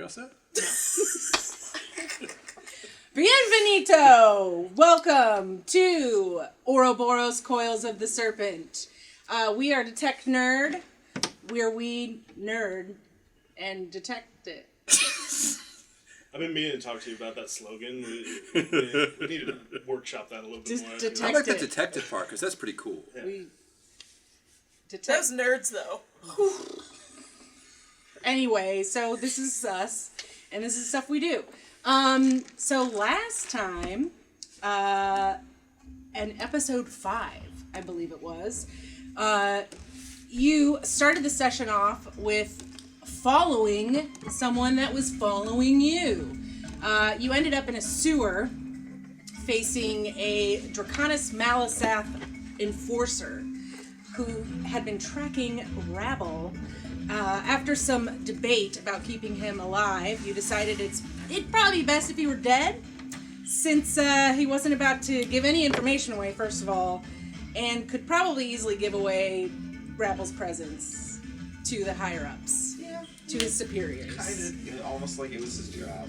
address that? Bienvenido! Welcome to Auroboros, Coils of the Serpent. We are Detect Nerd, where we nerd and detect it. I've been meaning to talk to you about that slogan. We need to workshop that a little bit more. I like the detective part, because that's pretty cool. Yeah. We detect. Those nerds, though. Anyway, so this is us, and this is stuff we do. So last time, in episode 5, I believe it was, you started the session off with following someone that was following you. You ended up in a sewer facing a Draconis Malisath enforcer who had been tracking Rabble. After some debate about keeping him alive, you decided it'd probably be best if he were dead, since he wasn't about to give any information away, first of all, and could probably easily give away Rabble's presence to the higher-ups, to his superiors. Kind of, almost like it was his job.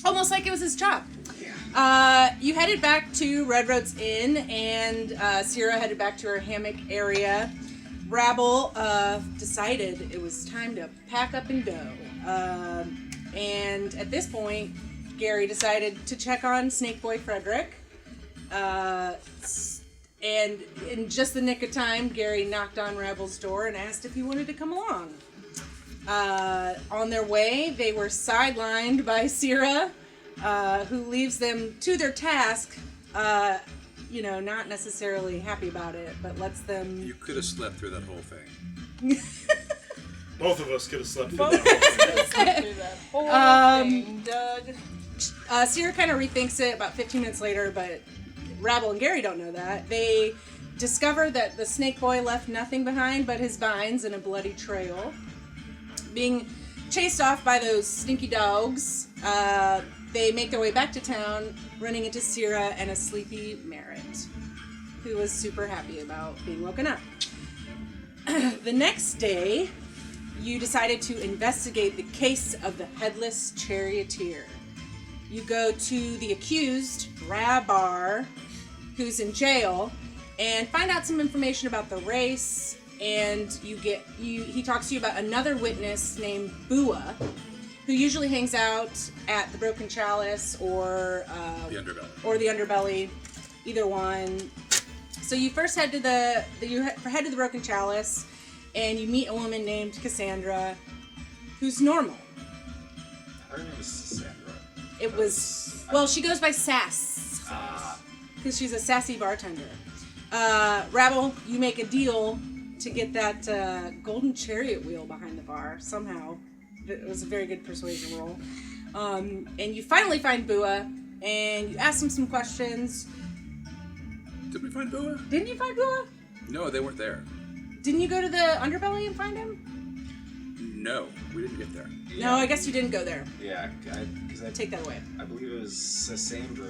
Almost like it was his job. Yeah. You headed back to Red Road's Inn, and Sierra headed back to her hammock area. Rabble decided it was time to pack up and go. And at this point, Gary decided to check on Snake Boy Frederick. And in just the nick of time, Gary knocked on Rabble's door and asked if he wanted to come along. On their way, they were sidelined by Sierra, who leaves them to their task. Not necessarily happy about it, but lets them... You could have slept through that whole thing. Both of us could have slept through Both that whole thing. that whole thing, Doug. Sierra kind of rethinks it about 15 minutes later, but Rabble and Gary don't know that. They discover that the Snake Boy left nothing behind but his vines and a bloody trail. Being chased off by those stinky dogs, they make their way back to town, running into Sierra and a sleepy Merritt, who was super happy about being woken up. The next day, you decided to investigate the case of the Headless Charioteer. You go to the accused, Rabar, who's in jail, and find out some information about the race, and he talks to you about another witness named Bua, who usually hangs out at the Broken Chalice or The Underbelly. Or the Underbelly, either one. So you first head to the Broken Chalice, and you meet a woman named Cassandra, who's normal. Her name is Sandra. It was she goes by Sass, because she's a sassy bartender. Rabble, you make a deal to get that golden chariot wheel behind the bar somehow. It was a very good persuasion roll. And you finally find Bua, and you ask him some questions. Did we find Bua? Didn't you find Bua? No, they weren't there. Didn't you go to the Underbelly and find him? No, we didn't get there. Yeah. No, I guess you didn't go there. Yeah, because I Take that away. I believe it was Cassandra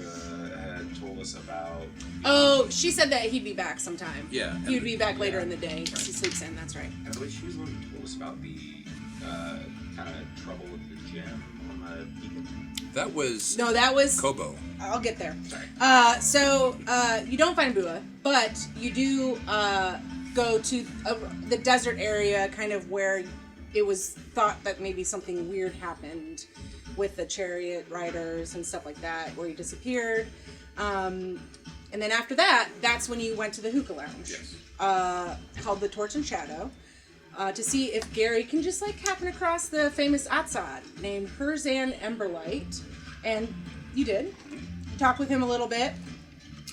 had told us about... Oh, she said that he'd be back sometime. Yeah. He would be back later in the day. Right. He sleeps in, that's right. I believe she was the one who told us about the kind of trouble with the gem on the beacon. That was No, that was... Kobo. I'll get there. Sorry. So you don't find Bua, but you do go to the desert area, kind of where it was thought that maybe something weird happened with the chariot riders and stuff like that, where he disappeared. And then after that, that's when you went to the hookah lounge, Yes. called the Torch and Shadow, to see if Gary can just happen across the famous Atsad named Herzan Emberlight. And you did. Talk with him a little bit,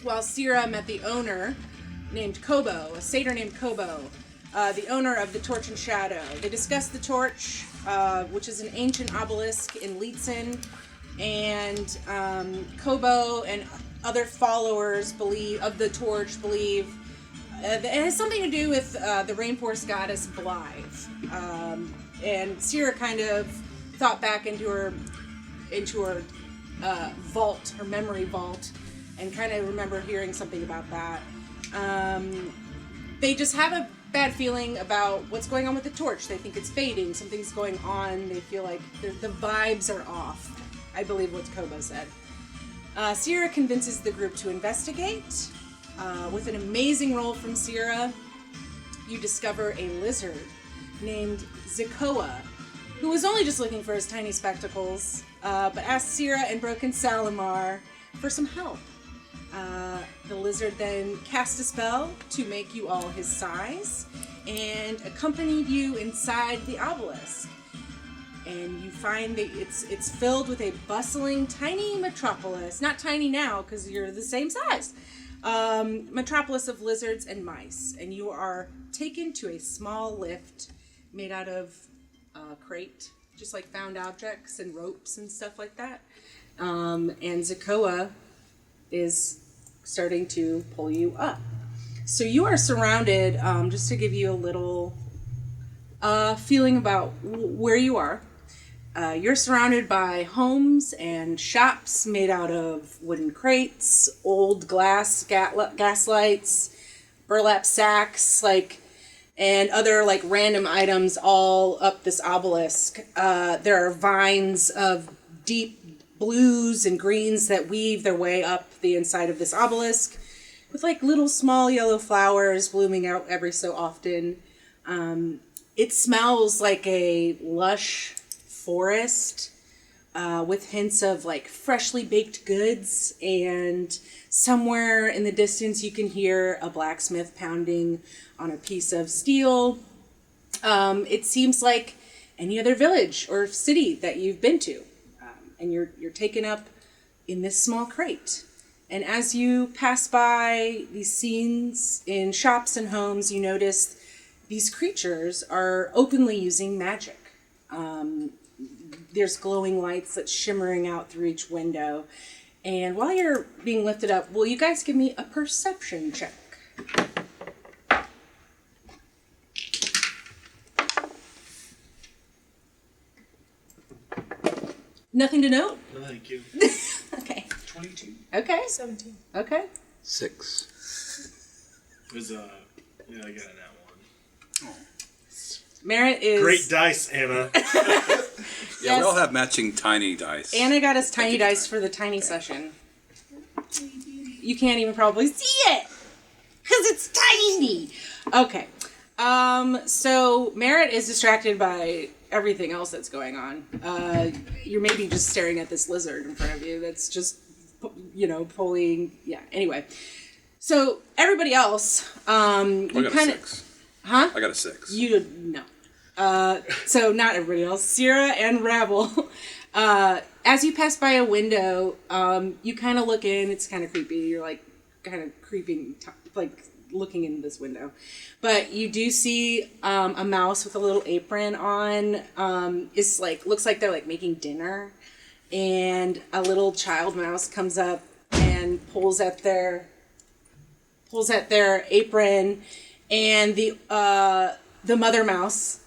while Sierra met the owner named Kobo, a satyr named Kobo, the owner of the Torch and Shadow. They discussed the torch, which is an ancient obelisk in Leetson, and Kobo and other followers of the torch believe it has something to do with the rainforest goddess Blythe. And Sierra kind of thought back into her vault, her memory vault, and kind of remember hearing something about that. They just have bad feeling about what's going on with the torch. They think it's fading. Something's going on. They feel like the vibes are off. I believe what Kobo said. Sierra convinces the group to investigate. With an amazing roll from Sierra, you discover a lizard named Zikoa, who was only just looking for his tiny spectacles, but asked Sierra and Broken Salamar for some help. The lizard then cast a spell to make you all his size and accompanied you inside the obelisk. And you find that it's filled with a bustling, tiny metropolis. Not tiny now, because you're the same size. Metropolis of lizards and mice. And you are taken to a small lift made out of crate, just like found objects and ropes and stuff like that. And Zikoa is starting to pull you up. So you are surrounded, just to give you a little feeling about where you are. You're surrounded by homes and shops made out of wooden crates, old gas lights, burlap sacks, and other random items all up this obelisk. There are vines of deep blues and greens that weave their way up the inside of this obelisk with little small yellow flowers blooming out every so often. It smells like a lush forest with hints of freshly baked goods, and somewhere in the distance you can hear a blacksmith pounding on a piece of steel. It seems like any other village or city that you've been to. And you're taken up in this small crate. And as you pass by these scenes in shops and homes, you notice these creatures are openly using magic. There's glowing lights that's shimmering out through each window. And while you're being lifted up, will you guys give me a perception check? Nothing to note? No, thank you. Okay. 22. Okay. 17. Okay. 6. It was, I got an that one. Merritt is... Great dice, Anna. Yeah, we all have matching tiny dice. Anna got us tiny dice for the tiny session. You can't even probably see it! Because it's tiny! Okay. So Merritt is distracted by everything else that's going on. You're maybe just staring at this lizard in front of you that's just, pulling... Yeah, anyway. So everybody else, I got a 6. Huh? I got a 6. You no. So not everybody else. Sierra and Rabble. As you pass by a window, you kind of look in. It's kind of creepy. You're kind of creeping, looking into this window. But you do see a mouse with a little apron on. It's looks like they're making dinner, and a little child mouse comes up and pulls at their apron. And the mother mouse,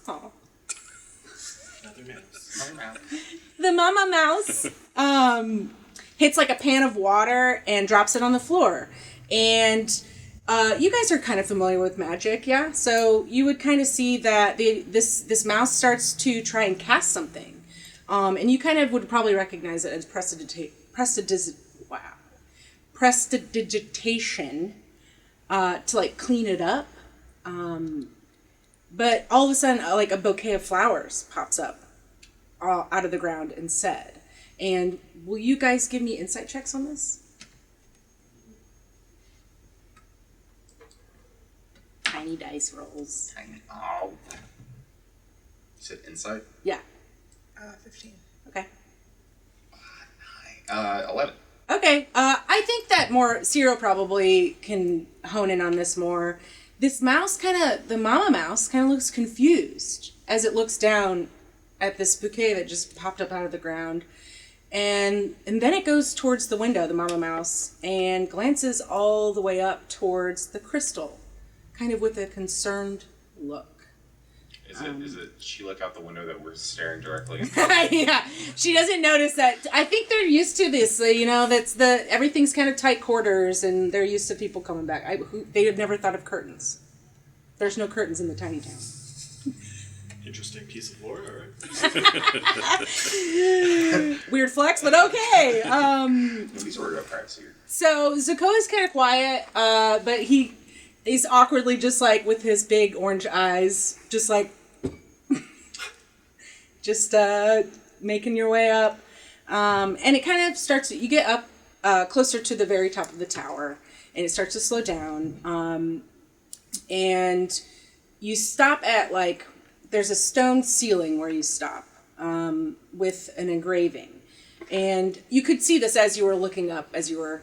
the mama mouse, hits a pan of water and drops it on the floor. And you guys are kind of familiar with magic, yeah? So you would kind of see that this mouse starts to try and cast something. And you kind of would probably recognize it as prestidigitation to clean it up. But all of a sudden, a bouquet of flowers pops up out of the ground instead. And will you guys give me insight checks on this? Tiny dice rolls. Oh. You said insight? Yeah. 15. Okay. 11. Okay. I think that Ciro probably can hone in on this more. This mouse the mama mouse kind of looks confused as it looks down at this bouquet that just popped up out of the ground. And then it goes towards the window, the mama mouse, and glances all the way up towards the crystal, kind of with a concerned look. Is it she look out the window that we're staring directly into? Yeah, she doesn't notice that. I think they're used to this, that's everything's kind of tight quarters, and they're used to people comthey have never thought of curtains. There's no curtains in the tiny town. Interesting piece of lore, alright. Weird flex, but okay. These were parts here. So Zuko is kind of quiet, but he's awkwardly just like with his big orange eyes, just like, just making your way up. And it kind of starts, you get up closer to the very top of the tower, and it starts to slow down. And you stop at like, there's a stone ceiling where you stop with an engraving. And you could see this as you were looking up, as you were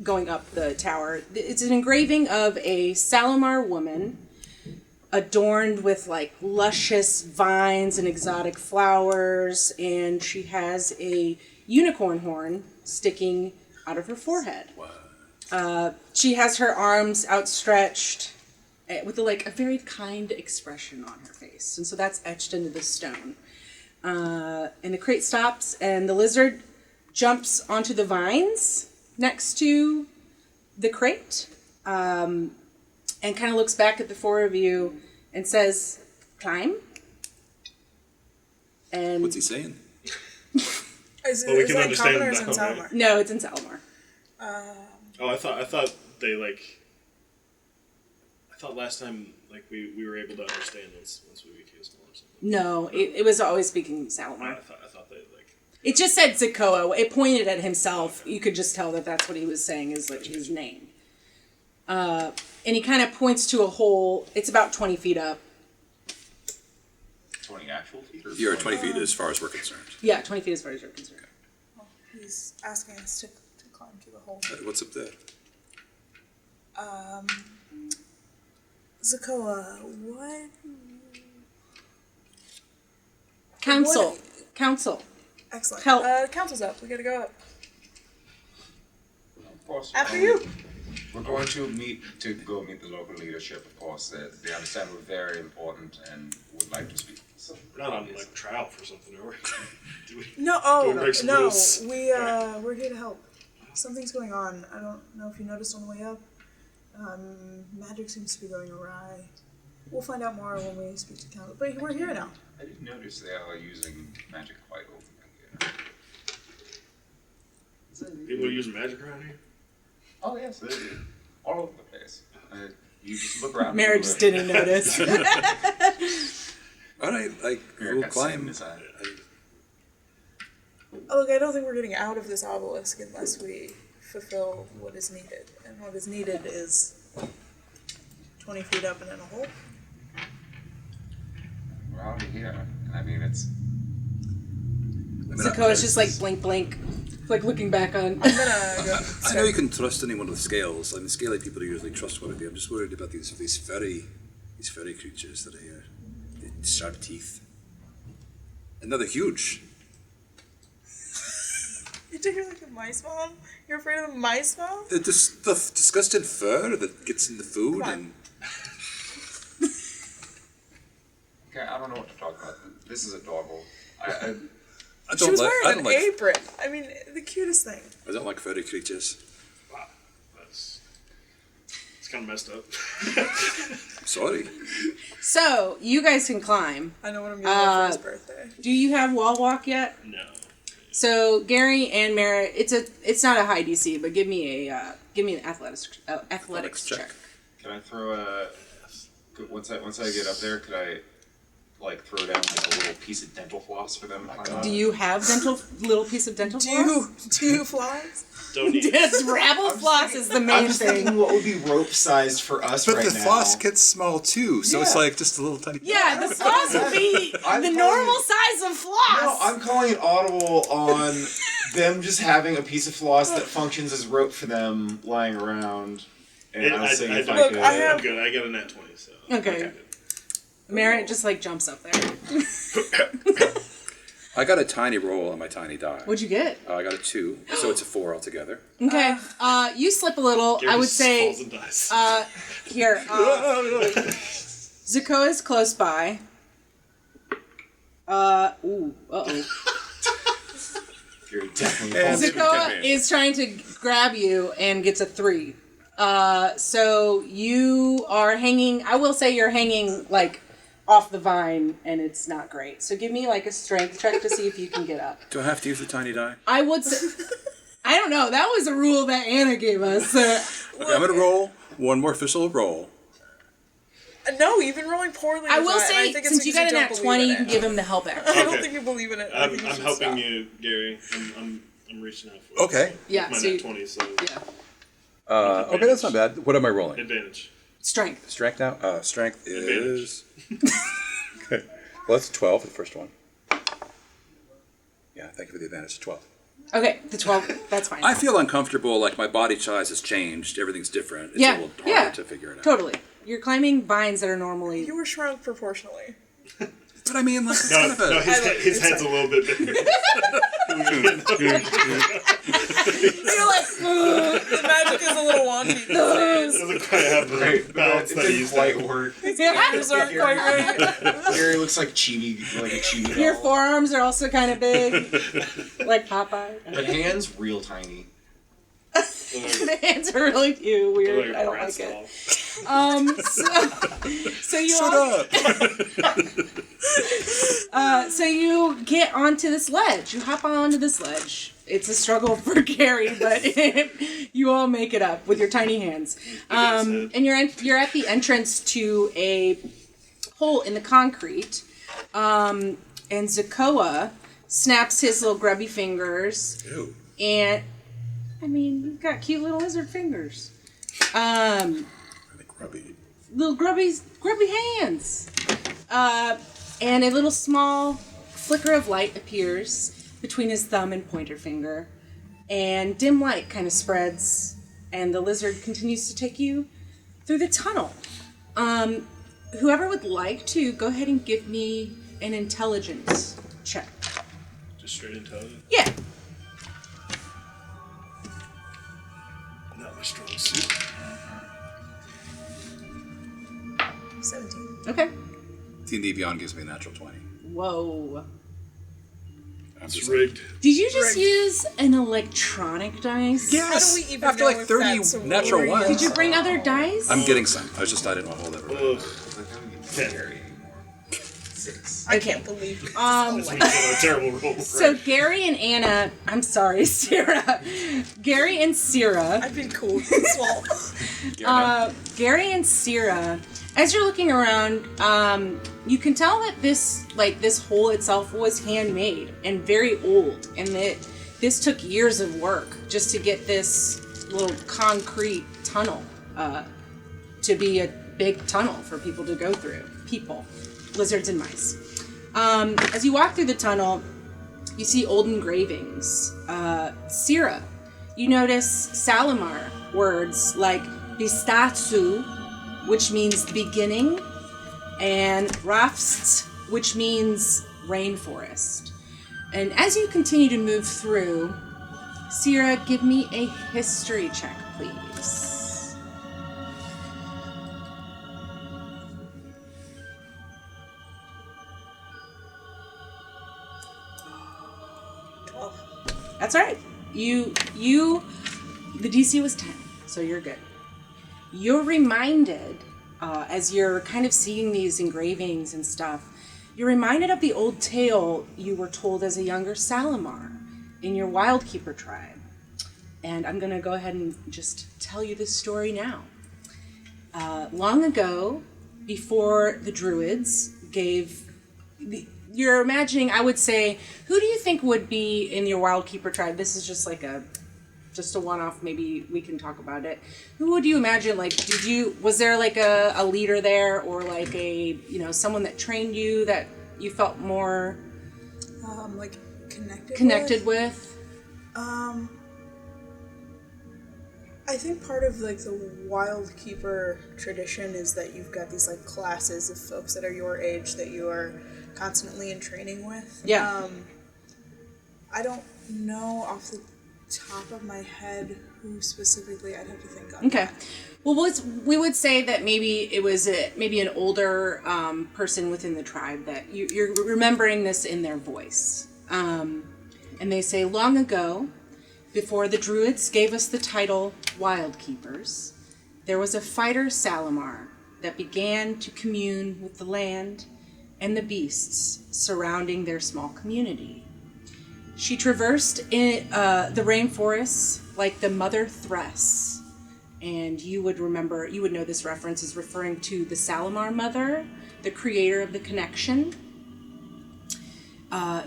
going up the tower. It's an engraving of a Salomar woman adorned with like luscious vines and exotic flowers, and she has a unicorn horn sticking out of her forehead. She has her arms outstretched with a very kind expression on her face, and so that's etched into the stone. And the crate stops, and the lizard jumps onto the vines next to the crate, and kind of looks back at the four of you and says, "Climb." And What's he saying? Is Well, we it can in understand Common or is it that, in Salmar? no, it's in Salomar. Oh, I thought they I thought last time we were able to understand once we became small or something. No, it was always speaking I Salomar. thought they It just said Zakoa. It pointed at himself. You could just tell that that's what he was saying is like his name. And he kind of points to a hole. It's about 20 feet up. 20 actual feet? Or You're 20 feet as far as we're concerned. Yeah, 20 feet as far as you're concerned. He's asking us to climb to the hole. What's up there? Zakoa, what? Council. What? Council. Excellent. Help. Council's up. We gotta go up. Of course. After you. We're going to go meet the local leadership, of course. They understand we're very important and would like to speak. So, we're not on trial for something, are we? Do we? No, Do we break some no. rules? We're here to help. Something's going on. I don't know if you noticed on the way up. Magic seems to be going awry. We'll find out more when we speak to council. But we're here now. I did notice they are using magic quite openly here. People using magic around here? Oh yes, they do. All over the place. You just look around. Mary just didn't notice. All right, we'll climb. Oh, look, I don't think we're getting out of this obelisk unless we fulfill what is needed. And what is needed is 20 feet up and in a hole. We're out of here. I mean, it's. Zakoa's just like blink, blink. Like looking back on. I'm gonna go. I know you can trust anyone with scales. I mean, scaly people are usually trustworthy. I'm just worried about these furry creatures that are here. The sharp teeth. And they're huge. You think you're like a mice mom? You're afraid of the mice mom? The disgusting fur that gets in the food Come on. and. Okay, I don't know what to talk about. This is adorable. I She was wearing an apron. I mean, the cutest thing. I don't like furry creatures. Wow, it's kind of messed up. I'm sorry. So, you guys can climb. I know what I'm getting for his birthday. Do you have wall walk yet? No. So, Gary and Merritt, it's not a high DC, but give me an athletics check. Can I throw once I get up there? Could I throw down a little piece of dental floss for them? Do you have little piece of dental floss? Do you flies? Don't need it. Yes, rabble floss is the main thing. What would be rope sized for us But the floss gets small too, so it's like just a little tiny. Yeah, the floss would be the normal size of floss. No, I'm calling it audible on them just having a piece of floss that functions as rope for them lying around. And I was saying if I Look, could. I'm good. I got a nat 20, so. Okay. Merritt just jumps up there. I got a tiny roll on my tiny die. What'd you get? I got a 2, so it's a 4 altogether. Okay. You slip a little. Gary I would just say. falls and dies. Here. Zakoa is close by. Uh-oh. You're definitely And- Zakoa is trying to grab you and gets a 3. So you are hanging, I will say you're hanging, like, off the vine, and it's not great. So give me, like, a strength check to see if you can get up. Do I have to use the tiny die? I would say, I don't know, that was a rule that Anna gave us. Okay, I'm going to roll one more official roll. No, you've been rolling poorly. I with will that, and I say, think it's since you because got a don't nat believe 20, in you can it. give him the help action. I don't Okay. think you believe in it. I I'm think you should helping stop. you, Gary. I'm reaching out for you. Okay. Yeah, My so nat 20, so yeah. Okay, that's not bad. What am I rolling? advantage. Strength. Strength now? Strength is... Okay. Well, that's 12 for the first one. Yeah, thank you for the advantage. 12. Okay, the 12, that's fine. I feel uncomfortable, like my body size has changed. Everything's different. It's Yeah, a little harder yeah, to figure it out. totally. You're climbing vines that are normally... You were shrunk proportionally. But I mean, like, it's kind of a... No, his it's head's a little bit bigger. You're like, The magic is a little wonky these days. Doesn't quite have the Right, balance it that he didn't used to have. quite work. Ears aren't quite right. Gary looks like like a chibi Your doll. forearms are also kind of big, like Popeye. But hands real tiny. The hands are really cute, weird. Like I a don't rat's like it. doll. So you Shut all, up! so you get onto this ledge. You hop onto this ledge. It's a struggle for Gary, but you all make it up with your tiny hands. And you're at the entrance to a hole in the concrete. And Zakoa snaps his little grubby fingers. Ew. And I mean, you've got cute little lizard fingers. Really grubby. Little grubby hands. And a little small flicker of light appears between his thumb and pointer finger. And dim light kind of spreads, and the lizard continues to take you through the tunnel. Whoever would like to, go ahead and give me an intelligence check. Just straight intelligent. Yeah. Not my strong suit. 17. Okay. D&D Beyond gives me a natural 20. Whoa. I'm It's just rigged. Did you just Rigged. use an electronic dice? Yes! How do we even After know like if 30 that's a natural real- ones. Did you bring other dice? I'm getting some. I didn't want to hold everyone. Ugh. Gary anymore. 6. I can't believe you. That's a terrible roll. So Gary and Anna, I'm sorry, Sarah. Gary and Sierra. I've been cool this fall. Gary and Sierra, as you're looking around, you can tell that this hole itself was handmade and very old, and that this took years of work just to get this little concrete tunnel to be a big tunnel for people to go through. People, lizards and mice. As you walk through the tunnel, you see old engravings. Sierra, you notice Salamar words like Bistatsu, which means the beginning, and Rafst, which means rainforest. And as you continue to move through, Sierra, give me a history check, please. That's all right. The DC was 10, so you're good. You're reminded, as you're kind of seeing these engravings and stuff, you're reminded of the old tale you were told as a younger Salamar in your Wildkeeper tribe. And I'm going to go ahead and just tell you this story now. Long ago, before the Druids you're imagining, I would say, who do you think would be in your Wildkeeper tribe? This is just like a one-off, maybe we can talk about it. Who would you imagine, like, was there like a leader there, or like someone that trained you that you felt more Like connected with? I think part of like the Wildkeeper tradition is that you've got these like classes of folks that are your age that you are constantly in training with. Yeah. I don't know off the top of my head who specifically. I'd have to think on Okay. that. Well, we would say that maybe it was maybe an older person within the tribe that you're remembering this in their voice. And they say, long ago, before the Druids gave us the title Wild Keepers, there was a fighter Salamar that began to commune with the land and the beasts surrounding their small community. She traversed the rainforests like the mother Thress, and you would know this reference is referring to the Salamar mother, the creator of the connection.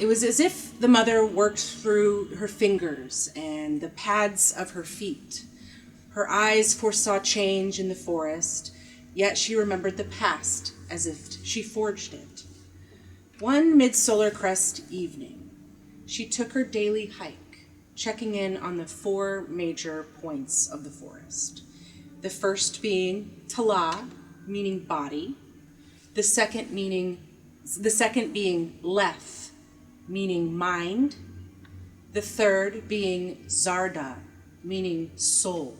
It was as if the mother worked through her fingers and the pads of her feet. Her eyes foresaw change in the forest, yet she remembered the past as if she forged it. One mid-solar crest evening, she took her daily hike, checking in on the 4 major points of the forest. The first being Tala, meaning body. The second being Leth, meaning mind. The third being Zarda, meaning soul.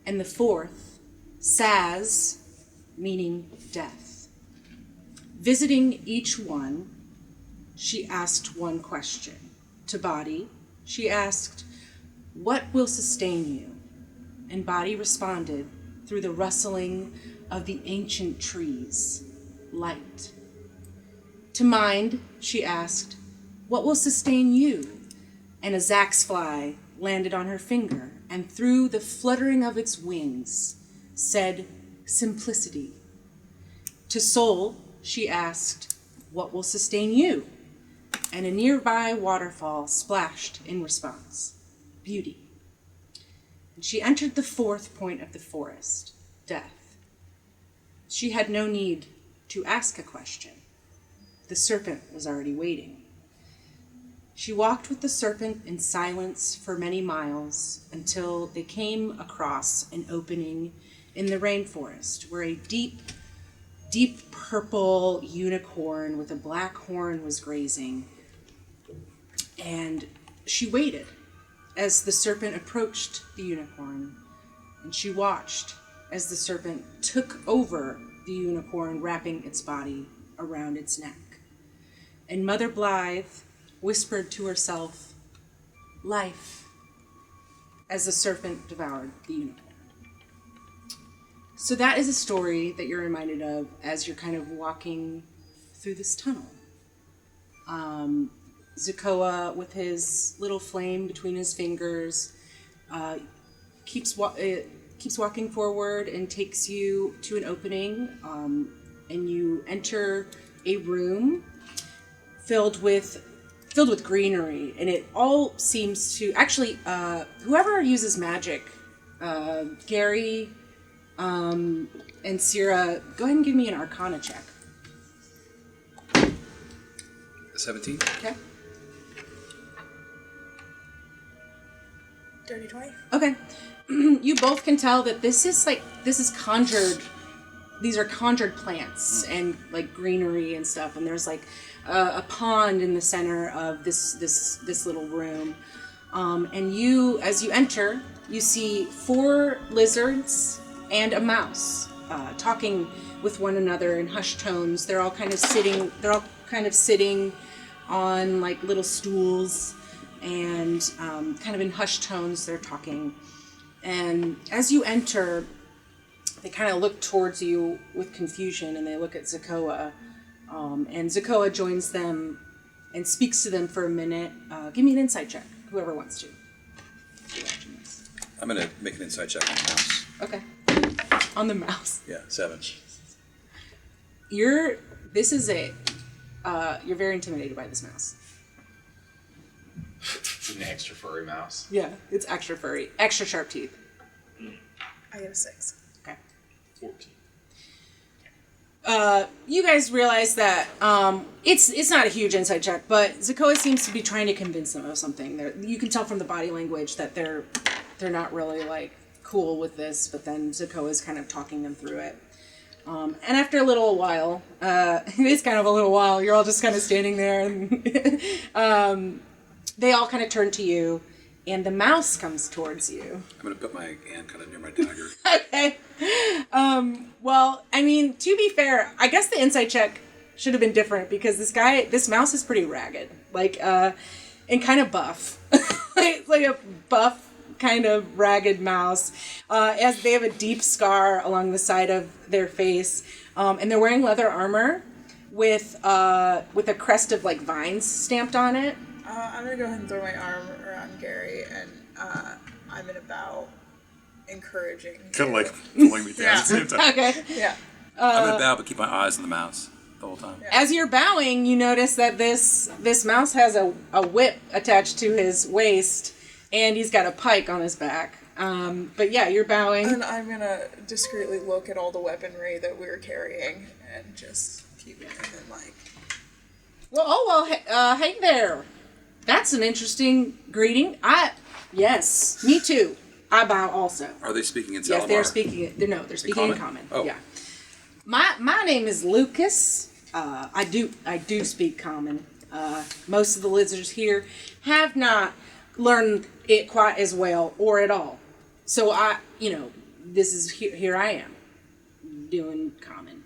And the fourth, Saz, meaning death. Visiting each one, she asked one question. To body, she asked, "What will sustain you?" And body responded through the rustling of the ancient trees, light. To mind, she asked, "What will sustain you?" And a zax fly landed on her finger, and through the fluttering of its wings said, "Simplicity." To soul, she asked, "What will sustain you?" And a nearby waterfall splashed in response, "Beauty." And she entered the 4th point of the forest, death. She had no need to ask a question. The serpent was already waiting. She walked with the serpent in silence for many miles until they came across an opening in the rainforest where a deep, deep purple unicorn with a black horn was grazing. And she waited as the serpent approached the unicorn, and she watched as the serpent took over the unicorn, wrapping its body around its neck. And Mother Blythe whispered to herself, "Life," as the serpent devoured the unicorn. So that is a story that you're reminded of as you're kind of walking through this tunnel. Zakoa, with his little flame between his fingers, keeps walking forward and takes you to an opening, and you enter a room filled with greenery, and it all seems to actually whoever uses magic, Gary and Sierra, go ahead and give me an Arcana check. 17. Okay. Dirty 20. Okay. You both can tell that this is conjured. These are conjured plants and like greenery and stuff, and there's like a pond in the center of this little room. And you, as you enter, you see 4 lizards and a mouse talking with one another in hushed tones. They're all kind of sitting on like little stools, and kind of in hushed tones they're talking. And as you enter, they kind of look towards you with confusion, and they look at Zakoa. And Zakoa joins them and speaks to them for a minute. Give me an insight check, whoever wants to. I'm going to make an inside check on the mouse. Okay. On the mouse. Yeah, 7. You're very intimidated by this mouse. It's an extra furry mouse. Yeah, it's extra furry, extra sharp teeth. I get a 6. Okay. 14. You guys realize that it's not a huge inside check, but Zakoa seems to be trying to convince them of something. You can tell from the body language that they're not really like cool with this, but then Zakoa's kind of talking them through it. And after a little while, it is kind of a little while, you're all just kind of standing there, and they all kind of turn to you, and the mouse comes towards you. I'm going to put my hand kind of near my dagger. Okay. Well, I mean, to be fair, I guess the insight check should have been different, because this mouse is pretty ragged, like, and kind of buff. It's like a buff kind of ragged mouse. As they have a deep scar along the side of their face, and they're wearing leather armor with a crest of like vines stamped on it. I'm gonna go ahead and throw my arm around Gary, and I'm in a bow, encouraging. Kind of like pulling me down at the same time. Okay. Yeah. I'm gonna bow, but keep my eyes on the mouse the whole time. As you're bowing, you notice that this mouse has a whip attached to his waist, and he's got a pike on his back. But yeah, you're bowing. And I'm gonna discreetly look at all the weaponry that we're carrying and just keep it in like. Well, hey there. That's an interesting greeting. Yes, me too. I bow also. Are they speaking in Salamar? Yes, they're speaking. They're speaking in common. Oh. Yeah. My name is Lucas. I do speak common. Most of the lizards here have not learned it quite as well or at all. So this is here I am doing common.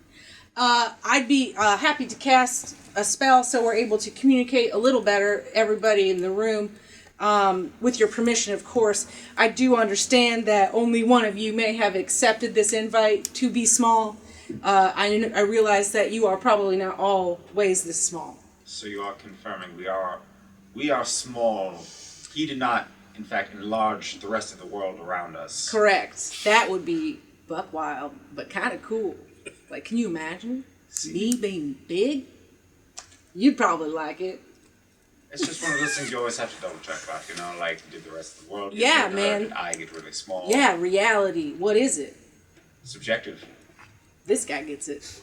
I'd be happy to cast a spell so we're able to communicate a little better, everybody in the room. With your permission, of course. I do understand that only one of you may have accepted this invite to be small. I realize that you are probably not always this small. So you are confirming we are small. He did not, in fact, enlarge the rest of the world around us. Correct. That would be buck wild, but kind of cool. Like, can you imagine me being big? You'd probably like it. It's just one of those things you always have to double check about, like, did the rest of the world get Yeah, bigger, man. or did I get really small? Yeah, reality. What is it? Subjective. This guy gets it.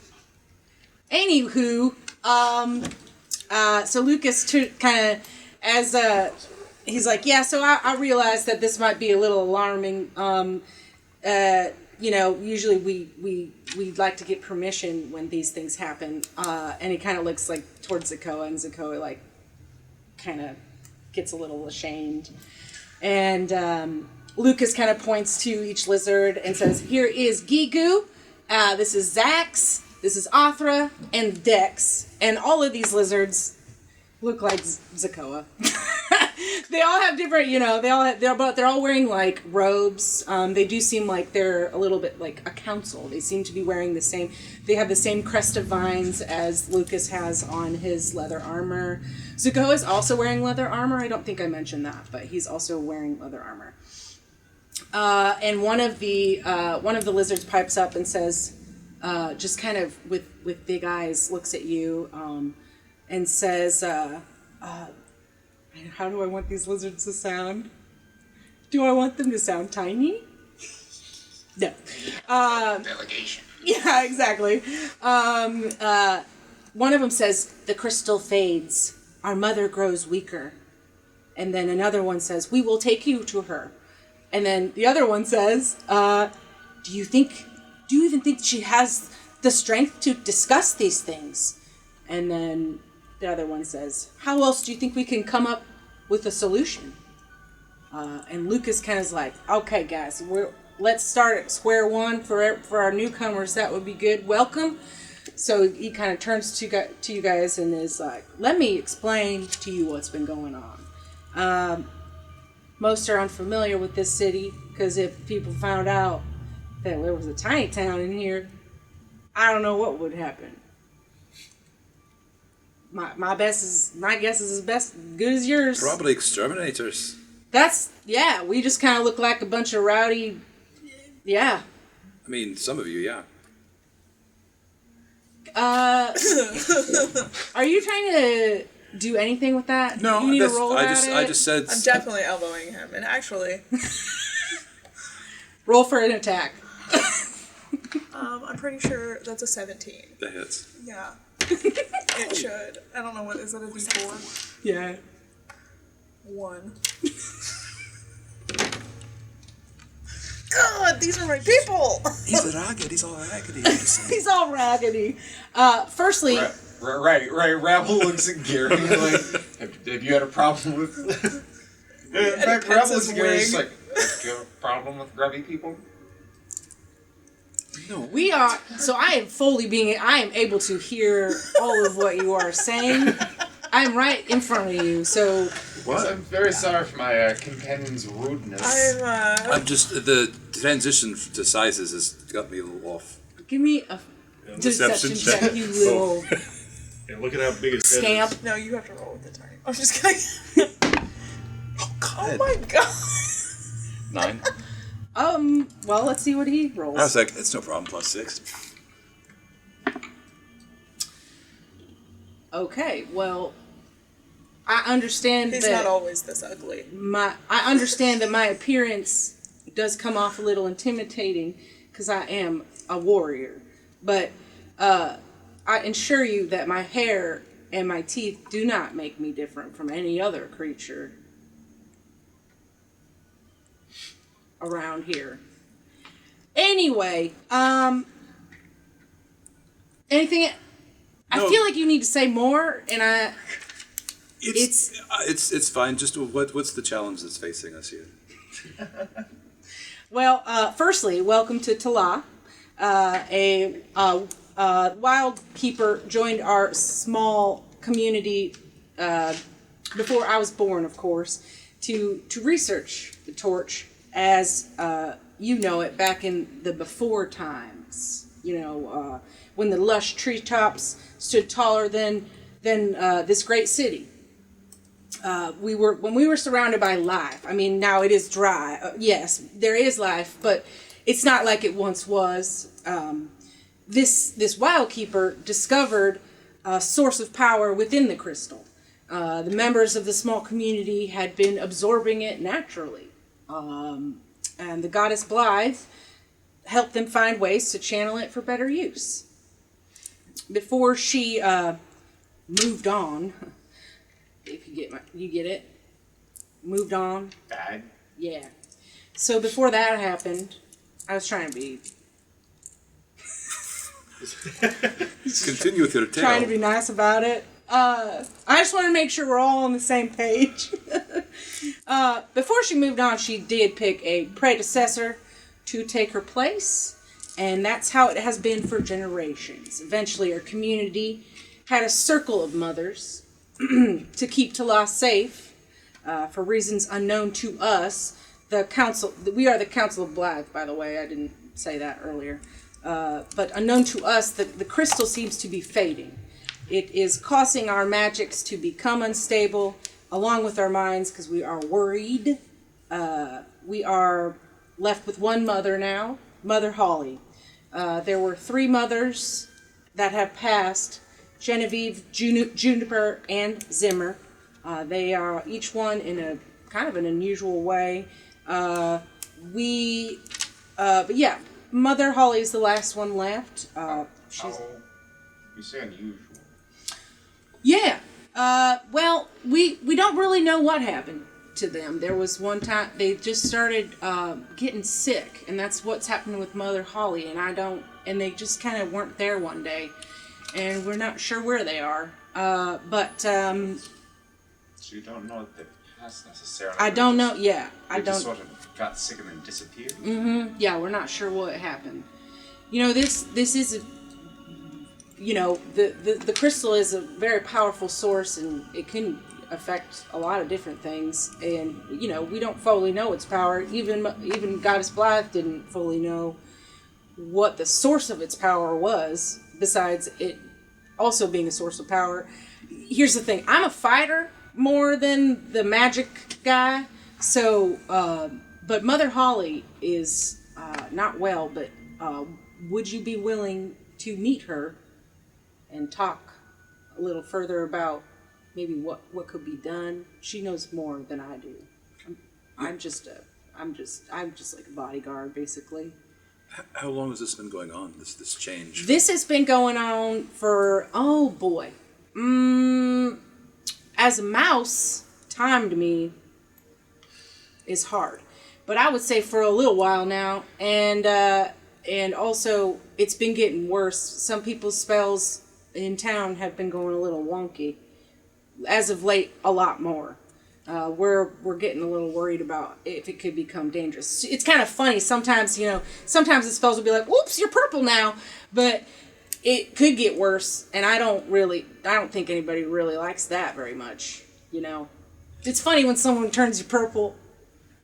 Anywho, so Lucas kind of, he's like, yeah, so I realized that this might be a little alarming. Usually we like to get permission when these things happen. And he kind of looks like towards Zakoa, and Zakoa like kind of gets a little ashamed. And Lucas kind of points to each lizard and says, here is Gigu, this is Zax, this is Othra, and Dex. And all of these lizards look like Zakoa. They all have different, they're all wearing like robes. They do seem like they're a little bit like a council. They seem to be wearing they have the same crest of vines as Lucas has on his leather armor. Zakoa is also wearing leather armor. I don't think I mentioned that, but he's also wearing leather armor. And one of the lizards pipes up and says, just kind of with big eyes, looks at you, and says, how do I want these lizards to sound? Do I want them to sound tiny? No. Delegation. Yeah, exactly. One of them says, the crystal fades. Our mother grows weaker. And then another one says, we will take you to her. And then the other one says, do you even think she has the strength to discuss these things? And then the other one says, how else do you think we can come up with a solution? And Lucas kind of is like, okay, guys, let's start at square one for our newcomers. That would be good. Welcome. So he kind of turns to you guys and is like, let me explain to you what's been going on. Most are unfamiliar with this city because if people found out that there was a tiny town in here, I don't know what would happen. My guess is as good as yours. Probably exterminators. We just kind of look like a bunch of rowdy, yeah. I mean, some of you, yeah. Are you trying to do anything with that? No, you need to roll I just said. I'm definitely elbowing him, and actually, roll for an attack. I'm pretty sure that's a 17. That hits. Yeah. It should. I don't know what is that, a D4? Yeah. 1. God, these are my people! He's ragged. He's all raggedy. He's all raggedy. Firstly, Right. Rabble looks at Gary like, have you had a problem with... In fact, Rabble looks at Gary like, do you have a problem with grubby people? we are. So I am able to hear all of what you are saying. I'm right in front of you. So What? I'm very sorry for my companion's rudeness. I'm just the transition to sizes has got me a little off. Give me a deception check, you little Yeah, look at how big his head scamp. is. No, you have to roll with the tiny. I'm just kidding. Oh my god. 9. Well, let's see what he rolls. I was like, it's no problem. +6. Okay, well, I understand He's that not always this ugly. I understand that my appearance does come off a little intimidating because I am a warrior, but I assure you that my hair and my teeth do not make me different from any other creature around here. Anyway, anything? I No. feel like you need to say more, and It's fine. Just what's the challenge that's facing us here? Well, firstly, welcome to Tala. A wild keeper joined our small community before I was born, of course, to research the torch as you know it back in the before times. You know, when the lush treetops stood taller than this great city. When we were surrounded by life. I mean, now it is dry. Yes, there is life, but it's not like it once was. This wild keeper discovered a source of power within the crystal. The members of the small community had been absorbing it naturally, and the goddess Blythe helped them find ways to channel it for better use. Before she moved on. If you get it? Moved on? Bad? Yeah. So before that happened, I was trying to be Continue with your tale. trying to be nice about it. I just want to make sure we're all on the same page. Before she moved on, she did pick a predecessor to take her place, and that's how it has been for generations. Eventually, our community had a circle of mothers to keep Tala safe, for reasons unknown to us. We are the Council of Blythe, by the way. I didn't say that earlier. But unknown to us, the crystal seems to be fading. It is causing our magics to become unstable, along with our minds, because we are worried. We are left with one mother now, Mother Holly. There were 3 mothers that have passed: Genevieve, Juniper, and Zimmer. They are each one in a kind of an unusual way. But yeah, Mother Holly is the last one left. She's You say unusual. yeah. Well, we don't really know what happened to them. There was one time they just started getting sick, and that's what's happened with Mother Holly. And they just kind of weren't there one day. And we're not sure where they are. So you don't know the past necessarily. I don't know. Yeah, I They just don't. sort of got sick and then disappeared. Mm-hmm. Yeah, we're not sure what happened. You know, this is the crystal is a very powerful source, and it can affect a lot of different things. And we don't fully know its power. Even Goddess Blythe didn't fully know what the source of its power was, besides it also being a source of power. Here's the thing: I'm a fighter more than the magic guy. So, but Mother Holly is not well. But would you be willing to meet her and talk a little further about maybe what could be done? She knows more than I do. I'm just like a bodyguard, basically. How long has this been going on? This change? This has been going on for, oh boy. As a mouse, time to me is hard. But I would say for a little while now. And also, it's been getting worse. Some people's spells in town have been going a little wonky. As of late, a lot more. We're getting a little worried about if it could become dangerous. It's kind of funny. Sometimes the spells will be like, whoops, you're purple now. But it could get worse, and I don't think anybody really likes that very much, It's funny when someone turns you purple.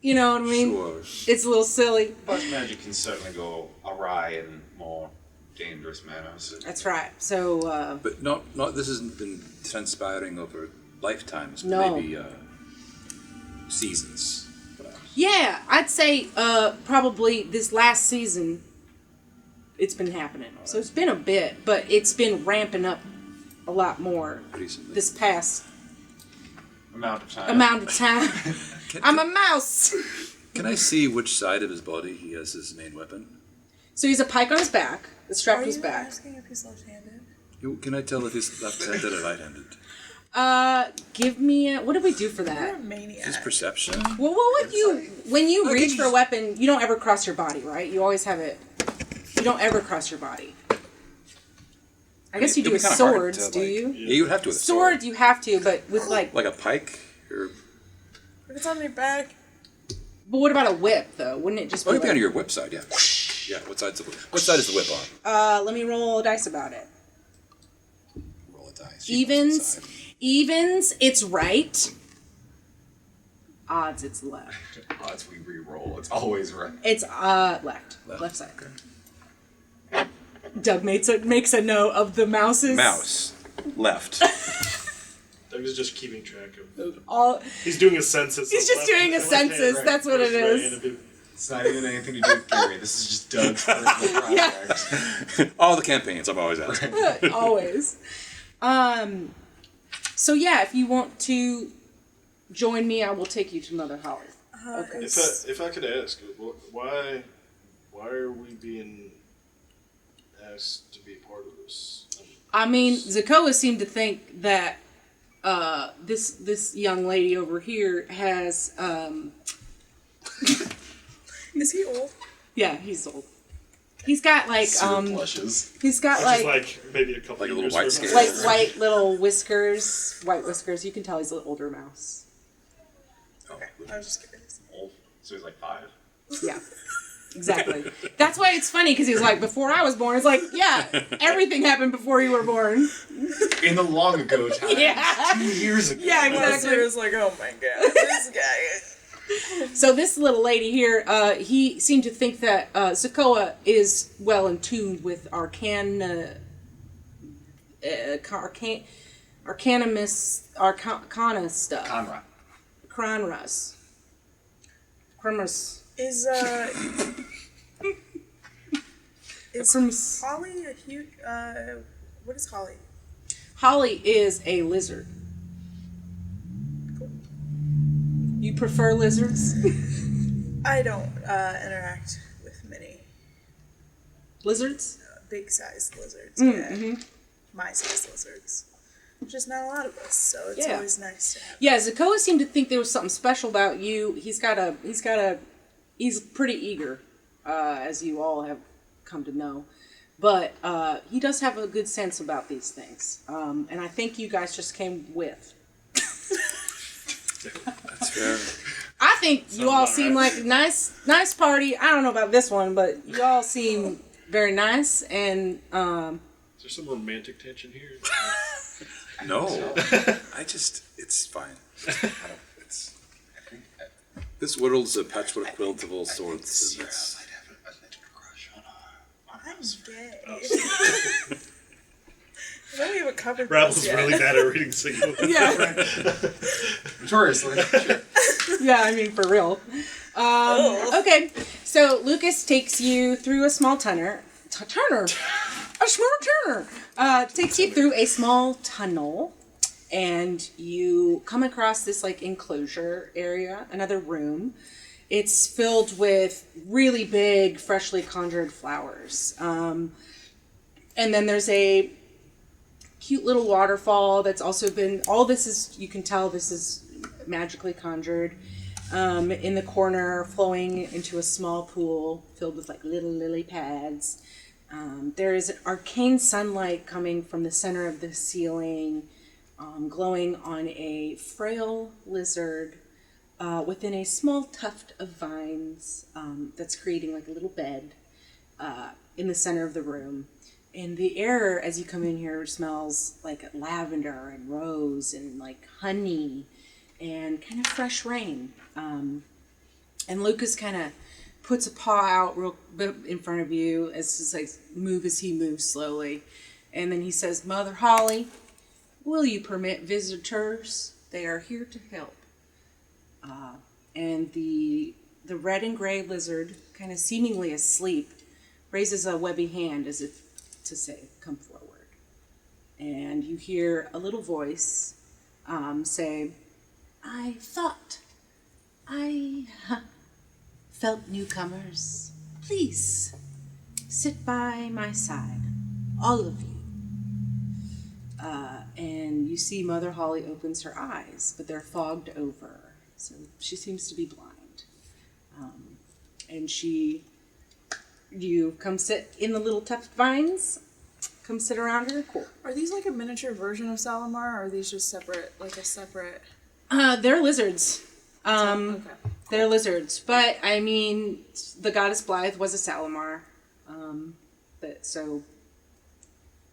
You know what I mean? Sure. It's a little silly. But magic can certainly go awry in more dangerous manners. That's right. So, But not this hasn't been transpiring over lifetimes, but No. maybe seasons, perhaps. yeah, I'd say probably this last season it's been happening. So it's been a bit, but it's been ramping up a lot more Recently. this past Amount of time. amount of time. I'm a mouse. Can I see which side of his body he has his main weapon? So he's a pike on his back. The strap Are to his you back. asking if he's left-handed? Can I tell if he's left-handed or right-handed? Give me a. What did we do for You're that? a maniac. His perception? Well, what would you when you Okay, reach you for a just- weapon? You don't ever cross your body, right? You always have it. You don't ever cross your body. I guess you do It'd with be kinda hard swords, to, do like- you? Yeah, you would have to with a Sword, you have to, but with like. Like a pike? Or... If it's on your back, But what about a whip, though? Wouldn't it just be? Oh, it'd be like, on your whip side, yeah. Yeah, what side is the whip on? let me roll a dice about it. Roll a dice. Evens, evens, it's right. Odds, it's left. Odds we re-roll. It's always right. It's left side. Doug makes a note of the mouses. Mouse. Left. Doug is just keeping track of. All He's doing a census. he's of just doing a left hand, census. right, That's what it versus right is. handed people. It's not even anything to do with Gary. This is just Doug's personal project. All the campaigns, I'm always asking. Always. So yeah, if you want to join me, I will take you to Mother Holly. Okay. If I could ask, why are we being asked to be part of this? I mean, Zakoa seemed to think that this young lady over here has is he old? yeah, he's old. He's got like Blushes. he's got Which like is like maybe a couple Like a little years white from scale. now. like white little whiskers, white whiskers. You can tell he's an older mouse. Okay, I was just curious. Old. So he's like 5. Yeah, exactly. That's why it's funny because he's like, before I was born. It's like, yeah, everything happened before you were born. In the long ago time. Yeah. 2 years ago. Yeah, exactly. Exactly. I was like, oh my god, this guy. So this little lady here, he seemed to think that Zakoa is well in tune with arcana stuff. Conrad. Kranras. Is Crums. Holly a huge? What is Holly? Holly is a lizard. You prefer lizards? I don't interact with many Lizards? big sized lizards. Mm-hmm. Yeah, my sized lizards. Just not a lot of us, so it's Yeah. always nice to have. Yeah, Zakoa seemed to think there was something special about you. He's pretty eager, as you all have come to know. But he does have a good sense about these things. And I think you guys just came with. That's fair. I think you all about seem right. like a nice party. I don't know about this one, but you all seem very nice. And Is there some romantic tension here? No. It's fine. This world's a patchwork quilt of all sorts. And it's, Might have a little crush on her. I'm gay. Oh. I don't even covered this Rabble's yet. really bad at reading signals. yeah, Notoriously. Sure. yeah, I mean for real. Okay, so Lucas takes you through a small tunnel. Takes you through a small tunnel, and you come across this like enclosure area, another room. It's filled with really big, freshly conjured flowers. And then there's a cute little waterfall that's also been, all this is, you can tell this is magically conjured. In the corner, flowing into a small pool filled with like little lily pads. There is arcane sunlight coming from the center of the ceiling, glowing on a frail lizard within a small tuft of vines that's creating like a little bed in the center of the room. And the air, as you come in here, smells like lavender and rose and like honey. and kind of fresh rain. And Lucas kind of puts a paw out real bit in front of you as he moves slowly. And then he says, Mother Holly, will you permit visitors? They are here to help. And the red and gray lizard, kind of seemingly asleep, raises a webby hand as if to say, come forward. And you hear a little voice say, I thought I felt newcomers. Please sit by my side, all of you. And you see Mother Holly opens her eyes, but they're fogged over. So she seems to be blind. And you come sit in the little tufted vines, come sit around her. Cool. Are these like a miniature version of Salamar, or are these just separate, like a separate... They're lizards. Okay. They're lizards. But, I mean, the goddess Blythe was a Salamar. So,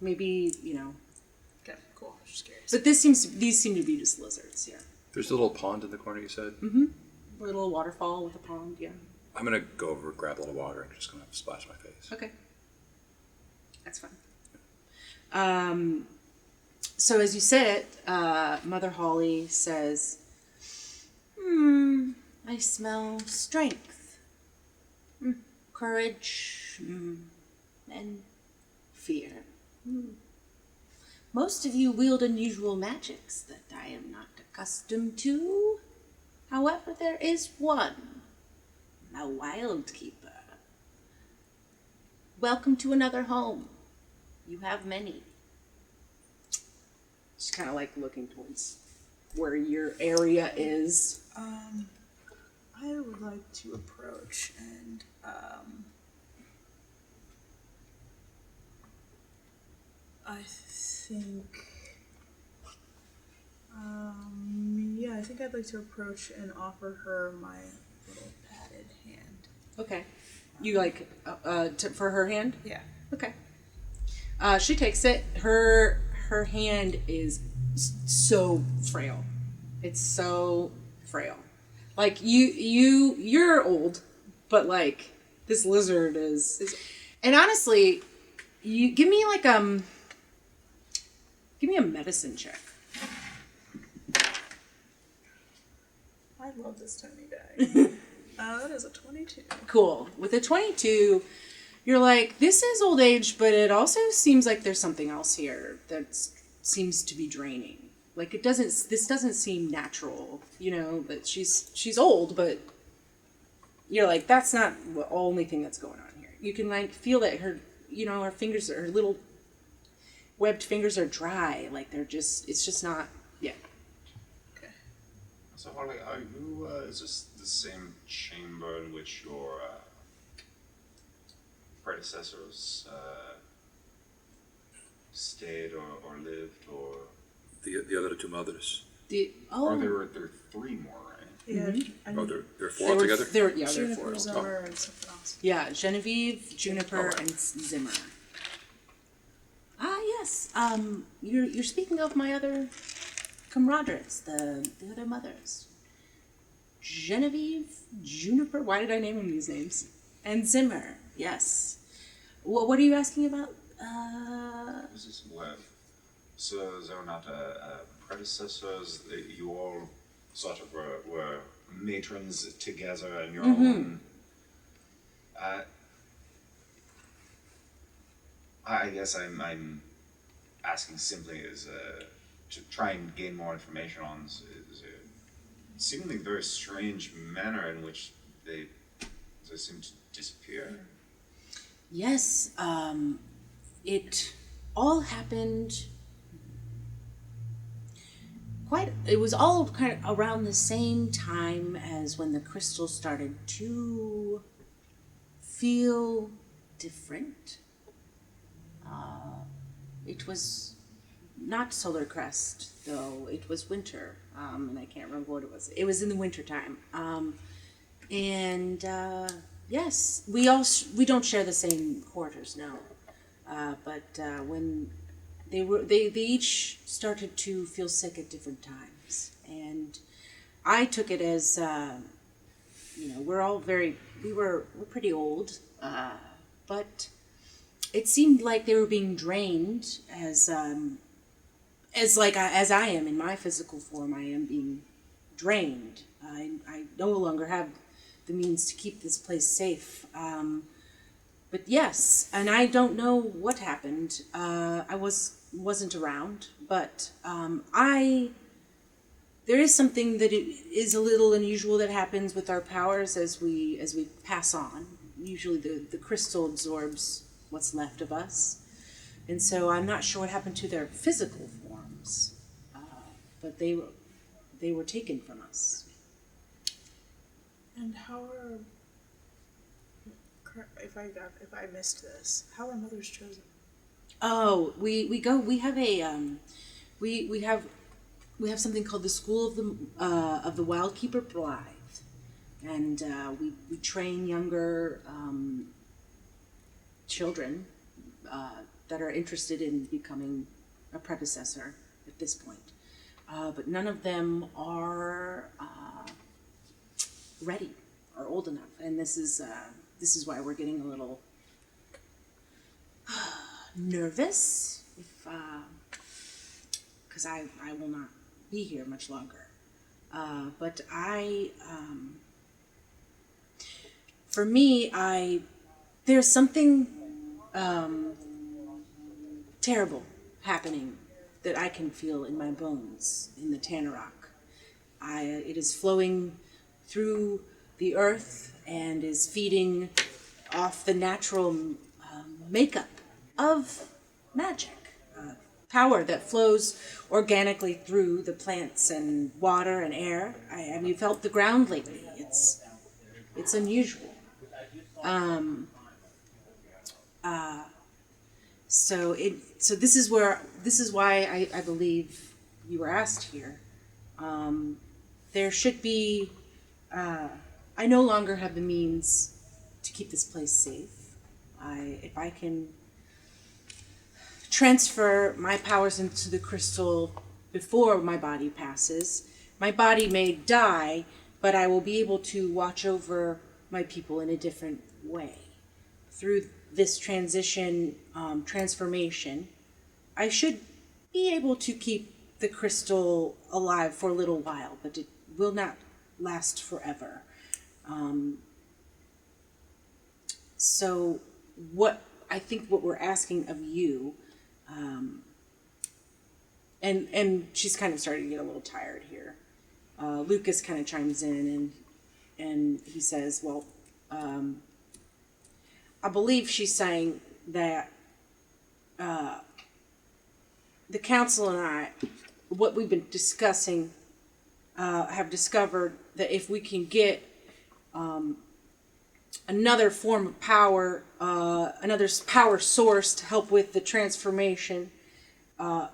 maybe, Okay, cool. I'm just curious. But these seem to be just lizards, yeah. There's a little pond in the corner, you said? Mm-hmm. A little waterfall with a pond, yeah. I'm going to go over, grab a little water, and just going to splash my face. Okay. That's fine. So as you sit, Mother Holly says, I smell strength, courage, and fear. Most of you wield unusual magics that I am not accustomed to. However, there is one, a wild keeper. Welcome to another home. You have many. She's kind of like looking towards where your area is. I would like to approach and I think I'd like to approach and offer her my little padded hand. Okay. You like for her hand? Yeah. Okay. She takes it. Her hand is so frail. It's so frail. Like you're old, but like this lizard is. And honestly, you give me a medicine check. I love this tiny bag. That is a 22. Cool. With a 22, you're like, this is old age, but it also seems like there's something else here that seems to be draining. Like this doesn't seem natural, that she's old, but you're like, that's not the only thing that's going on here. You can like feel that her little webbed fingers are dry. Like it's just not, yeah. Okay. So, Holly, are you, is this the same chamber in which your predecessors stayed or lived, or... The other two mothers. Or there are three more, right? Yeah. Oh, there are four altogether? There are four. Juniper, Zimmer, and something else. Yeah, Genevieve, Juniper, and Zimmer. Ah, yes. You're speaking of my other comrades, the other mothers. Genevieve, Juniper. Why did I name them these names? And Zimmer. Yes. What are you asking about? This is so they were not predecessors. You all sort of were matrons together in your own. I guess I'm asking simply to try and gain more information on is a seemingly very strange manner in which they seem to disappear. Yes. It all happened. It was all kind of around the same time as when the crystal started to feel different. It was not solar crest, though. It was winter, and I can't remember what it was. It was in the winter time. Yes, we don't share the same quarters, no. But when they each started to feel sick at different times, and I took it as, we're all we're pretty old, but it seemed like they were being drained as I am in my physical form. I am being drained. I no longer have the means to keep this place safe. But yes, and I don't know what happened. I wasn't around, but there is something that is a little unusual that happens with our powers as we pass on. Usually the crystal absorbs what's left of us, and so I'm not sure what happened to their physical forms, but they were taken from us. And how are, if I missed this, how are mothers chosen? Oh, we have something called the School of the Wildkeeper Blythe, and we train younger children that are interested in becoming a predecessor at this point, but none of them are ready or old enough, and this is why we're getting a little nervous, because I will not be here much longer. But for me, there's something terrible happening that I can feel in my bones in the Tanarok. It is flowing through the earth and is feeding off the natural makeup of magic. Power that flows organically through the plants and water and air. Have you felt the ground lately? It's unusual. So this is why I believe you were asked here. There should be. I no longer have the means to keep this place safe. If I can transfer my powers into the crystal before my body passes, my body may die, but I will be able to watch over my people in a different way. Through this transformation, I should be able to keep the crystal alive for a little while, but it will not last forever. So what we're asking of you, and she's kind of starting to get a little tired here. Lucas kind of chimes in and he says, well, I believe she's saying that the council and I, what we've been discussing, have discovered that if we can get another form of power, another power source to help with the transformation,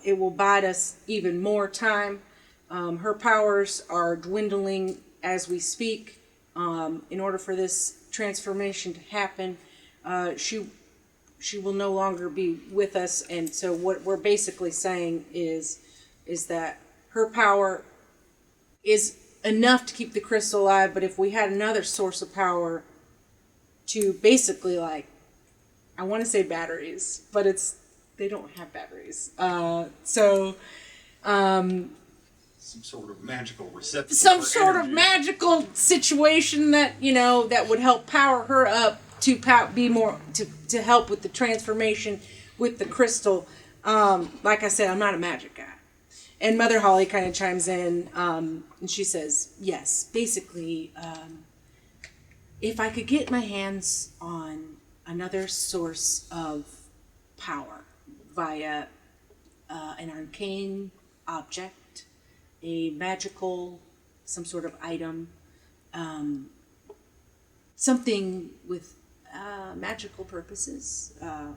it will buy us even more time. Her powers are dwindling as we speak. In order for this transformation to happen, she will no longer be with us, and so what we're basically saying is that her power is enough to keep the crystal alive, but if we had another source of power to basically, like, I want to say batteries, but they don't have batteries. Some sort of magical receptacle. Some sort of magical situation that that would help power her up to be more to help with the transformation with the crystal. Like I said, I'm not a magic guy. And Mother Holly kind of chimes in, and she says, yes, basically, if I could get my hands on another source of power via an arcane object, a magical, some sort of item, something with magical purposes,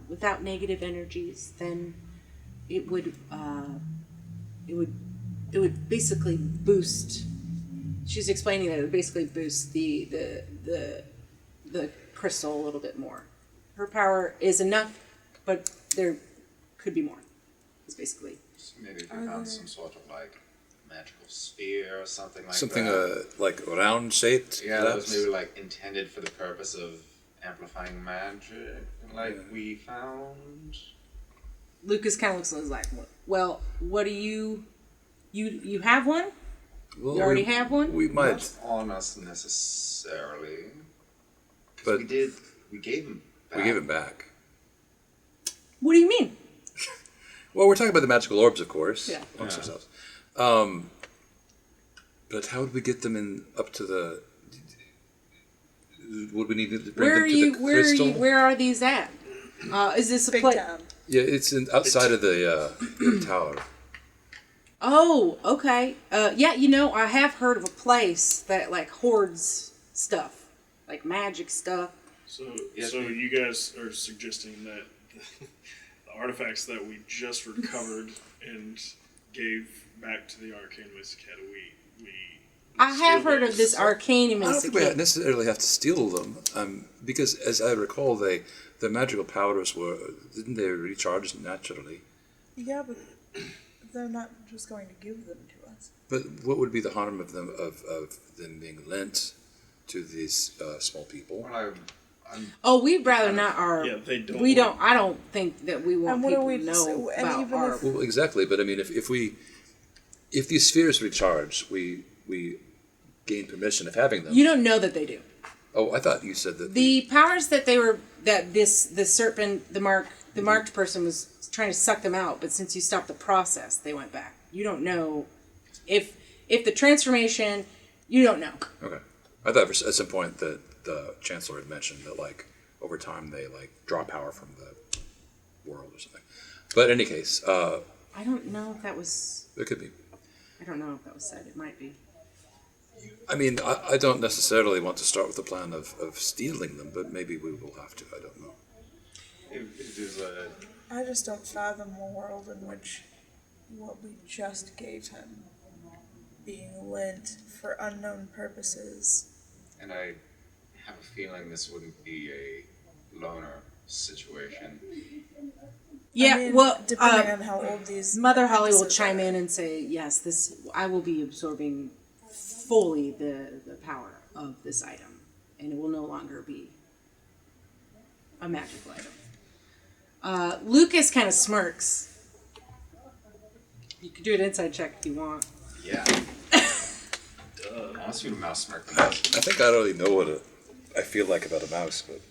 without negative energies, then it would basically boost. She's explaining that it would basically boost the crystal a little bit more. Her power is enough, but there could be more. It's basically. So maybe if we found some sort of magical sphere or something like Something that. like round shaped. Yeah, that was maybe like intended for the purpose of amplifying magic, like we found. Lucas kind of looks at us like, well, what do you have one? Well, You already have one? We might. Not on us necessarily. 'Cause But we gave him back. we gave it back. What do you mean? Well, we're talking about the magical orbs, of course. Yeah. Amongst ourselves. But how would we get them in up to the? Would we need to bring them to the crystal? Where are these at? Is this a Big place? town. Yeah, it's outside of the tower. Oh, okay. Yeah, I have heard of a place that like hoards stuff, like magic stuff. So, Yes, so we- you guys are suggesting that the artifacts that we just recovered and gave back to the Arcane Mystic Academy, we I have steal heard of those. this arcane I don't think we mystic. necessarily have to steal them, because as I recall, the magical powders didn't they recharge naturally? Yeah, but they're not just going to give them to us. But what would be the harm of them being lent to these small people? Well, Oh, we'd rather not Yeah, they don't. We don't. I don't think that we want And what people are we to to know say- and about even our. if- Well, exactly. But I mean, if these spheres recharge, we gain permission of having them. You don't know that they do. Oh, I thought you said that. The powers that the serpent, the marked person was trying to suck them out, but since you stopped the process, they went back. You don't know if the transformation. You don't know. Okay. I thought at some point that the Chancellor had mentioned that, like, over time they, like, draw power from the world or something. But in any case, I don't know if that was. it could be. I don't know if that was said. It might be. I mean, I don't necessarily want to start with the plan of stealing them, but maybe we will have to. I don't know. it is a I just don't fathom a world in which what we just gave him being lent for unknown purposes. and I have a feeling this wouldn't be a loner situation. Yeah. I mean, well, depending on how old these Mother Holly will apprentices chime are. in and say, "Yes, this. I will be absorbing fully the power of this item, and it will no longer be a magical item." Lucas kind of smirks. You could do an inside check if you want. Yeah. Unless you're a mouse smirk. I think I already know what I feel like about a mouse, but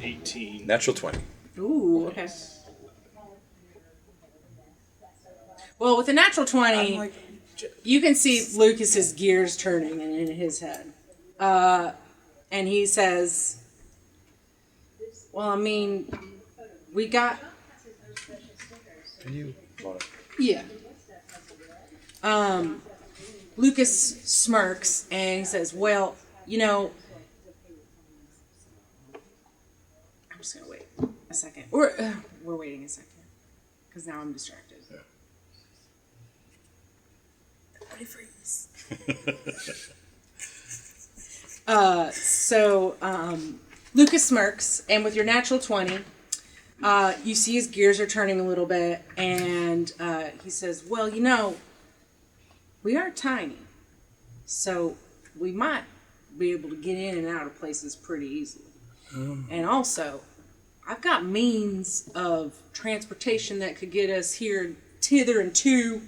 18. natural 20. Ooh, okay. Well, with a natural 20, I'm like, you can see Lucas's gears turning in his head. And he says, well, I mean, we got... Can you? Yeah. Lucas smirks and he says, well, I'm just going to wait a second. We're waiting a second. Because now I'm distracted. Everybody freeze. So Lucas smirks, and with your natural 20, you see his gears are turning a little bit, and he says, well, we are tiny, so we might be able to get in and out of places pretty easily. And also, I've got means of transportation that could get us here, hither and to,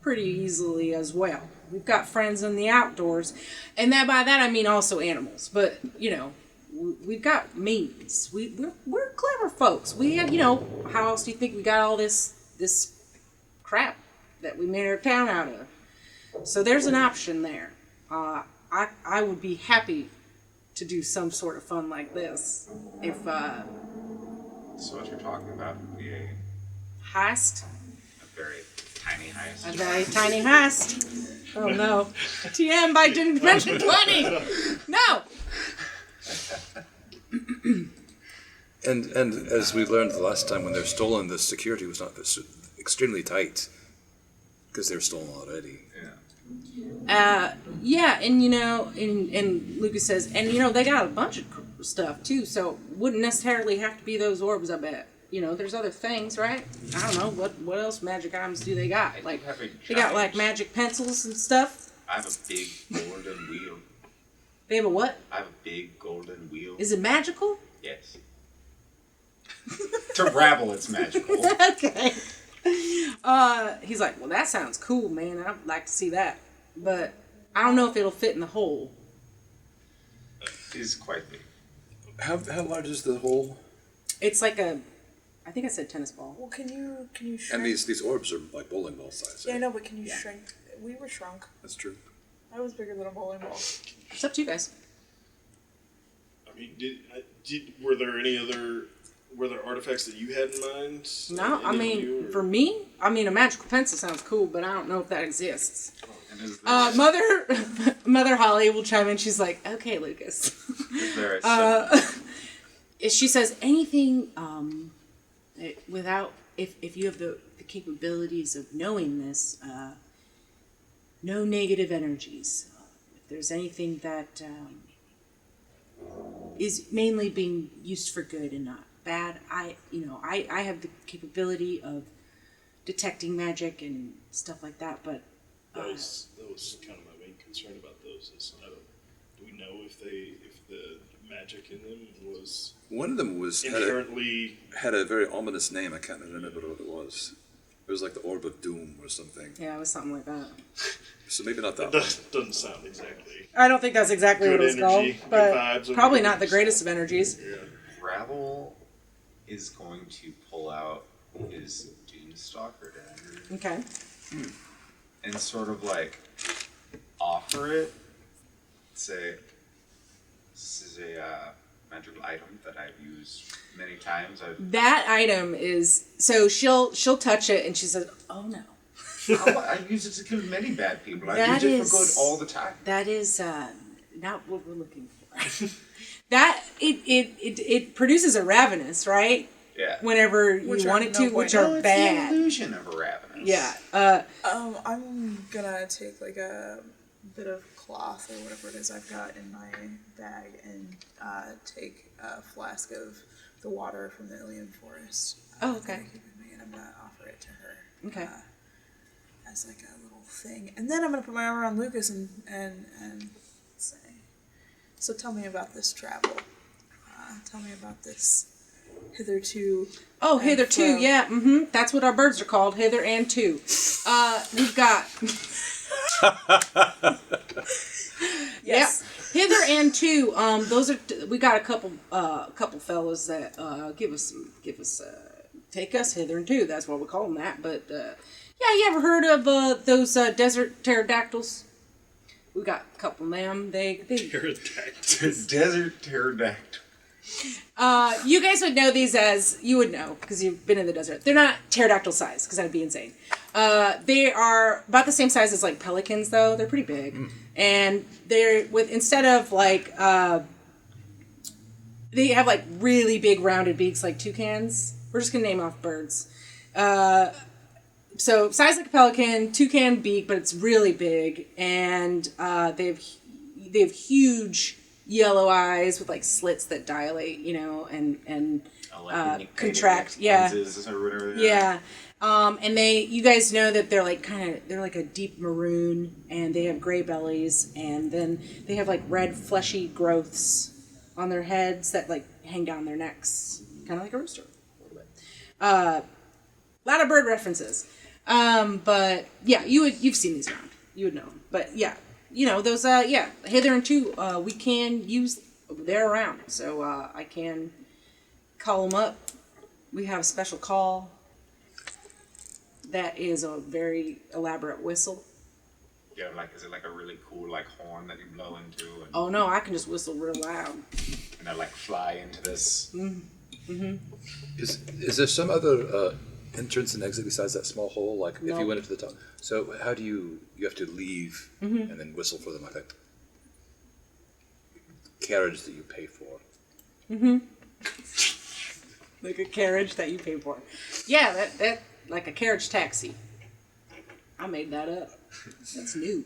pretty easily as well. We've got friends in the outdoors, and by that I mean also animals. But we've got means. We're clever folks. We have, how else do you think we got all this crap that we made our town out of? So there's an option there. I would be happy to do some sort of fun like this if So what you're talking about would be a heist. very tiny heist. A very tiny heist. Oh no. TM by Dimension 20! No! And as we learned the last time when they're stolen, the security was not extremely tight because they were stolen already. Yeah, and and Lucas says, and they got a bunch of stuff too, so wouldn't necessarily have to be those orbs, I bet. there's other things, right? I don't know what else magic items do they got? Like have a they got like giant- magic pencils and stuff. I have a big golden wheel. They have a what? I have a big golden wheel. Is it magical? Yes. To Rabble, it's magical. Okay. He's like, well, that sounds cool, man. I'd like to see that, but I don't know if it'll fit in the hole. It's quite big. How large is the hole? It's like I think I said tennis ball. Well, can you shrink? And these orbs are like bowling ball size. Yeah, I right? know, but can you shrink? We were shrunk. That's true. I was bigger than a bowling ball. It's up to you guys. I mean, were there artifacts that you had in mind? No, I Any of mean, you, or- for me, a magical pencil sounds cool, but I don't know if that exists. And is there, Mother Holly will chime in. She's like, okay, Lucas. is there a She says anything without if you have the capabilities of knowing this, no negative energies. If there's anything that is mainly being used for good and not bad, I have the capability of detecting magic and stuff like that, but That was kind of my main concern about those. Is do we know if the magic in them was One of them was inherently? had a very ominous name. I can't remember what it was. It was like the Orb of Doom or something. yeah, it was something like that. So maybe not That that one. doesn't sound exactly. I don't think that's exactly Good what it was energy, called, good but vibes, probably whatever. not the greatest of energies. Yeah. Rabble is going to pull out his Doomstalker dagger Okay. and sort of like offer it. Say, this is a magical item that I've used many times. That item is so she'll touch it and she says, "Oh no, I use it to kill many bad people. I That use it is- for good all the time. that is not what we're looking for." That it produces a ravenous, right? Yeah. Whenever you Which are want it to, no which bueno. are it's bad. the illusion of a ravenous. Yeah. I'm gonna take like a bit of cloth or whatever it is I've got in my bag and take a flask of the water from the Ilian forest. Oh, that I okay. keep with me, and I'm gonna offer it to her. Okay. As like a little thing, and then I'm gonna put my arm around Lucas and say, "So tell me about this travel. Tell me about this hitherto." Oh, and hitherto, fro. yeah. That's what our birds are called, hither and to. We've got. Yes. Yeah, hither and to. Those are we got a couple fellows that take us hither and to. That's why we call them that. But yeah, you ever heard of those desert pterodactyls? We got a couple of them. They Pterodactyls. Desert pterodactyl. you guys would know these as you would know because you've been in the desert. They're not pterodactyl size because that'd be insane. They are about the same size as like pelicans, though. They're pretty big, and they're instead of like they have like really big rounded beaks like toucans. We're just gonna name off birds. So size like a pelican, toucan beak, but it's really big, and they have huge yellow eyes with like slits that dilate, and contract. Yeah. Or whatever they are. Yeah. And you guys know that they're like they're like a deep maroon, and they have gray bellies, and then they have like red fleshy growths on their heads that like hang down their necks, kind of like a rooster, a little bit. A lot of bird references. But yeah, you've seen these around. You would know 'em. But yeah, those hither and to we can use. They're around, so I can call them up. We have a special call. That is a very elaborate whistle. Yeah, is it like a really cool horn that you blow into and, Oh no, I can just whistle real loud. and then fly into this? Is there some other entrance and exit besides that small hole? Like if No. you went into the top, so how do you have to leave and then whistle for them like a carriage that you pay for? Like a carriage that you pay for. Yeah, that like a carriage taxi. I made that up. That's new.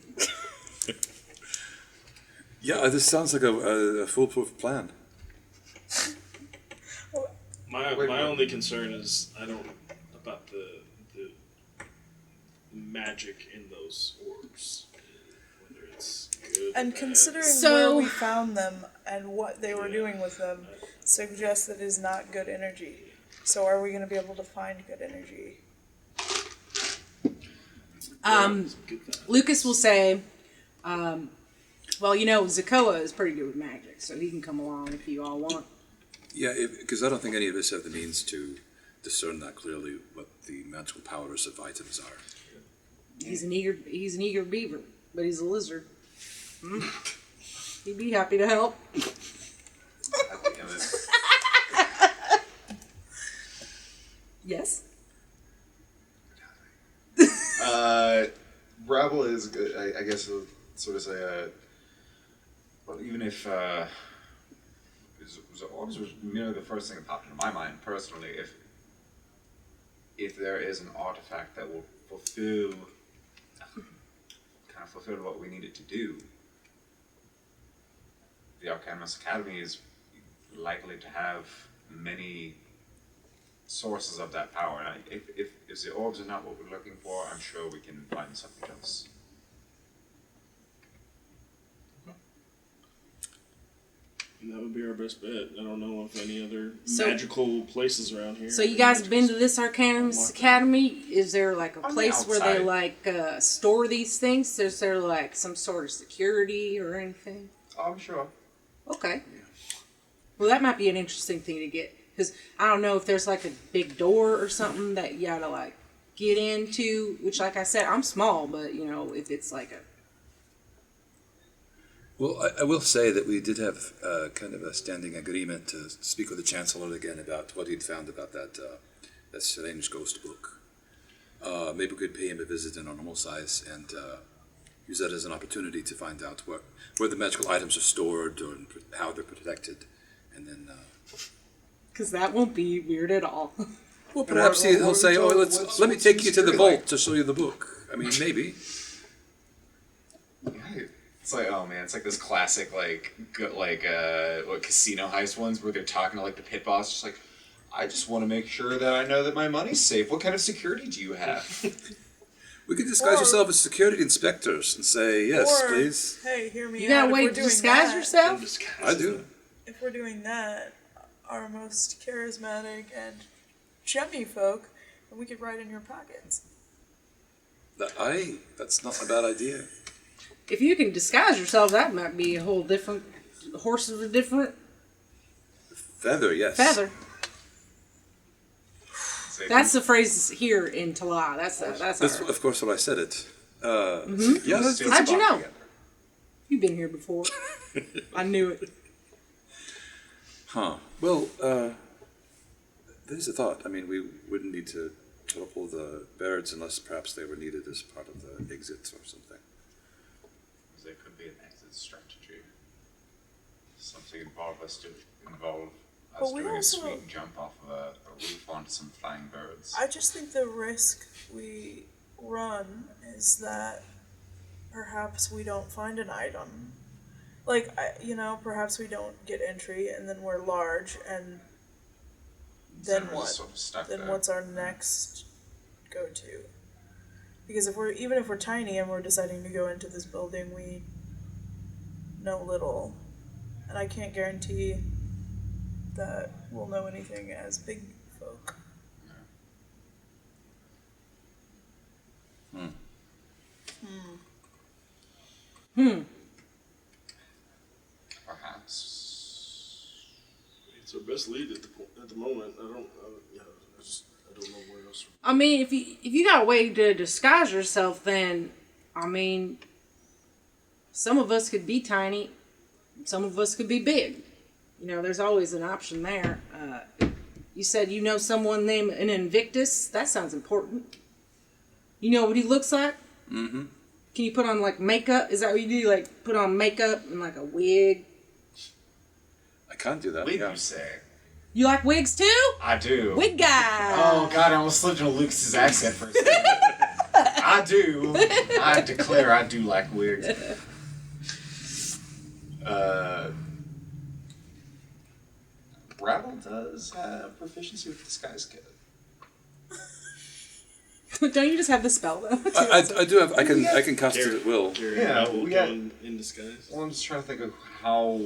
Yeah, this sounds like a foolproof plan. My only concern is I don't about the magic in those orbs, whether it's good. And or bad. considering So- where we found them and what they were doing with them, suggests that it is not good energy. So are we going to be able to find good energy? Lucas will say, well, you know, Zakoa is pretty good with magic, so he can come along if you all want. Yeah, because I don't think any of us have the means to discern that clearly what the magical powers of items are. He's an eager beaver, but he's a lizard. He'd be happy to help. At the end of this, Yes. Rabble is, I guess, sort of say, well, even if orbs was merely the first thing that popped into my mind personally. If there is an artifact that will fulfill what we need it to do, the Arcanimous Academy is likely to have many sources of that power. And if the orbs are not what we're looking for, I'm sure we can find something else. And that would be our best bet. I don't know of any other So- magical places around here. So you guys have been to this Arcanimous Academy? Is there like a On the place where they outside. store these things? Is there like some sort of security or anything? Oh, I'm sure. Okay. Well, that might be an interesting thing to get, because I don't know if there's like a big door or something that you gotta like get into. Which, like I said, I'm small, but you know, if it's like a Well, I will say that we did have kind of a standing agreement to speak with the Chancellor again about what he'd found about that strange ghost book. Maybe we could pay him a visit in our normal size and use that as an opportunity to find out where the magical items are stored or how they're protected, and then because that won't be weird at all. perhaps he'll say, "Oh, let me take you to the vault to show you the book." I mean, maybe. Yeah, it's like, oh man, it's like this classic what casino heist ones where they're talking to like the pit boss, just like, I just want to make sure that I know that my money's safe. What kind of security do you have? We could disguise Or- yourself as security inspectors and say, "Yes, Or, please." hey, hear me You got out. a If way we're to doing disguise that- yourself? I do. If we're doing that, our most charismatic and chummy folk, and we could ride in your pockets. That's not a bad idea. If you can disguise yourself, that might be a whole different horse of a different Feather, yes. feather. Say, That's the phrase here in Tala. That's That's our, of course what I said it. Mm-hmm. Yeah, that's, steal How'd you spot know? together. You've been here before. I knew it. huh. Well, there's a thought. I mean, we wouldn't need to topple the birds unless perhaps they were needed as part of the exits or something. There could be an exit strategy. Something involve us But we doing also- a sweet jump off of a roof onto some flying birds. I just think the risk we run is that perhaps we don't find an item. Like, perhaps we don't get entry and then we're large and then we're what? just sort of stuck Then there. what's our next go-to? Because even if we're tiny and we're deciding to go into this building, we know little. And I can't guarantee that we'll know anything as big folk. Perhaps. It's our best lead at the moment. I don't know where else. I mean, if you got a way to disguise yourself, then I mean, some of us could be tiny, some of us could be big. You know, there's always an option there. You said you know someone named an Invictus. That sounds important. You know what he looks like? Mm-hmm. Can you put on like makeup? Is that what you do? Like put on makeup and like a wig? I can't do that. Wig, yeah. you say? You like wigs too? I do. Wig guy. Oh god, I almost slipped into Lucas's accent for a second. I do. I declare I do like wigs. Rattle does have proficiency with disguise kit. Don't you just have the spell though? I do have. I can cast it at will. Gary, Yeah, will we go got- in disguise. Well, I'm just trying to think of how.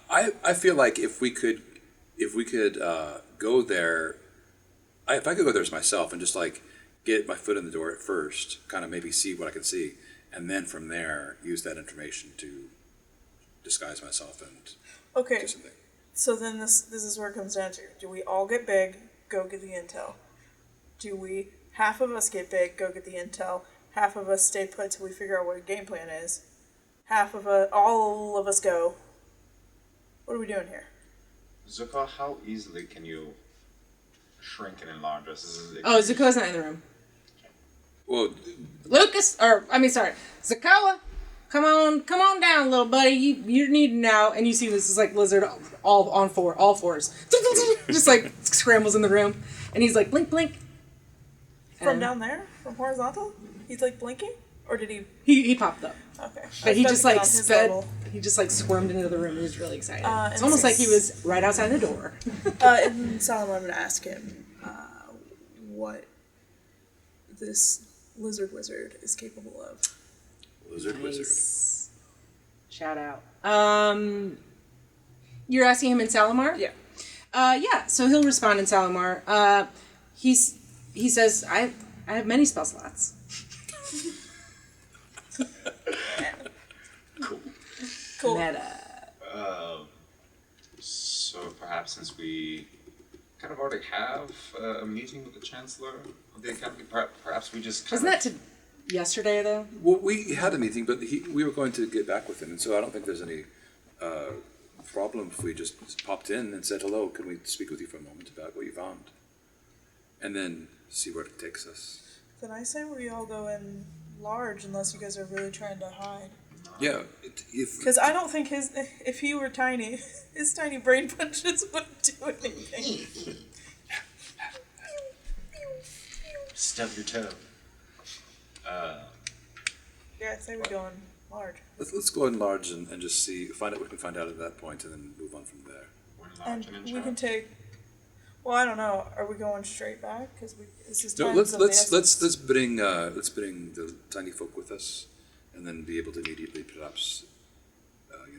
I feel like if we could go there, if I could go there as myself and just like get my foot in the door at first, kind of maybe see what I can see, and then from there use that information to disguise myself and Okay, do something. so then this is where it comes down to. Do we all get big, go get the intel? Do we, half of us get big, go get the intel, half of us stay put till we figure out what a game plan is, all of us go? What are we doing here? Zuko, how easily can you shrink and enlarge us? Oh, Zuko's not in the room. Well, Zakawa, come on down, little buddy. You need now. And you see this is like lizard all fours, just like scrambles in the room, and he's like blink blink. From And down there? From horizontal? He's like blinking? Or did he? he popped up, Okay. but he I just expected like on his sped. level. He just like squirmed into the room. He was really excited. It's and almost like he since- was right outside the door. And Solomon, I'm going to ask him what this lizard wizard is capable of. Lizard Wizard. Nice. Shout out. You're asking him in Salamar? Yeah. Yeah. So he'll respond in Salamar. He says, I have many spell slots. Cool. Meta. So perhaps since we kind of already have a meeting with the Chancellor of the Academy, perhaps we just kind Wasn't of... that to yesterday though? Well, we had a meeting, but we were going to get back with him, and so I don't think there's any problem if we just popped in and said hello. Can we speak with you for a moment about what you found, and then see where it takes us? Then I say we all go in large unless you guys are really trying to hide. Yeah, Because I don't think if he were tiny, his tiny brain punches wouldn't do anything. Stub your toe. Yeah, I say we go in large. let's go in large and just find out what we can find out at that point, and then move on from there. We're And large and in we can charge. take. Well, I don't know. Are we going straight back? Because this is No, time let's of the let's essence. let's bring the tiny folk with us, and then be able to immediately perhaps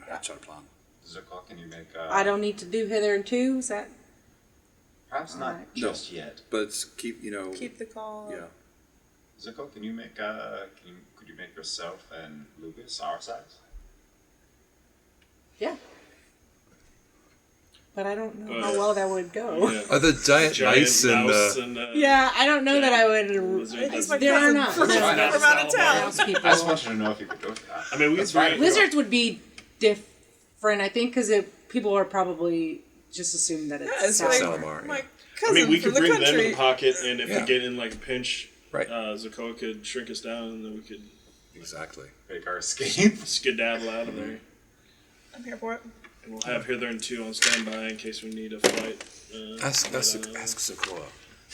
hatch our plan. Zuko, can you make... I don't need to do hither and two. Is that? Perhaps not Alright. just yet. But keep Keep the call. yeah. Zuko, can you make... could you make yourself and Lucas our size? Yeah. But I don't know how well that would go. Yeah. Are the giant mice and mouse and Yeah, I don't know that I would. lizard. He's my There are cousin not. from, No. from out of town. Mouse people. I just wanted to know if you could go for that. I mean, we That's bring- fine. Lizards would be different, I think, because people are probably just assume that it's Yeah, it's like Salamar, my yeah. cousin I mean, we from could the bring them in country. the pocket, and if Yeah. we get in like a pinch, Right. Zakoa could shrink us down, and then we could Exactly. Make our escape. skedaddle out of there. I'm here for it. And we'll have Hither and Two on standby in case we need a fight. Ask Sokoa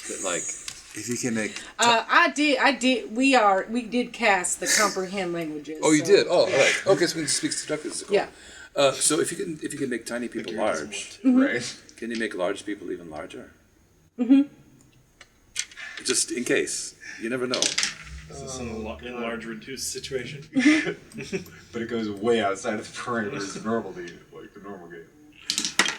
that like if he can make. I did. We did cast the comprehend languages. Oh, you so- did. Oh, all right. Okay, so we can speak directly to Sokoa. Yeah. So if you can make tiny people Gary doesn't large, Right. can you make large people even larger? Mm-hmm. Just in case, you never know. Is this an enlarge reduce situation? But it goes way outside of the parameters of normal game, like a normal game.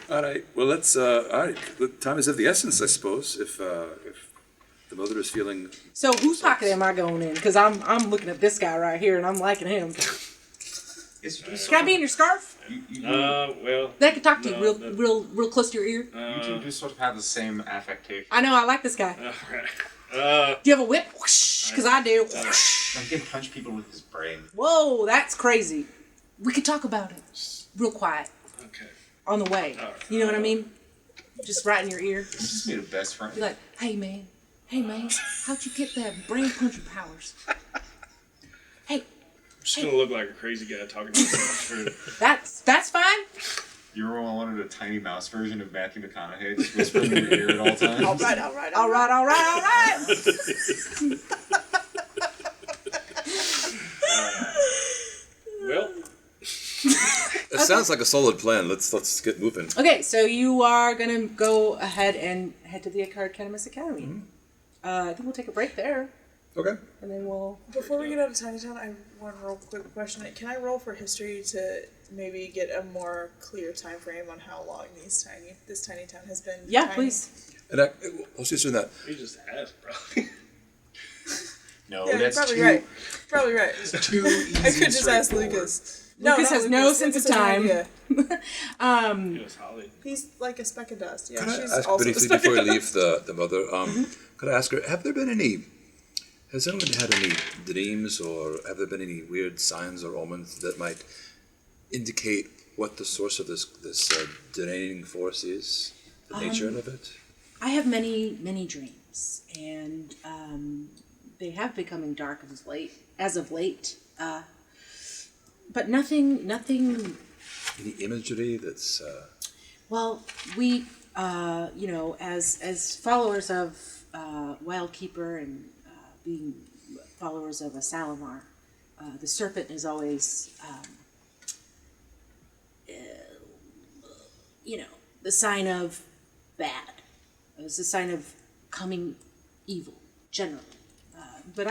All right. Well, let's. All right. The time is of the essence, I suppose. If the mother is feeling. So whose pocket am I going in? Because I'm looking at this guy right here and I'm liking him. Can I be in your scarf? Well. They can talk to No, you that- real close to your ear. You two do sort of have the same affectation. I know. I like this guy. Alright. Do you have a whip? Because I do. He can punch people with his brain. Whoa, that's crazy. We could talk about it real quiet Okay. on the way. You know what I mean? Just right in your ear. You just made a best friend. Be like, hey man, how'd you get that brain punching powers? Hey, I'm just gonna look like a crazy guy talking to myself. that's fine. You ever wanted a tiny mouse version of Matthew McConaughey just whispering in your ear at all times? All right. All right. Well, As sounds like a solid plan. Let's get moving. Okay, so you are gonna go ahead and head to the Arcanimous Academy. I think we'll take a break there, Okay. and then we'll. Before we get out of Tiny Town, I have one real quick question. Can I roll for history to maybe get a more clear time frame on how long this tiny town has been? Yeah, tiny? please. And I was just doing that. You just asked, bro. No, Yeah, you're that's probably too, right. Probably right. too easy. I could just ask straightforward. Lucas. Lucas has no sense of Lucas has time. idea. It was Holly. He's like a speck of dust. Yeah, Could I she's ask also a briefly speck before we of leave dust. the mother? Could I ask her? Has anyone had any dreams, or have there been any weird signs or omens that might indicate what the source of this draining force is? The nature of it. I have many dreams, and they have becoming dark as of late. But nothing. Any imagery that's. Well, we, as followers of Wildkeeper and being followers of a Salamar, the Serpent is always, the sign of bad. It's a sign of coming evil, generally. But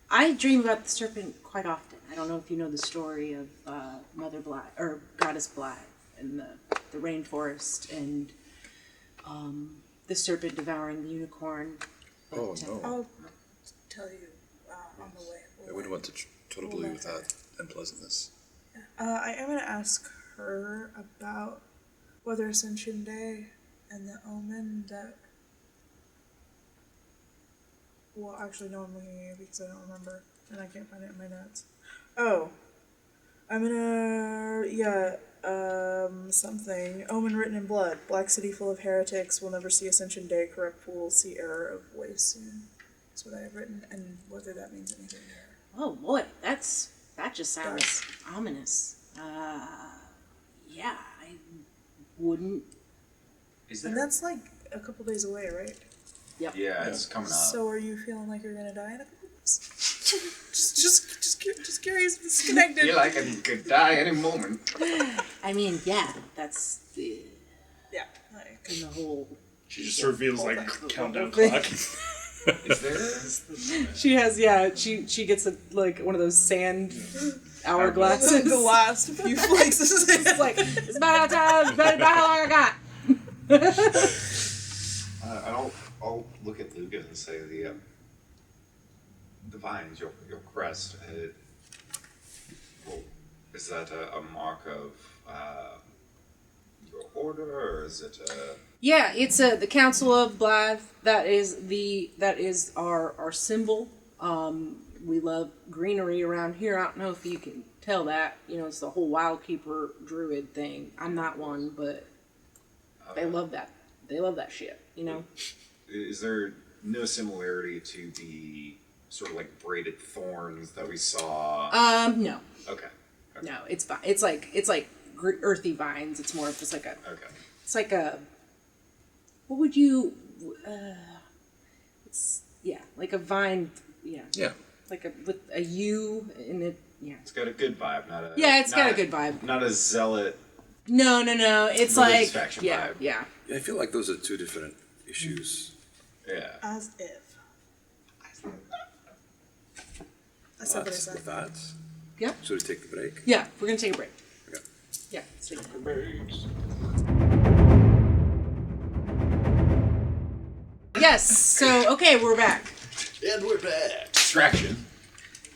I dream about the Serpent quite often. I don't know if you know the story of Mother Blythe, or Goddess Blythe, and the rainforest, and the serpent devouring the unicorn. Oh no! I'll tell you on the way. I wouldn't want to totally with that unpleasantness. I am going to ask her about whether Ascension Day and the omen that. Well, actually, no, I'm looking at it because I don't remember, and I can't find it in my notes. Oh, I'm gonna something. Omen written in blood. Black city full of heretics will never see Ascension Day. Corrupt fools see error of way soon. That's what I have written, and whether that means anything there. Oh boy, that just sounds ominous. Yeah, I wouldn't. Is And there? that's like a couple days away, right? Yep. Yeah, it's coming up. So are you feeling like you're gonna die in a couple days? just curious. Disconnected. I feel like I could die any moment. I mean, yeah, that's the Yeah. Like, in the whole. She just reveals like Hold countdown thing. clock. Is there? She has, she gets one of those sand hourglasses. the last few flakes of sand. It's like, it's about time, about how long I got. I'll look at Lucas and say the vines, your crest. Well, is that a mark of your order, or is it a? Yeah, it's the Council of Blythe. That is our symbol. We love greenery around here. I don't know if you can tell that. It's the whole Wildkeeper druid thing. I'm not one, but they love that. They love that shit. Is there no similarity to the sort of like braided thorns that we saw? No, Okay. no, it's fine. It's like earthy vines. It's more of just like a. Okay. It's like a. What would you? It's like a vine. Yeah. Yeah. Like with a U in it. Yeah. It's got a good vibe, not a. Yeah, it's got not a good vibe. Not a zealot. No. It's Religious like faction yeah, vibe. yeah. Yeah, I feel like those are two different issues. Yeah. As if. I said what I With said. that, Yeah. so we take a break. Yeah, we're gonna take a break. Okay. Yeah. Let's take a break. Yes. So okay, we're back. And we're back. Distraction.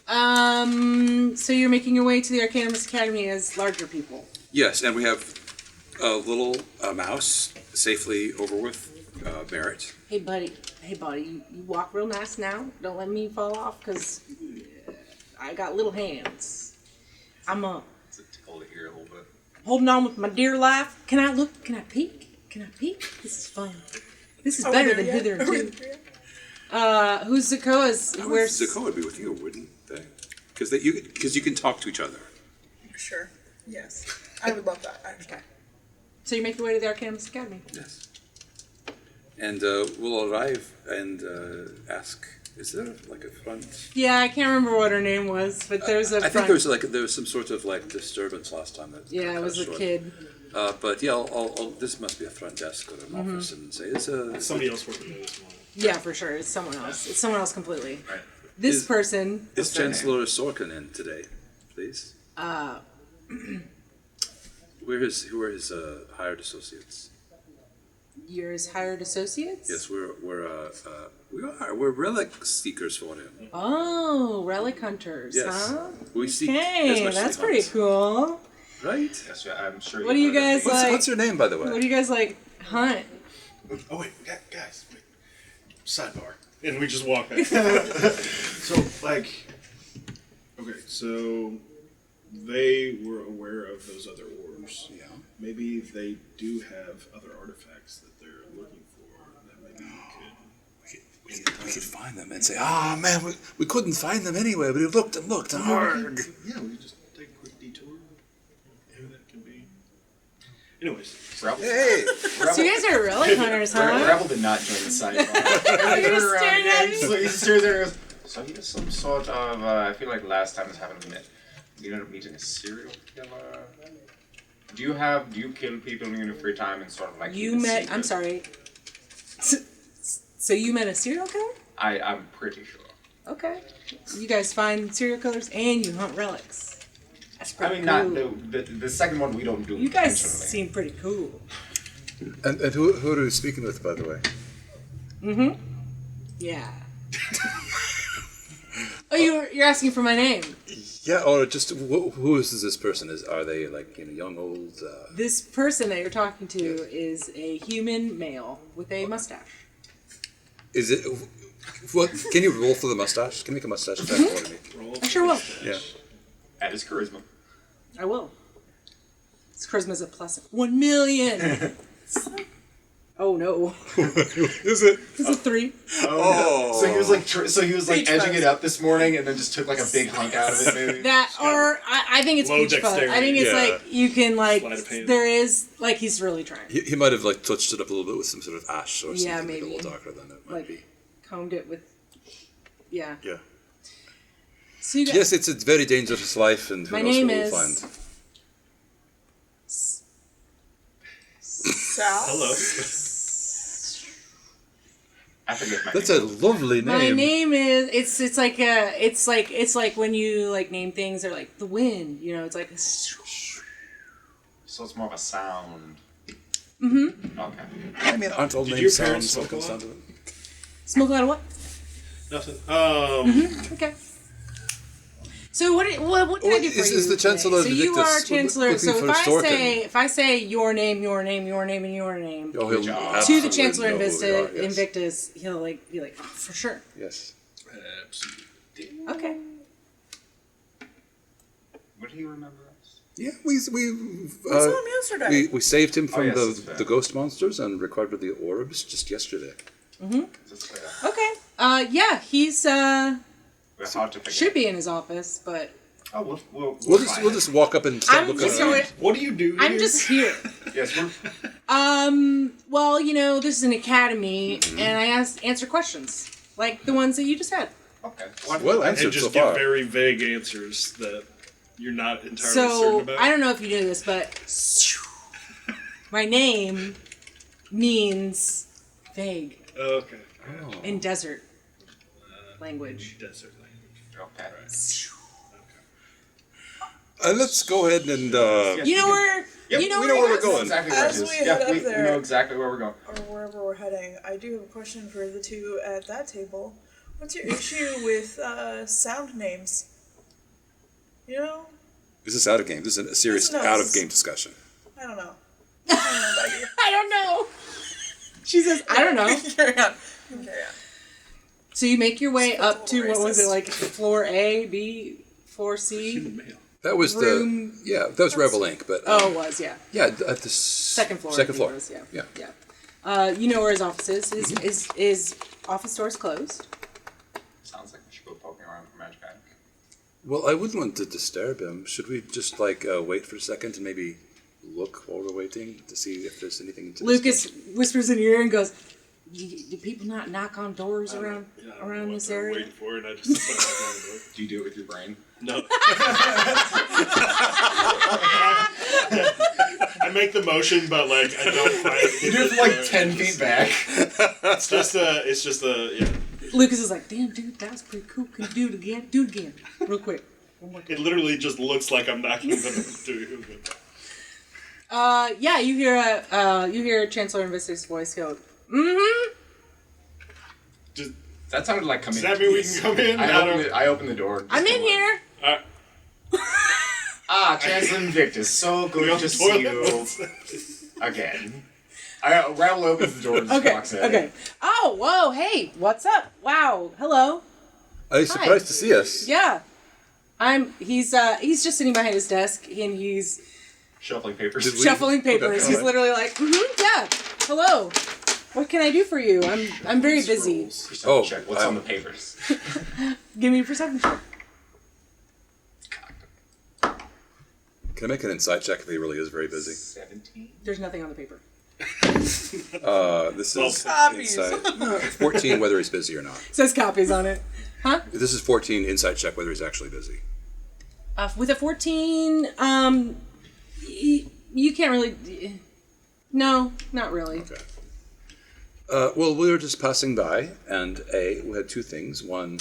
So you're making your way to the Arcanimous Academy as larger people. Yes, and we have a little mouse safely over with Merritt. Hey buddy, you walk real nice now. Don't let me fall off, cause I got little hands. I'm Does it tickle the ear a little bit? holding on with my dear life. Can I look? Can I peek? This is fun. This is better than hither and thither. Who's Zakoa's? Where's Zakoa would be with you, wouldn't they? Because you can talk to each other. Sure. Yes. I would love that, actually. Okay. So you make your way to the Arcanimous Academy. Yes. And we'll arrive and ask Is there like a front? Yeah, I can't remember what her name was, but there's a I front. think there was some sort of like disturbance last time. That Yeah, it cut was a short. kid. But yeah, this must be a front desk or an office, and say it's a Somebody else working there this morning. Yeah, for sure. It's someone else. It's someone else completely. Right. This Is- person. Is Chancellor Sorkin in today, please? Who are his hired associates? Yours hired associates? Yes, we're relic seekers for him. Oh, relic hunters, Yes, huh? we seek as Okay, much as that's he pretty hunts. cool. Right? Yes, I'm sure. What do you heard of guys these. like? What's your name, by the way? What do you guys like hunt? Oh wait, guys, wait. Sidebar. And we just walk back. So okay, so they were aware of those other orbs. Yeah. Maybe they do have other artifacts that they're looking for that maybe We could find them and say, man, we couldn't find them anyway, but we looked and looked and hard. Yeah, we could just take a quick detour. Maybe that could be. Anyways, Rebel, Hey, So you guys are relic hunters, huh? Rebel did not join the sidebar. Are you just staring at me? So he stares there and goes, so you're some sort of, I feel like last time this happened, we ended up meeting a serial killer. Do you kill people in your free time and sort of like You keep it met. secret? I'm sorry. So you met a serial killer? I'm pretty sure. Okay. You guys find serial killers and you hunt relics. That's I pretty mean, cool. not the second one we don't do. You guys intentionally. seem pretty cool. and who are you speaking with, by the way? Yeah. Oh, you're asking for my name. Yeah, or just who is this person? Are they like young, old? This person that you're talking to is a human male with a mustache. Is it? What? Can you roll for the mustache? Can you make a mustache check for me? roll. I sure will. Yeah. At his charisma. I will. His charisma's a plus 1,000,000. Oh no. Is it? It's a 3. Oh. So he was like, Peach edging fuzz. it up this morning, and then just took like a big hunk out of it. Maybe. That, or I think it's Low peach fuzz. I dexterity. think it's Yeah. like you can like Sleight of hand. there is like he's really trying. He might have like touched it up a little bit with some sort of ash or Yeah, something like a maybe. little darker than it might Like be. combed it with. Yeah. Yeah. So you guys, Yes, it's a very dangerous life, and who my knows name what we'll is. find. Sal. Hello. I forget my That's name. a lovely name. My name is it's like when you like name things or like the wind, it's like So it's more of a sound. Mm-hmm. Okay. I mean, aren't all Did names your sound parents so smoke a lot? sound to it? smoke a lot of what? Nothing. Okay. So what can I do for Is you? the today? Chancellor So you Victus are Chancellor. looking So for if I say your name, and your name, and your name Oh, he'll job. to absolutely the Chancellor know who we are, yes. Invictus, he'll be like, oh, for sure. Yes. Absolutely. Okay. Would he remember us? Yeah, we We saw him yesterday. we saved him from yes, that's fair. the ghost monsters and recovered the orbs just yesterday. That's Okay. Yeah, he's we're hard to figure. should be in his office, but Oh, we'll We'll find just it. walk up and start I'm looking just around. What do you do here? I'm just here. Yes, we're. Well, this is an academy, and I answer questions like the ones that you just had. Okay. Well and answered just so give far. very vague answers that you're not entirely certain So about. I don't know if you knew this, but my name means vague Okay. in desert language. Desert language. Okay. Let's go ahead and You know where? Yep, you know we where? know where it we're is? going. Exactly where As it is. we Yeah, head up we there- know exactly where we're going. Or wherever we're heading, I do have a question for the two at that table. What's your issue with sound names? This is out of game. This is a serious No, out this of game discussion. I don't know. I don't know about you. I don't know. She says, I don't know. Carry on. Carry on. So you make your way This feels up a to little what was it racist. like floor A, B, floor C? Human male. That was Room- that was Rebel Inc. But Oh, it was, yeah. yeah, at the Second floor. I Second think floor. it was, yeah. Yeah. You know where his office is. His office door's closed. Sounds like we should go poking around for Magic Eye. Well, I wouldn't want to disturb him. Should we just wait for a second and maybe look while we're waiting to see if there's anything to Lucas whispers in your ear and goes, do people not knock on doors around Yeah, I don't know around what this they're area? waiting for, and I just start knocking on the door. Do you do it with your brain? No. I make the motion, but like I don't quite. You do it from like 10 feet back. It's just a yeah. Lucas is like, damn, dude, that was pretty cool. Can you do it again? Do it again, real quick. One more time. It literally just looks like I'm knocking on the door. Yeah, you hear Chancellor Investi's voice go, mm-hmm. Just, That sounded like coming. does that mean we can come in? I open the door. I'm in here. Chancellor Invictus, so We good on to the see toilet. you again. Ravel opens the door and just Okay, walks in. okay. Oh, whoa, hey, what's up? Wow, hello. Are you surprised to see us? Yeah. He's just sitting behind his desk and he's Shuffling papers. Did we- shuffling papers. Okay. He's literally like, yeah, hello. What can I do for you? I'm very busy. Perception Oh, check. What's on the papers? Give me a perception check. Can I make an insight check if he really is very busy? 17. There's nothing on the paper. This is Copies. insight. 14, whether he's busy or not. It says copies on it. Huh? This is 14 insight check whether he's actually busy. With a 14, you can't really. No, not really. Okay. Well, we were just passing by, and we had two things. One,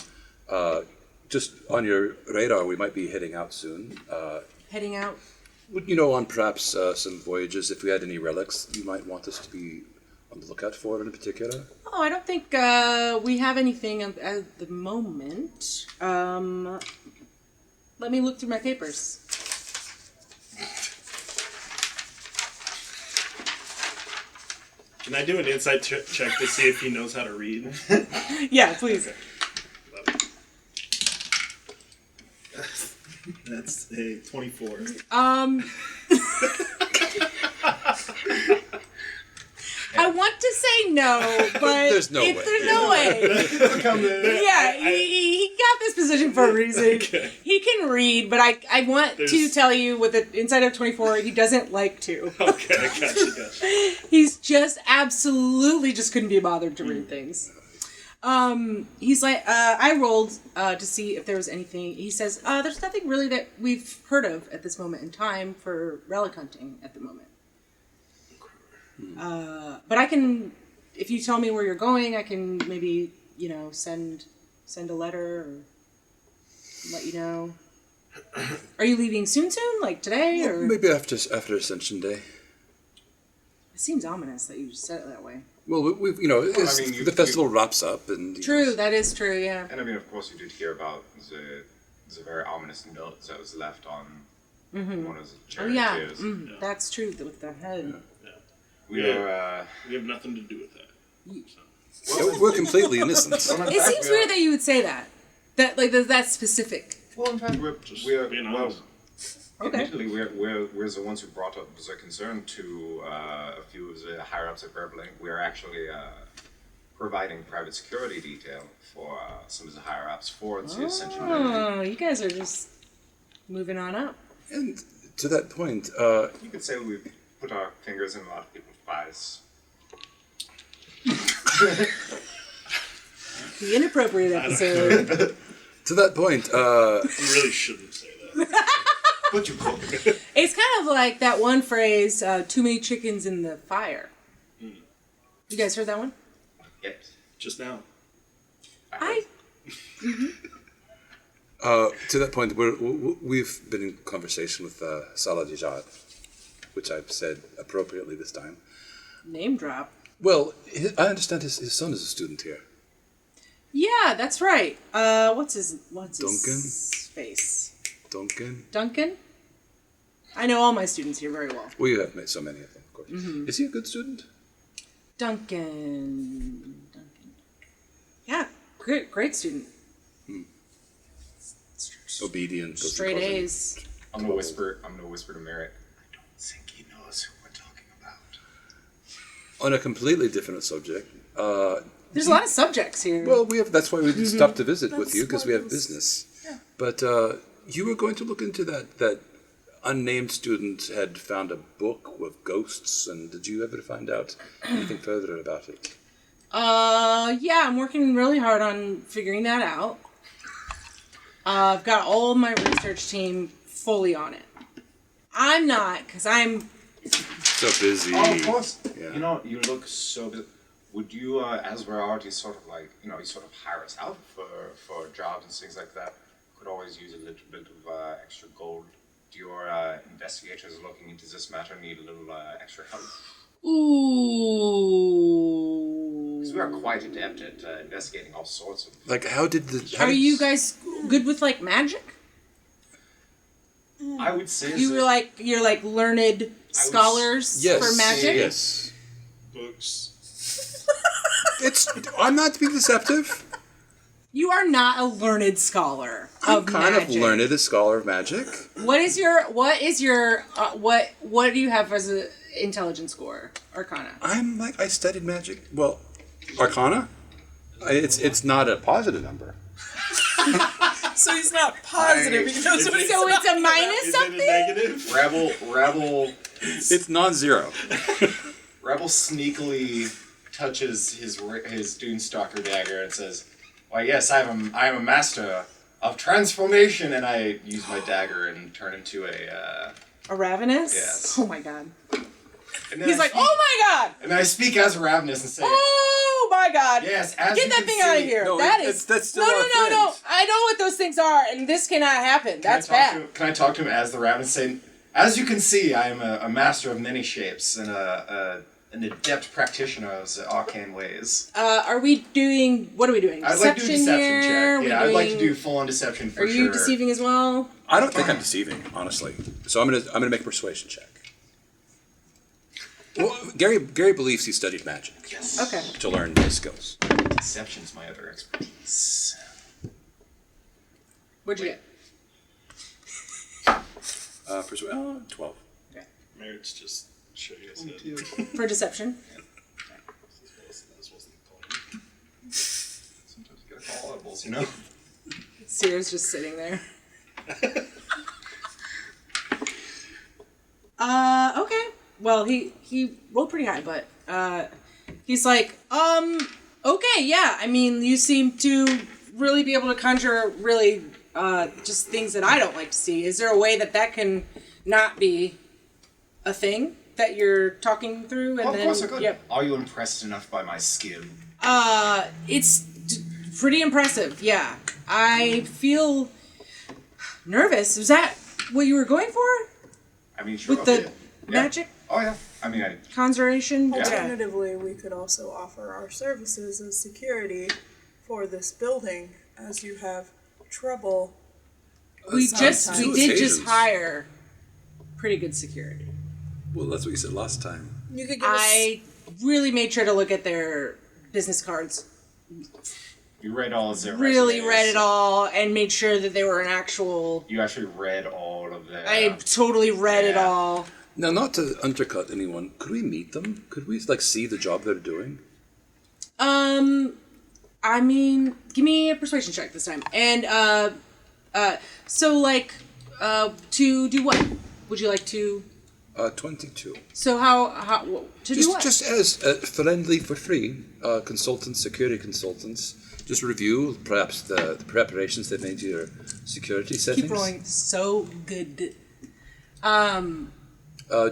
just on your radar, we might be heading out soon. Heading out. On perhaps some voyages, if we had any relics you might want us to be on the lookout for in particular. Oh, I don't think we have anything at the moment. Let me look through my papers. Can I do an insight check to see if he knows how to read? Yeah, please. That's a 24. I want to say no, but There's no way. There's no way. Yeah, he got this position for a reason. Okay. He can read, but I want to tell you with an insight of 24, he doesn't like to. Okay, gotcha. He's just absolutely just couldn't be bothered to read things. He's like, I rolled to see if there was anything. He says, there's nothing really that we've heard of at this moment in time for relic hunting at the moment. But I can, if you tell me where you're going, I can maybe, send a letter or let you know. Are you leaving soon, like today, or? Maybe after Ascension Day. It seems ominous that you just said it that way. Well, the festival wraps up, and True, that is true, yeah. And I mean, of course, you did hear about the very ominous note that was left on one of the Oh charioteers. yeah, that's true with the head. We are. We have nothing to do with that. Yeah, we're completely innocent. It seems weird that you would say that. That's specific. Well, in fact, we're being well. honest. Okay. Admittedly, we're the ones who brought up the concern to a few of the higher ups at Verblink. We are actually providing private security detail for some of the higher ups for the Ascension. Oh, you guys are just moving on up. And to that point, You could say we've put our fingers in a lot of people's pies. The inappropriate episode. to that point, You really shouldn't say that. But you cook. It's kind of like that one phrase, too many chickens in the fire. You guys heard that one? Yes. Just now. to that point, we've been in conversation with Saladijat, which I've said appropriately this time. Name drop. Well, I understand his son is a student here. Yeah, that's right. What's his Duncan? face? Duncan? I know all my students here very well. Well, you have met so many of them, of course. Is he a good student? Duncan. Yeah, great student. Obedient. those Straight who call him. A's. I'm gonna whisper to Merritt. I don't think he knows who we're talking about. On a completely different subject. There's a lot of subjects here. Well, that's why we stopped to visit with That's you, because we have why business. Yeah. But you were going to look into that unnamed student had found a book with ghosts, and did you ever find out anything further about it? Yeah, I'm working really hard on figuring that out. I've got all of my research team fully on it. I'm not, because I'm... So busy. Oh, of course. Yeah. You know, you look so good. Would you, as we're already sort of like, you know, you sort of hire us out for jobs and things like that, could always use a little bit of extra gold. Do your investigators looking into this matter need a little extra help? Ooh. Because we are quite adept at investigating all sorts of... Like, how did the... How Are did, you guys good with, like, magic? I would say... You're like learned scholars Yes. for magic? Yes. Books. I'm not being deceptive. You are not a learned scholar I'm of kind magic. of learned, a scholar of magic. What do you have as an intelligence score? Arcana. I studied magic. Well, Arcana? It's not a positive number. So he's not positive. He knows what he's So it's a minus Is something? it a negative? Rebel It's non-zero. Rebel sneakily touches his Dunestalker dagger and says, "Why, yes, I am a master of transformation," and I use my dagger and turn into a ravenous? Yes. Oh my god. and then He's I like, speak- oh my god! And I speak as a ravenous and say, Oh my god! "Yes, as Get you that can thing see, out of here. No, That's still no. our friend. I know what those things are, and this cannot happen. That's bad. Can I talk to him as the ravenous and say, as you can see, I am a master of many shapes and an adept practitioner of the arcane ways. Are we doing? What are we doing? I'd like to do a deception here? check. Are we Yeah, I'd like to doing- do full-on deception for Are sure. you deceiving as well? I don't think I'm deceiving, honestly. So I'm gonna make a persuasion check. Well, Gary believes he studied magic Yes. Okay. to learn his skills. Deception's my other expertise. What'd you get? Persuasion. 12. Merits just show you his head. For deception? This wasn't the point. Sometimes you gotta call audibles, you know? Sears just sitting there. Okay. Well, he rolled pretty high, but he's like, okay, yeah. I mean, you seem to really be able to conjure really just things that I don't like to see. Is there a way that can not be a thing that you're talking through? And Of then, course I could. Yep. Are you impressed enough by my skill? It's pretty impressive. Yeah, I feel nervous. Is that what you were going for I mean, sure. with the yeah. magic Oh, yeah. I mean, conjuration? Yeah. Alternatively, we could also offer our services as security for this building, as you have trouble. We Sometimes. did just occasions. hire pretty good security. Well, that's what you said last time. You could give us. I really made sure to look at their business cards. you read all of their Really resumes. read it all and made sure that they were an actual. You actually read all of their... I totally read it Yeah. all. Now, not to undercut anyone, could we meet them? Could we see the job they're doing? I mean, give me a persuasion check this time. And to do what? Would you like to? 22. So how to do what? Just as friendly for free consultants, security consultants, just review perhaps the preparations they've made to your security settings. Keep rolling. So good.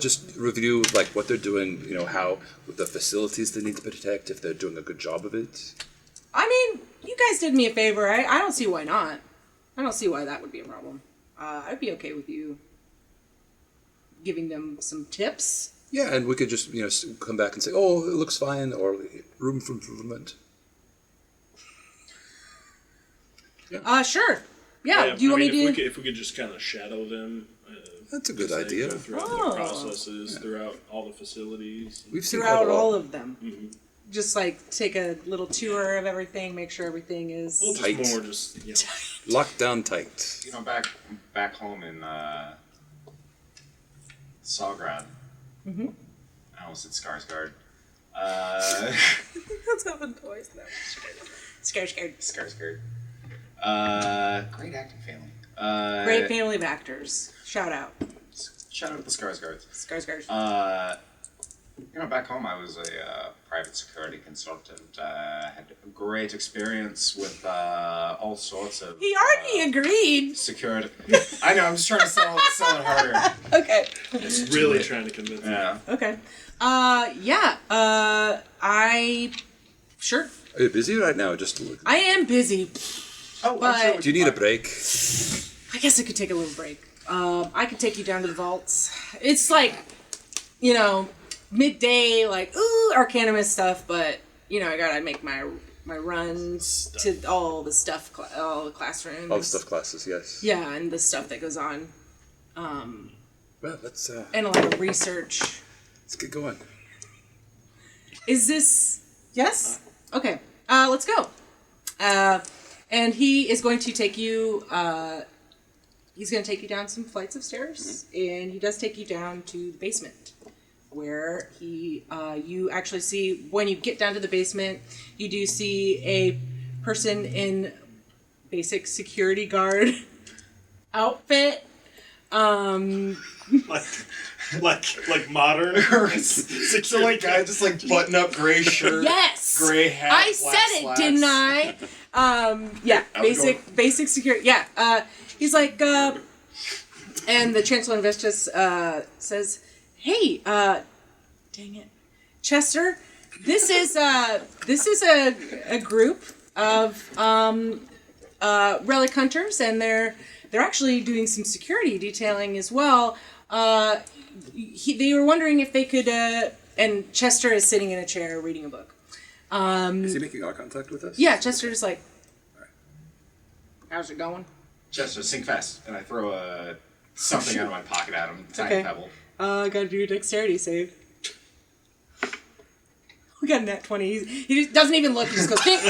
Just review what they're doing. How with the facilities they need to protect, if they're doing a good job of it. I mean, you guys did me a favor. I don't see why not. I don't see why that would be a problem. I'd be okay with you giving them some tips. Yeah, and we could just come back and say, oh, it looks fine, or room for improvement. Sure. Yeah. Do you want me to? If we could just kind of shadow them. That's a good as they idea. Go throughout Oh. their processes, throughout all the facilities. We've seen Throughout quite a lot. all of them. Just take a little tour of everything, make sure everything is. Well, just Tight. more, just Locked down tight. You know, back home in Sawgrad. I almost said Skarsgård. That's happened twice now. Scared. Skarsgård. Great acting family. Great family of actors. Shout out. Shout out to the Skarsgårds. Skarsgård. Back home I was a private security consultant. Had a great experience with all sorts of. He already agreed. Security. I know. I'm just trying to sell it harder. Okay. Really trying to convince me. Yeah. Okay. I sure. Are you busy right now? Just look. I am busy. Oh, But- Do you need a break? I guess I could take a little break. I could take you down to the vaults. It's like, midday, like, ooh, Arcanimist stuff, but, I gotta make my runs to all the stuff, all the classrooms. All the stuff classes, yes. Yeah, and the stuff that goes on. Well, let's And a lot of research. get going. Is this... Yes? Okay. Let's go. And he is going to take you... he's going to take you down some flights of stairs, and he does take you down to the basement, where you actually see, when you get down to the basement, you do see a person in basic security guard outfit. Like modern. So like guy just like button up gray shirt. Yes, Gray hat. I black said it, slacks. didn't I? Yeah, basic security. Yeah, he's like, and the Chancellor Investus says, "Hey, dang it, Chester, this is a group of relic hunters, and they're actually doing some security detailing as well. They were wondering if they could." And Chester is sitting in a chair reading a book. Is he making eye contact with us? Yeah, Chester's like, "How's it going?" Chester, sink fast, and I throw something out of my pocket at him. Tiny Okay. pebble. Gotta do a dexterity save. We got a nat 20. He just doesn't even look, he just goes, "Ding."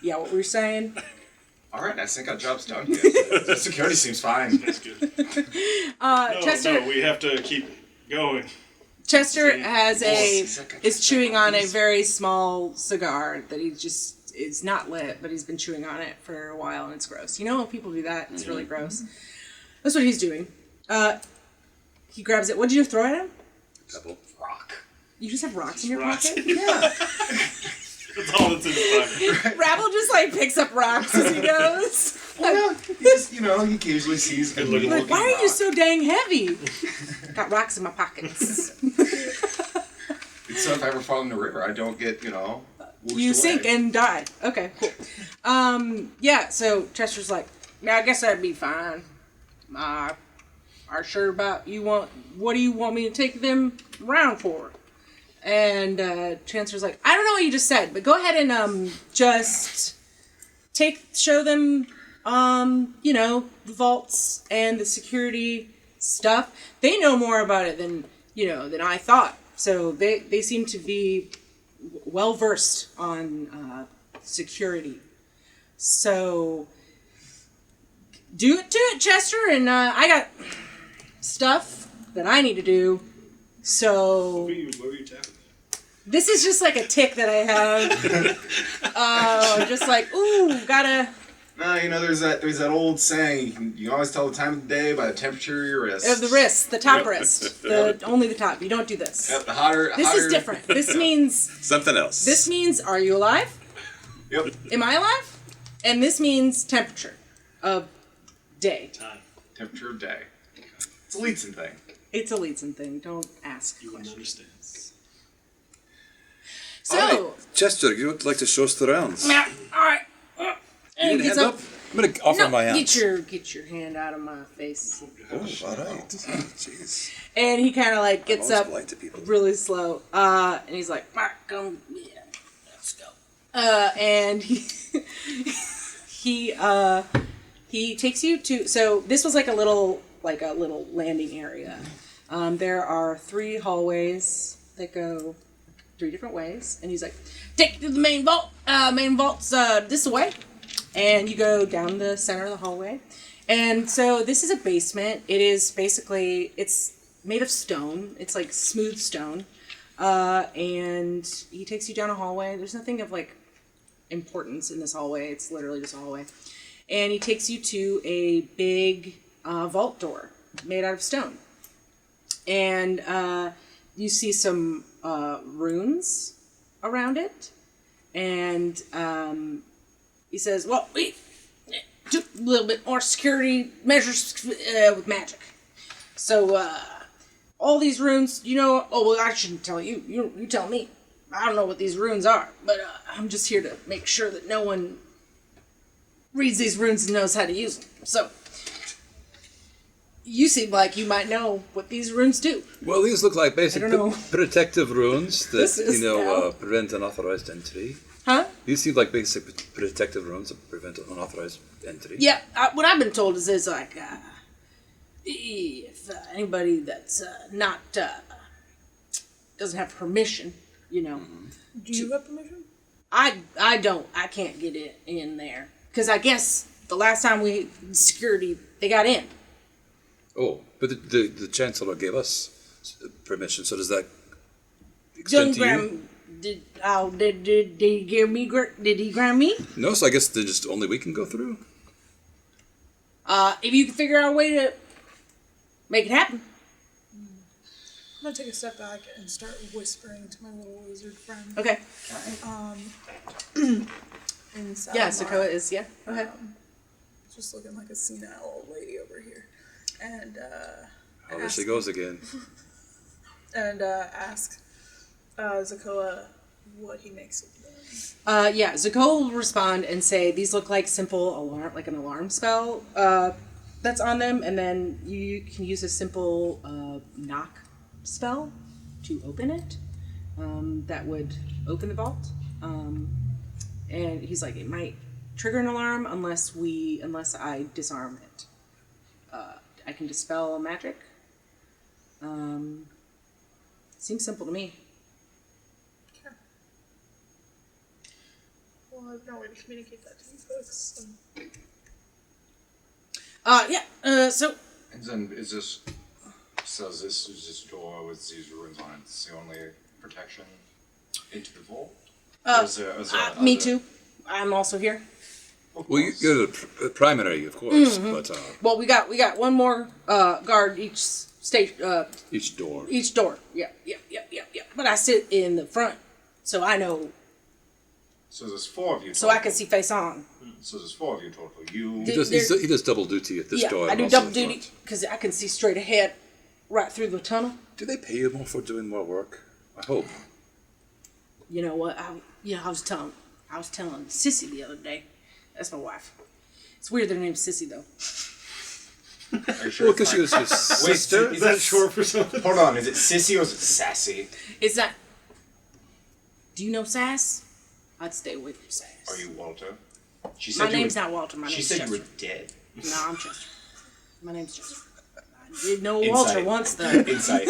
Yeah, what were you saying? All right, I think our job's done here. The security seems fine. That's good. Chester, No, we have to keep going. Chester has Yes. is chewing on a very small cigar that he just is not lit, but he's been chewing on it for a while, and it's gross. You know when people do that? It's really gross. That's what he's doing. He grabs it. What did you throw at him? Pebble. Rock. You just have rocks in your Rocks. pocket? Yeah. That's all that's in his pocket. Rabble just like picks up rocks as he goes. Well, he just, he occasionally sees a looking Like, why are you rock. so dang heavy? Got rocks in my pockets. So if I ever fall in the river, I don't get, whooshed You away. sink and die. Okay, cool. Yeah, so Chester's like, "Yeah, I guess that'd be fine. Are sure about what do you want me to take them around for?" And Chancellor's like, "I don't know what you just said, but go ahead and just show them the vaults and the security stuff. They know more about it than I thought. So they seem to be well versed on security. So do it, Chester, and I got stuff that I need to do. So What were you tapping? this is just like a tick that I have. Just like, ooh, gotta. No, there's that old saying, you can always tell the time of the day by the temperature of your wrist. Of the wrist, the top wrist, only the top. You don't do this. Yep, the hotter. This is different. This means Something else. this means are you alive? Yep. Am I alive? And this means temperature of day. Time. Temperature of day. It's a Leeson thing. It's a Leeson thing. Don't ask You wouldn't questions. understand. So, Alright, Chester, you would like to show us the rounds? all right. You need a hand up? I'm going to offer No, my hand. get your hand out of my face. Oh, all right. Jeez. And he kind of like gets I'm always up polite to people. really slow. And he's like, "Mark, come, yeah, let's go." And he takes you to. So this was like a little landing area. There are 3 hallways that go 3 different ways, and he's like, "Take you to the main vault. Main vault's this way." And you go down the center of the hallway. And so this is a basement. It is basically, it's made of stone. It's like smooth stone. And he takes you down a hallway. There's nothing of like importance in this hallway. It's literally just a hallway. And he takes you to a big vault door made out of stone. And you see some runes around it, and he says, "Well, we took a little bit more security measures with magic. So all these runes, you know. Oh well, I shouldn't tell you. You tell me. I don't know what these runes are, but I'm just here to make sure that no one reads these runes and knows how to use them. So." You seem like you might know what these runes do. Well, these look like basic I don't know. protective runes that, This is now. prevent unauthorized entry. Huh? These seem like basic protective runes that prevent unauthorized entry. Yeah, what I've been told is like, if anybody that's not, doesn't have permission, you know. Do you have permission? I don't, I can't get it in there. Because I guess the last time security, they got in. Oh, but the Chancellor gave us permission, so does that Young extend to you? Graham, did he give me, did he grant me? No, so I guess they're just only we can go through? If you can figure out a way to make it happen. I'm gonna take a step back and start whispering to my little lizard friend. Okay. Inside Yeah, my- Sokoa is, yeah. Okay. Just looking like a senile old lady over here. And Oh, there she goes again. ask Zakoa what he makes of them. Yeah, Zakoa will respond and say these look like simple alarm, like an alarm spell that's on them, and then you can use a simple knock spell to open it. That would open the vault. And he's like, it might trigger an alarm unless I disarm it. I can dispel magic. Seems simple to me. Okay. Well, I have no way to communicate that to you folks. So And then is this this door with these ruins on it? It's the only protection into the vault? Or is there me other- too. I'm also here. Well, you're the primary, of course, but Well, we got one more guard each stage, each door. each door. Yeah. But I sit in the front, so I know, So there's four of you. so I can see face on. So there's four of you total. You. He does double duty at this Yeah, door. I and do also double in duty front. because I can see straight ahead, right through the tunnel. Do they pay you more for doing more work? I hope. You know what? I was telling Sissy the other day. That's my wife. It's weird their name's Sissy though. Are you sure? Well, because she was your Wait, sister. Is that short for something? Hold on, is it sissy or is it sassy? It's not. Do you know Sass? I'd stay away from Sass. Are you Walter? She My you name's were, not Walter. My She name's said Chester. you were dead. No, I'm Chester. My name's Chester. I did know Insight. Walter once though. Insight.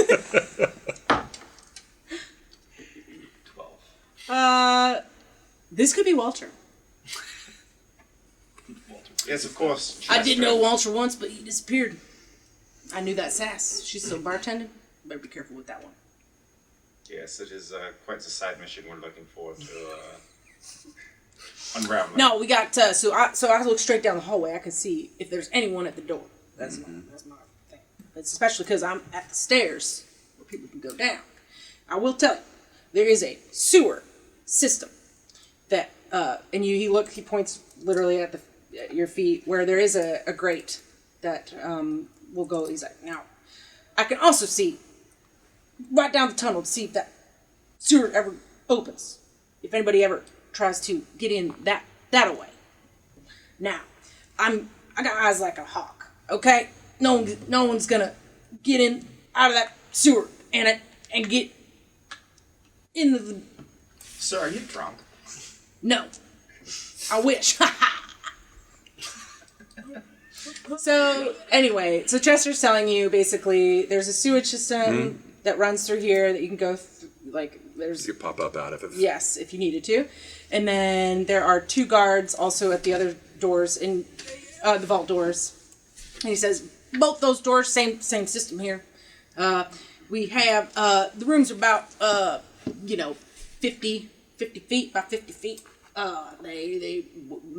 12. This could be Walter. Yes, of course. I did Chester. know Walter once, but he disappeared. I knew that Sass. She's still bartending. Better be careful with that one. Yes, it is quite the side mission we're looking forward to unraveling. No, we got so I look straight down the hallway. I can see if there's anyone at the door. That's my thing. It's especially because I'm at the stairs where people can go down. I will tell you, there is a sewer system that and he points literally at your feet where there is a grate that will go. He's like, now I can also see right down the tunnel to see if that sewer ever opens. If anybody ever tries to get in that away. Now, I got eyes like a hawk. Okay, no one's gonna get in out of that sewer and get into the. Sir, are you drunk? No, I wish. So anyway, so Chester's telling you basically there's a sewage system that runs through here that you can go through, like there's You pop up out of it. yes if you needed to, and then there are 2 guards also at the other doors in the vault doors, and he says both those doors same system here. We have the rooms are about 50 feet by 50 feet. They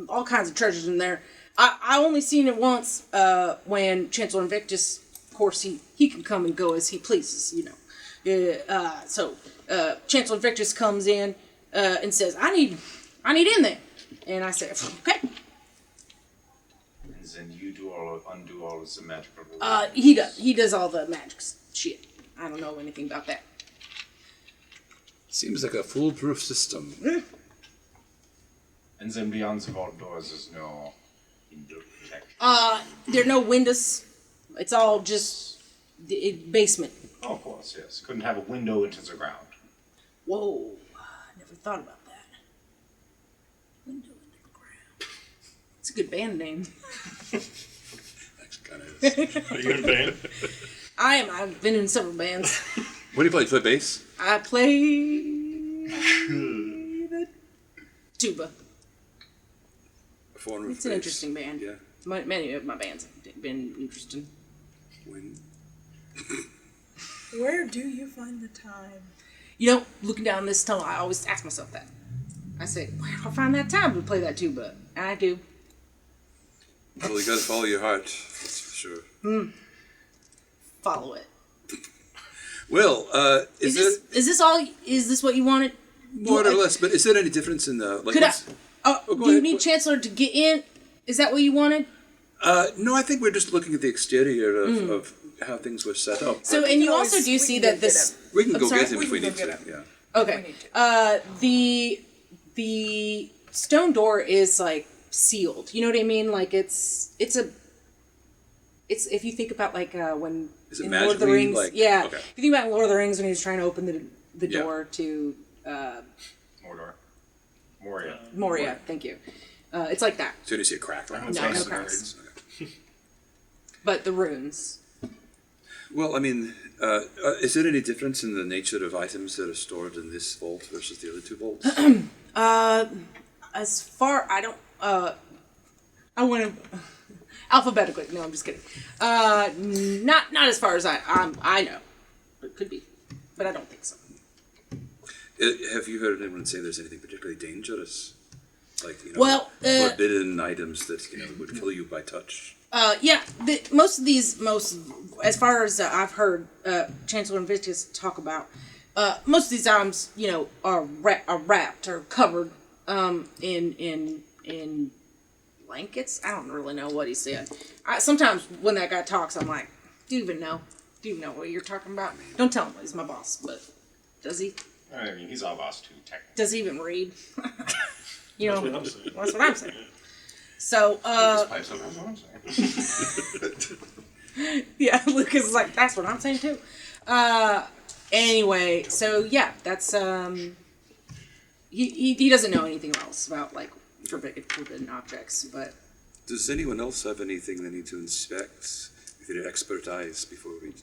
all kinds of treasures in there. I only seen it once when Chancellor Invictus, of course, he can come and go as he pleases, Chancellor Victus comes in and says, I need in there. And I said, okay. And then you undo all of the magical rules. He does all the magic shit. I don't know anything about that. Seems like a foolproof system. And then beyond the vault doors, there's no window protection. There are no windows. It's all just the basement. Oh, of course, yes. Couldn't have a window into the ground. Whoa, I never thought about that. Window in the ground. It's a good band name. Actually, kind of is. Are you in a band? I am. I've been in several bands. What do you play? You play bass? I play the tuba. A form of It's an bass. interesting band. Yeah. Many of my bands have been interesting. When Where do you find the time? You know, looking down this tunnel, I always ask myself that. I say, where do I find that time to play that tuba? And I do. well, you got to follow your heart. That's for sure. Follow it. Well, is this what you wanted? more or less? But is there any difference in the like? Could I? what's- Oh, go do you ahead. need Chancellor to get in? Is that what you wanted? No, I think we're just looking at the exterior of how things were set up. So, we and can you always- also do we see can that go this. get We can I'm go sorry? get him We if we can need go to. get him. Yeah. Okay. We need to. The stone door is like sealed. You know what I mean? Like it's if you think about like when Is it in Lord of the magically, Rings, like- yeah. okay. If you think about Lord of the Rings when he was trying to open the Yeah. door to Mordor. Moria. Moria. Thank you. It's like that, So you see a crack. Like, No, no cracks. Okay. but the runes. Well, I mean, is there any difference in the nature of items that are stored in this vault versus the other two vaults? As far I don't I want to alphabetically. No, I'm just kidding. Not as far as I know. It could be, but I don't think so. Have you heard anyone say there's anything particularly dangerous? Like, Well, forbidden items that, would kill you by touch? Yeah, most of these, as far as I've heard Chancellor and Victus talk about, most of these items, are wrapped or covered in blankets. I don't really know what he said. Sometimes when that guy talks, I'm like, do you even know? Do you know what you're talking about? Don't tell him he's my boss, but does he? I mean, he's our boss too, technically. Does he even read? That's what I'm saying. That's what I'm saying. So, Lucas pipes up, that's what I'm saying. yeah, Lucas is like, that's what I'm saying too. Anyway, so yeah, that's he doesn't know anything else about like forbidden objects, but Does anyone else have anything they need to inspect with their expert eyes before we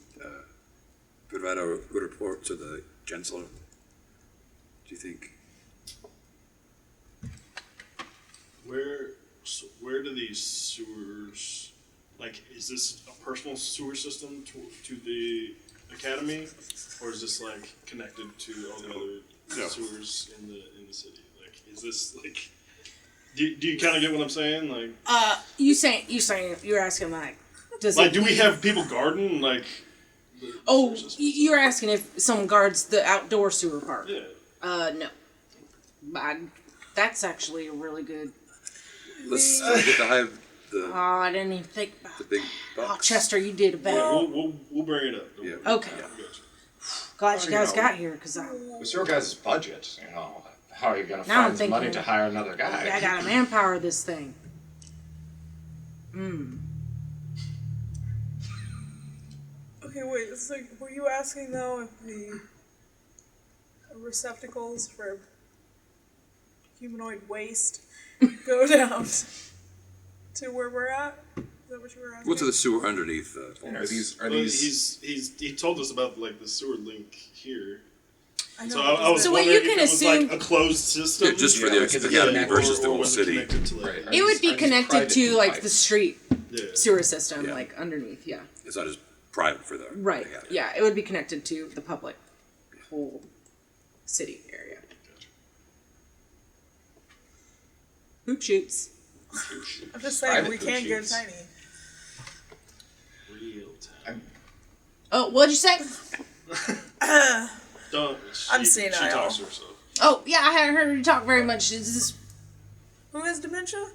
provide our report to the Chancellor? Do you think? Where do these sewers, like, is this a personal sewer system to the academy, or is this like connected to all the other sewers in the city? Like, is this like, do you kind of get what I'm saying? Like, you're asking like, does like, it, do we have people guarding like? The Oh, sewer system? you're asking if someone guards the outdoor sewer part? Yeah. No. But that's actually a really good. Let's get the hive, Oh, I didn't even think about the big Oh, box. Chester, you did a Yeah, better. we'll bring it up. Don't Yeah. worry. Okay. I got you. Glad you Well, guys you know, got here because I With your guys' budget, how are you going to Now I'm find the money thinking- to hire another guy? I gotta manpower this thing. Okay, wait. So, were you asking though if the receptacles for humanoid waste go down to where we're at? Is that what you were asking? What's the sewer underneath? Are these Well, he told us about like the sewer link here. I know. So I was So what wondering you can if it was assume- like a closed system. Yeah, just for Yeah, the like it's- academy yeah, versus the or whole was it city. connected to, like, Right. It would be Are these connected private to like the pipes? street yeah. sewer system, Yeah. like underneath. Yeah. It's not just private for the Right. academy. Yeah, it would be connected to the public whole city area. Hoop shoots. I'm just saying Private we can't go shoots. tiny. Real time. Oh, what'd you say? Don't. I'm She senile. talks to herself. Oh, yeah, I haven't heard you talk very much. Is this Who has dementia?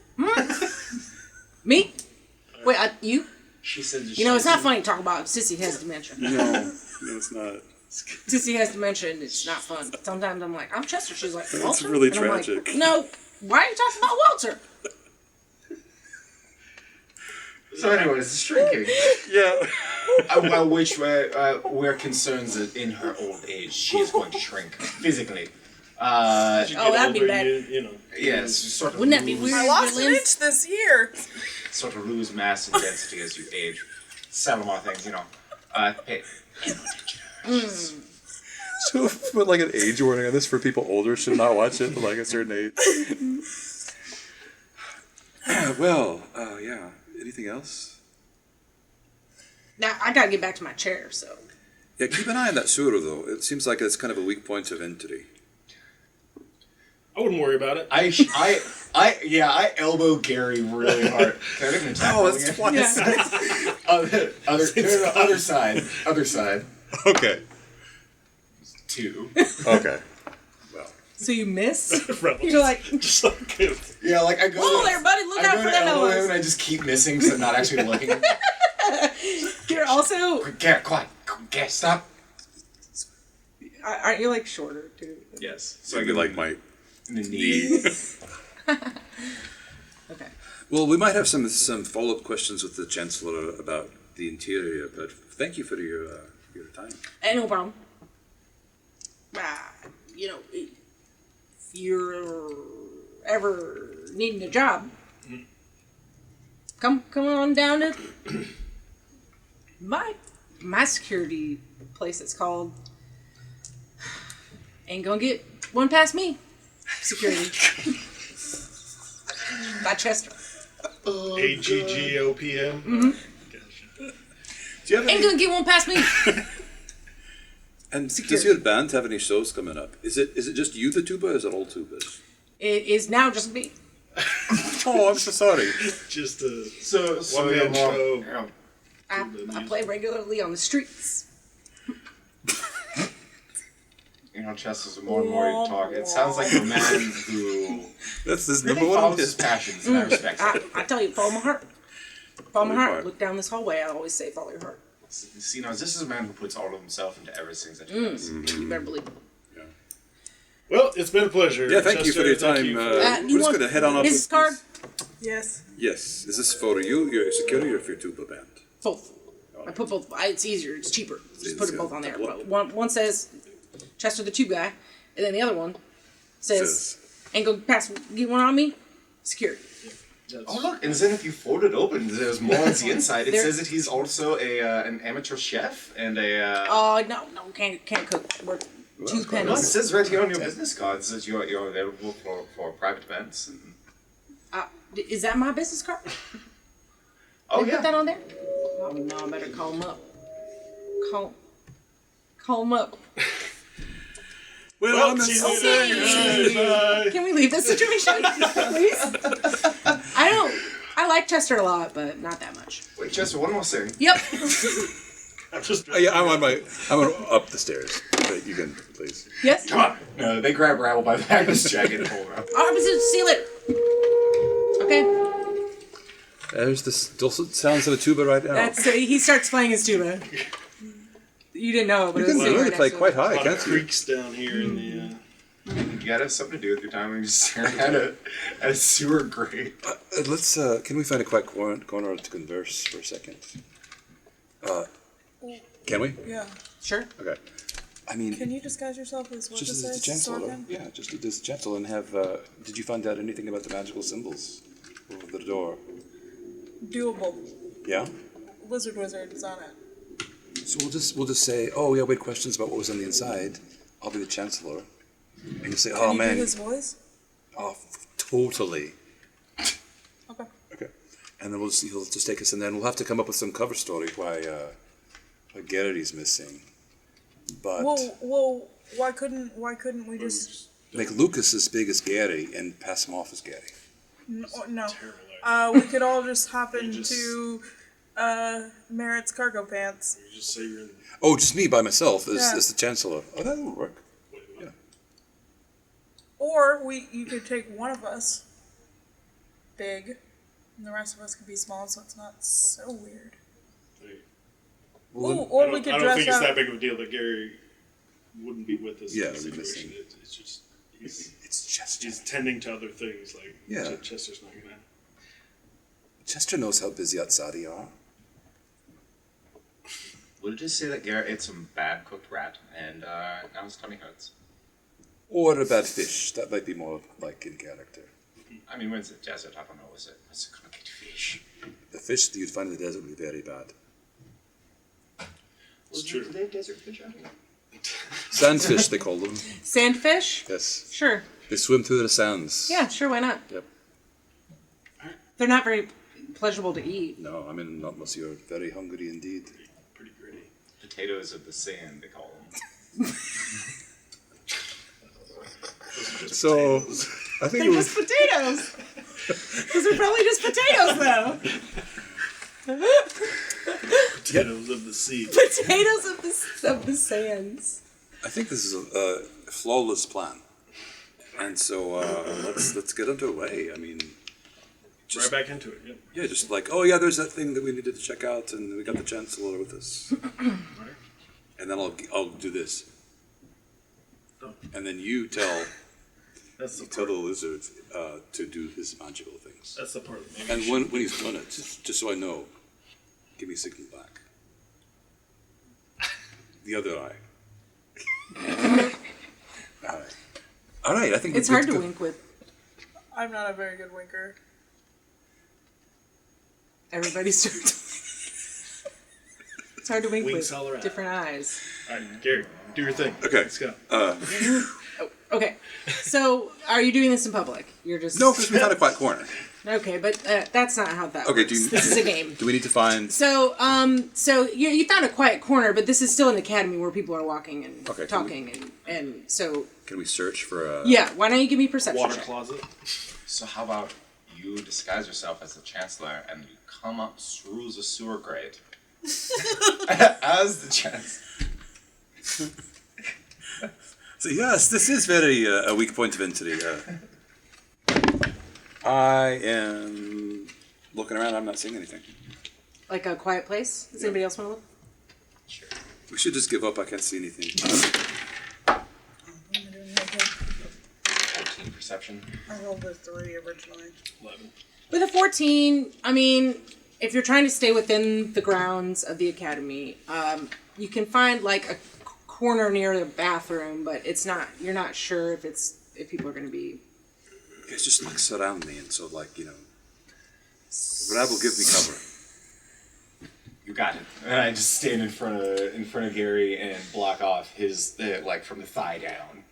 me? Wait, you? She said. You know, it's not funny to talk about Sissy has dementia. No, it's not. Sissy has dementia and it's not fun. Sometimes I'm like, I'm Chester. She's like, Walter? really And I'm like, tragic. no, why are you talking about Walter? So, anyways, it's shrinking. Yeah. Which we're concerned that in her old age she is going to shrink physically. As you Oh, get that'd be older, bad. You know. Yes, sort of. Wouldn't that be lose- weird? I lost an limbs? inch this year. Sort of lose mass and density as you age. Several more things, Pay attention. So put like an age warning on this for people older should not watch it like a certain age. Well, yeah. Anything else? Now, I gotta get back to my chair, so. Yeah, keep an eye on that sewer though. It seems like it's kind of a weak point of entry. I wouldn't worry about it. I elbow Gary really hard. Can I make an attack? roll again? twice. Other side. Other side. Okay. 2. Okay. So you miss? Rebels. You're like, Just like Yeah, like I go. whoa there, buddy, look I out go for to that elbow him nose. and I just keep missing because I'm not actually looking. You're also, Gary, quiet. Gary, stop. aren't you like shorter too? Yes. So I get like my In the knee. Okay. Well, we might have some follow-up questions with the Chancellor about the interior, but thank you for your time. Hey, no problem. You know, if you're ever needing a job, come on down to my security place. It's called. Ain't gonna get one past me. Security. By Chester. AGGOPM. Mm-hmm. Gotcha. Do you have Ain't gonna get one past me. And Security. does your band have any shows coming up? Is it just you, the tuba, or is it all tubas? It is now just me. Oh, I'm so sorry. Just a So one you're man more. show. I play regularly on the streets. Chester's the more and more you talk. It sounds like a man who That's his really number one follows his hit. passions, and I respect that. I tell you, follow my heart. Follow my your heart. heart. Look down this hallway. I always say, follow your heart. See, now, this is a man who puts all of himself into everything that he does. You better believe it. Well, it's been a pleasure. Yeah, thank you for your Chester, time. thank you for- you We're just want going to head on up. business card? Yes. Yes. Is this for you, your security, or for your tuba band? Both. I put both. It's easier. It's cheaper. Just put it both on there. Double up. But one says Chester the Tube Guy, and then the other one says, "Ain't gonna pass. Get one on me." Security. Oh look, and then if you fold it open, there's more on the inside. It There- says that he's also an amateur chef and a. Oh no, can't cook. We're two No, it pennies. says right here on your business cards that you're available for private events. And... Is that my business card? Oh They yeah. put that on there? Oh no, I better call him up. Call him up. Well, see you Okay. later. Bye. Can we leave this situation, please? I like Chester a lot, but not that much. Wait, Chester, one more thing. Yep. I'm just. Yeah, I'm up the stairs. But you can, please. Yes. Come on. No, they grab Rabble by the back of his jacket and pull him out. See you later. Okay. There's the dulcet sounds of a tuba right now. That's he starts playing his tuba. You didn't know, but You it was can sitting really right play next to quite him. high, A lot of can't you? creeks down here in the. You gotta have something to do with your time when you're just staring at a sewer grate. Let's. Can we find a quiet corner to converse for a second? Can we? Yeah. Sure. Okay. I mean, Can you disguise yourself as what just this as the is? chancellor. Sorkin? Yeah, just as the chancellor, and have. Did you find out anything about the magical symbols over the door? Doable. Yeah. Lizard Wizard is on it. So we'll just say, oh yeah, we had questions about what was on the inside. I'll be the chancellor, and you'll say, Can oh you man, do his voice? oh totally. Okay. Okay. And then he'll just take us, and then we'll have to come up with some cover story why Garrity's missing. But Well, why couldn't we just make Lucas as big as Gary and pass him off as Gary. no? Terrible idea. We could all just hop just- into Merritt's cargo pants. You just say you're in. Oh, just me by myself as, Yeah. as the Chancellor. Oh, that would work. Wait, what? Or you could take one of us, big, and the rest of us could be small, so it's not so weird. Like, Well, Ooh, or I we don't, could I don't dress think it's up. that big of a deal that Gary wouldn't be with us Yeah, in the we'd be situation. missing. It's just he's it's Chester. he's tending to other things. Like Yeah. Chester's not gonna. Chester knows how busy outside you are. We'll just say that Garrett ate some bad cooked rat, and now his tummy hurts. Or a bad fish. That might be more like in character. I mean, when it's a desert, I don't know, is it? What's it gonna get fish? The fish that you'd find in the desert would be very bad. It's true. Do they have desert fish out here? Sandfish, they call them. Sandfish? Yes. Sure. They swim through the sands. Yeah, sure, why not? Yep. They're not very pleasurable to eat. No, I mean, not unless you're very hungry indeed. Pretty gritty. Potatoes of the sand, they call them. Those are just So, potatoes. I think They're it just was. potatoes. Those are probably just potatoes, though. Potatoes of the sea. Potatoes of the sands. I think this is a flawless plan. And so let's get underway. I mean, Right back into it. Yep. yeah, just like, oh yeah, there's that thing that we needed to check out, and we got the Chancellor with us. And then I'll do this. Oh. And then you tell That's the the part. lizard to do his magical things. That's the part. That maybe And you when he's done it, just so I know, give me a signal back. The other eye. All right. I think It's we're hard good to go. wink with. I'm not a very good winker. Everybody starts. It's hard to wink Winks with all around. different eyes. All right, Gary, do your thing. Okay. Let's go. Okay, so are you doing this in public? You're just No, because we found a quiet corner. Okay, but that's not how that Okay, works. do you- This is a game. Do we need to find? So, so you found a quiet corner, but this is still an academy where people are walking and Okay, talking, and so Can we search for a? yeah. Why don't you give me a perception Water check? closet. So how about you disguise yourself as the Chancellor and you come up through the sewer grate as the Chancellor? So yes, this is very a weak point of entry. I am looking around. I'm not seeing anything. Like a quiet place? Does anybody else want to look? Sure. We should just give up. I can't see anything. I'm doing okay. 14 perception. I rolled a 3 originally. 11. With a 14, I mean, if you're trying to stay within the grounds of the academy, you can find like a corner near the bathroom, but it's not. You're not sure if people are going to be. It's just like surround me, and so like Brad will give me cover. You got it. And I just stand in front of Gary and block off his like from the thigh down.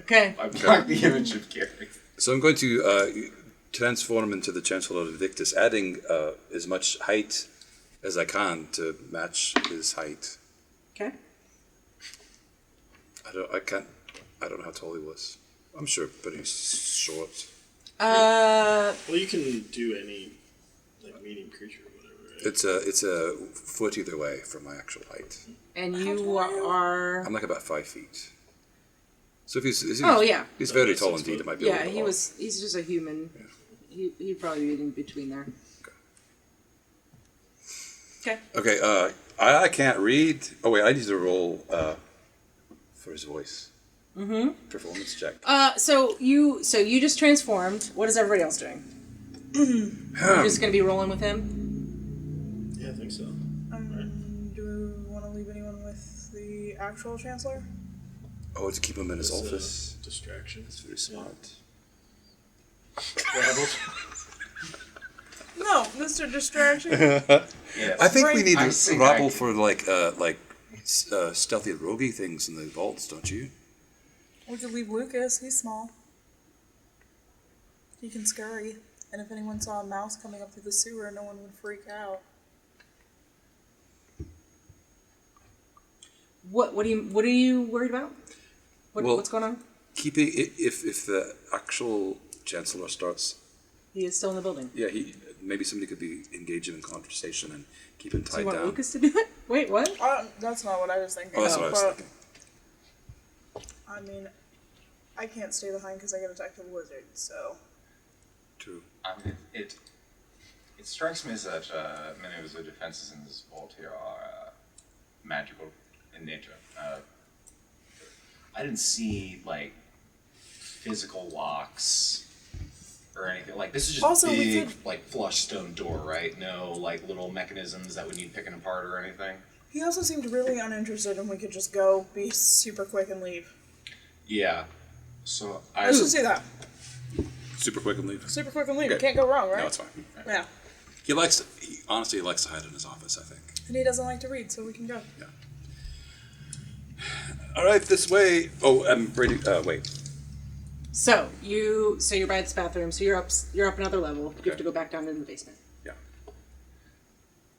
Okay. I block the image of Gary. So I'm going to transform him into the Chancellor Victus, adding as much height as I can to match his height. Okay. I don't know how tall he was. I'm sure, but he's short. Uh, Well, you can do any like medium creature or whatever. Right? It's a foot either way from my actual height. and you are. I'm like about 5 feet. So if he's Oh, yeah. he's very that's tall 6 indeed. foot. It might be a Yeah, little bit he long. was. He's just a human. He'd probably be in between there. Okay. Okay, I can't read. Oh wait, I need to roll for his voice. Mm-hmm. Performance check. So you just transformed. What is everybody else doing? You're just gonna be rolling with him. Yeah, I think so. Do we want to leave anyone with the actual Chancellor? Oh, to keep him in his It's, office. Distraction. That's very smart. Travel. No, Mr. Distraction. Yes. I think we Right. need I to see, rabble I- for stealthy roguey things in the vaults, don't you? We could leave Lucas. He's small. He can scurry. And if anyone saw a mouse coming up through the sewer, no one would freak out. What are you worried about? Well- What's going on? Keeping if the actual Chancellor starts, He is still in the building. yeah, he maybe somebody could be engaging in conversation and keeping Do tied you want down. Lucas to do it? Wait, what? That's not what I was thinking. Oh, that's what I was but, thinking. I mean, I can't stay behind because I get attacked with a wizard, so. True. It strikes me as that many of the defenses in this vault here are magical in nature. I didn't see like physical locks or anything. Like this is just Also, we big, could- like flush stone door, right? No like little mechanisms that would need picking apart or anything. He also seemed really uninterested, and we could just go, be super quick, and leave. Yeah. So I Let's just do that. Super quick and leave. Super quick and leave. Okay. It can't go wrong, right? No, it's fine. Yeah. He honestly likes to hide in his office, I think. And he doesn't like to read, so we can go. Yeah. All right, this way. Oh, Brady. Wait. So you're by this bathroom. So you're up another level. You have Okay. to go back down into the basement. Yeah.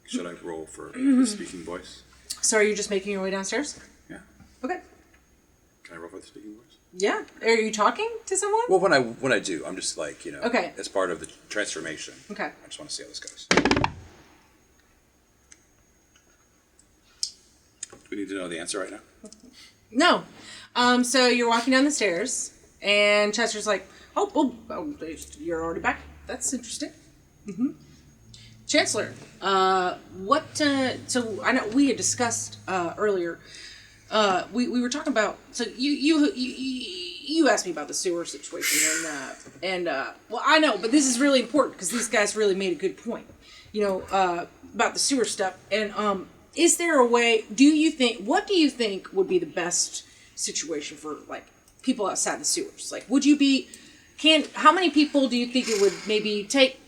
Should I roll for the speaking voice? So are you just making your way downstairs? Yeah. Okay. Can I roll for the speaking voice? Yeah. Are you talking to someone? Well, when I do, I'm just like, Okay. as part of the transformation. Okay. I just want to see how this goes. Do we need to know the answer right now? No. So you're walking down the stairs, and Chester's like, "Oh, you're already back. That's interesting." Mm-hmm. Chancellor, what? So I know we had discussed earlier. We were talking about. So you asked me about the sewer situation, and well, I know, but this is really important because these guys really made a good point. About the sewer stuff, and is there a way? What do you think would be the best situation for like people outside the sewers? Like, would you be? How many people do you think it would maybe take?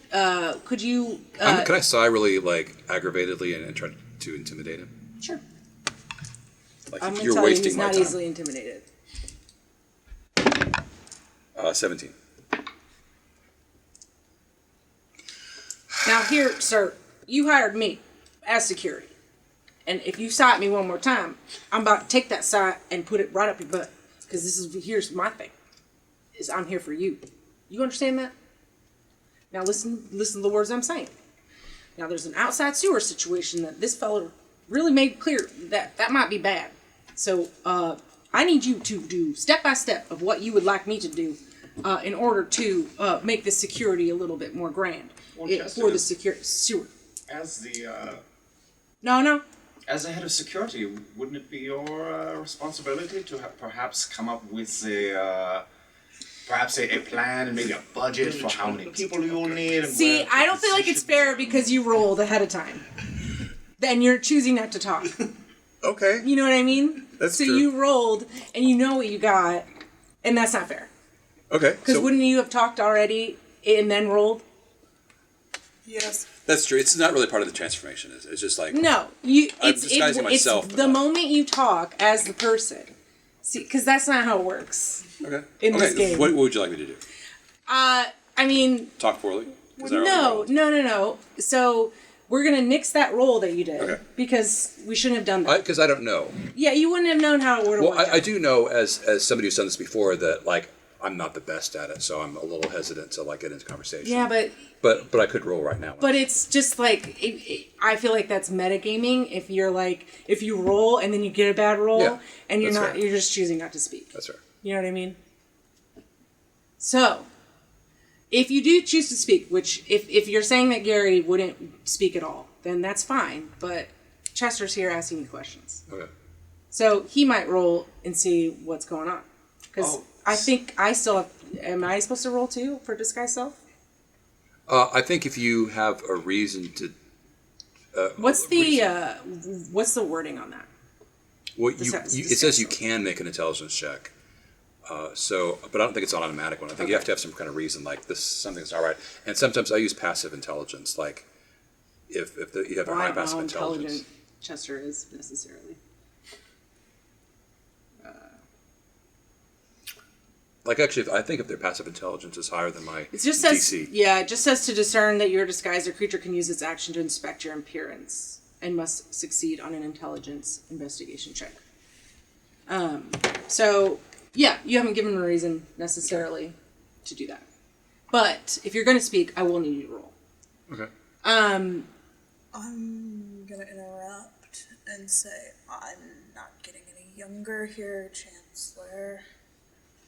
Could you? Can I sigh really like aggravatedly and try to intimidate him? Sure. Like I'm gonna you're tell you, wasting he's my not time. easily intimidated. 17. Now here, sir, you hired me as security. And if you sigh at me one more time, I'm about to take that sigh and put it right up your butt. Because here's my thing. Is I'm here for you. You understand that? Now listen to the words I'm saying. Now there's an outside sewer situation that this fellow really made clear that might be bad. So I need you to do step by step of what you would like me to do in order to make the security a little bit more grand for the sewer. As the No. as the head of security, wouldn't it be your responsibility to perhaps come up with perhaps a plan and maybe a budget for how many people you will need? And See, where I don't feel like it's fair because you rolled ahead of time. Then you're choosing not to talk. Okay. You know what I mean? That's so true. you rolled and you know what you got, and that's not fair. Okay. Because wouldn't you have talked already and then rolled? Yes. That's true. It's not really part of the transformation. It's just like No, I'm disguising myself, It's but the not- moment you talk as the person. See, because that's not how it works. Okay. in this game. What would you like me to do? I mean, Talk poorly? 'Cause I already no, rolled. no. So we're gonna nix that roll that you did Okay. because we shouldn't have done that. Because I don't know. Yeah, you wouldn't have known how it would have Well, worked I out. do know as somebody who's done this before that like I'm not the best at it, so I'm a little hesitant to like get into conversation. Yeah, But I could roll right now. But it's just like I feel like that's metagaming. If you roll and then you get a bad roll Yeah, and you're that's not, you're just choosing not to speak. That's right. You know what I mean? So, if you do choose to speak, which if you're saying that Gary wouldn't speak at all, then that's fine. But Chester's here asking you questions, Okay. so he might roll and see what's going on. Because Oh. I think I still have. Am I supposed to roll too for disguise self? I think if you have a reason to. What's the wording on that? Well, Disguise- it says you can make an intelligence check. But I don't think it's an automatic one. I think you have to have some kind of reason, like this something's not right. And sometimes I use passive intelligence, like if you have a Well, I high don't know passive how intelligence. intelligent Chester is necessarily. Like actually, I think if their passive intelligence is higher than my It just says, DC. yeah, it just says to discern that you're disguised, a creature can use its action to inspect your appearance and must succeed on an intelligence investigation check. So, yeah, you haven't given a reason necessarily to do that. But if you're going to speak, I will need you to roll. Okay. I'm gonna interrupt and say I'm not getting any younger here, Chancellor.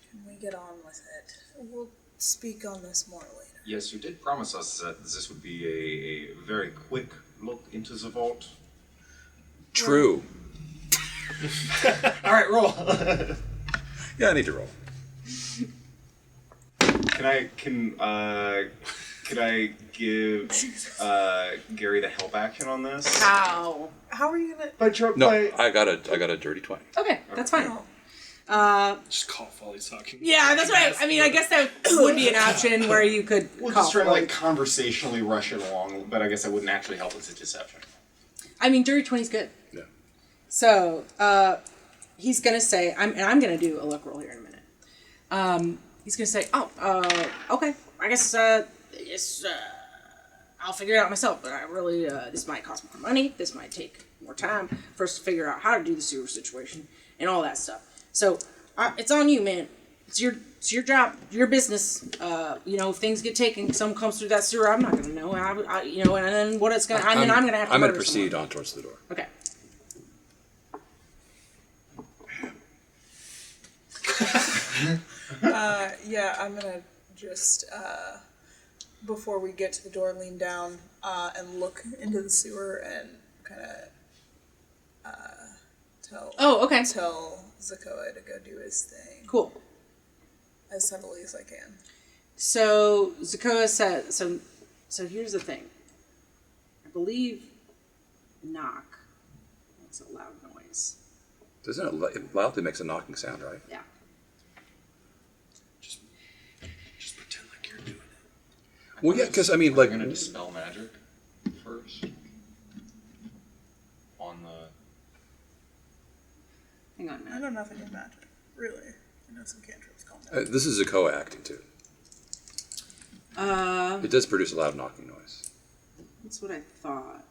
Can we get on with it? We'll speak on this more later. Yes, you did promise us that this would be a very quick look into the vault. True. All right, roll. Yeah, I need to roll. Can I give Gary the help action on this? How? How are you gonna? No, I got a dirty 20. Okay, that's fine. Just cough while he's talking. Yeah, that's right. I mean, I guess that would be an option where you could We'll call just try to for like it. conversationally rush it along, but I guess that wouldn't actually help with the deception. I mean, dirty 20's good. Yeah. So, he's gonna say, I'm gonna do a luck roll here in a minute. He's gonna say, okay, I guess, I'll figure it out myself, but I really, this might cost more money, this might take more time for us to figure out how to do the sewer situation, and all that stuff. So, it's on you, man. It's your job, your business. If things get taken, someone comes through that sewer, I'm not gonna know. And then what it's gonna, I'm gonna have to I'm gonna murder proceed someone. on towards the door. Okay. Yeah, I'm gonna just before we get to the door, lean down and look into the sewer and kind of Oh, okay. tell Zakoa to go do his thing Cool. as subtly as I can. So Zakoa said, so here's the thing. I believe knock makes a loud noise. Doesn't it loudly makes a knocking sound, right? Yeah. Just pretend like you're doing it. Well, yeah, because I mean, We're like, gonna dispel magic first on the. Hang on a I minute. know nothing of magic, really. I know some cantrips. Calm down. this is Zakoa acting too. It does produce a loud knocking noise. That's what I thought.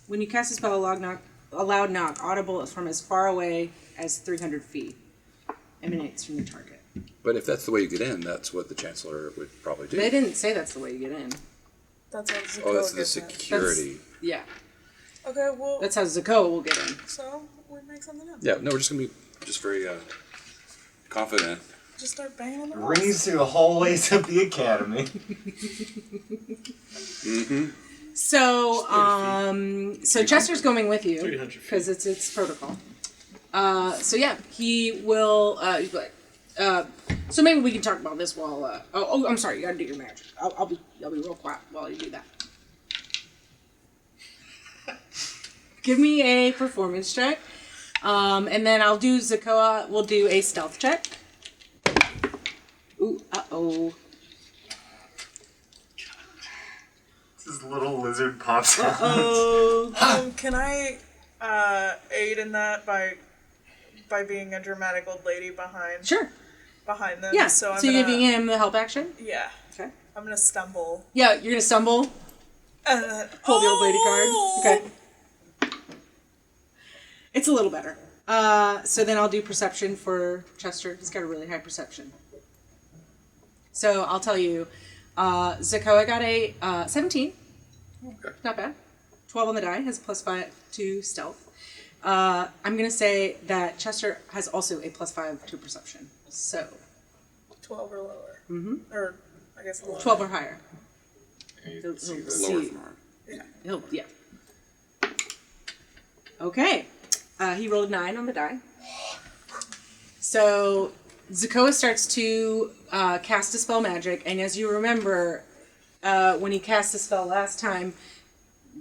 When you cast a spell, a loud knock, audible from as far away as 300 feet, emanates from the target. But if that's the way you get in, that's what the Chancellor would probably do. They didn't say that's the way you get in. That's how Zakoa Oh, that's the gets in. security. Yeah. Okay, well, That's how Zakoa will get in. so we make something up. Yeah, no, we're just gonna be just very confident. Just start banging on the walls. Rings through the hallways of the academy. So, so Chester's going with you 300 feet. because it's protocol. So yeah, he will. He's like, so maybe we can talk about this while. I'm sorry, you gotta do your magic. I'll be real quiet while you do that. Give me a performance check, and then I'll do Zakoa. We'll do a stealth check. Ooh, uh-oh. This little lizard pops out. Oh. Can I aid in that by being a dramatic old lady behind Sure. them? Yeah. So I'm you're gonna, giving him the help action? Yeah. Okay. I'm gonna stumble. Yeah, you're gonna stumble. Pull the old lady card. Okay. It's a little better. So then I'll do perception for Chester. He's got a really high perception. So I'll tell you, Zakoa got a 17. Okay. Not bad. 12 on the die, has a +5 to stealth. I'm going to say that Chester has also a +5 to perception. So 12 or lower. Mm-hmm. Or I guess lower. 12 or higher. You see He'll the Lower see. from arm. Yeah. Okay. He rolled 9 on the die. So Zakoa starts to cast a spell magic, and as you remember, when he cast the spell last time,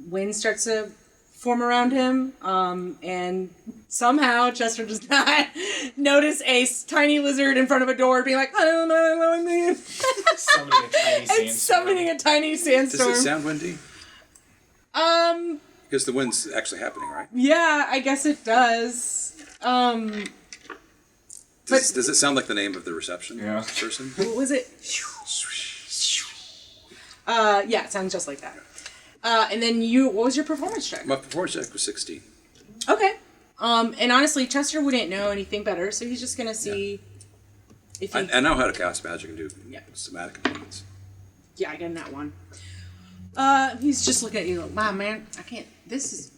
wind starts to form around him, and somehow Chester does not notice a tiny lizard in front of a door being like, I don't know what I mean. summoning a tiny And sandstorm. summoning a tiny Does sandstorm. it sound windy? Because the wind's actually happening, right? Yeah, I guess it does. Does it sound like the name of the reception Yeah. person? What was it? Yeah, it sounds just like that. And then what was your performance check? My performance check was 16. Okay. And honestly, Chester wouldn't know anything better, so he's just gonna see if he. I know how to cast magic and do Yeah. somatic components. Yeah, I get in that one. He's just looking at you like, wow, man, I can't, this is,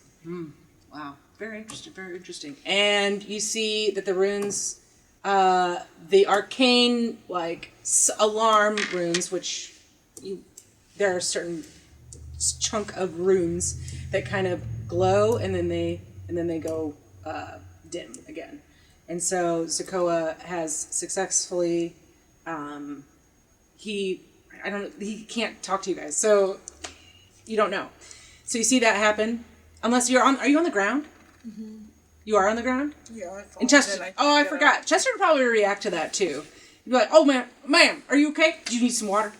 wow, very interesting, very interesting. And you see that the runes, the arcane, like, alarm runes, which there are a certain chunk of runes that kind of glow, and then they go dim again. And so Zakoa has successfully, he can't talk to you guys, so you don't know. So you see that happen, unless are you on the ground? Mm-hmm. You are on the ground? Yeah, I And Chester, I forgot. Chester would probably react to that too. He'd be like, oh ma'am, are you okay? Do you need some water?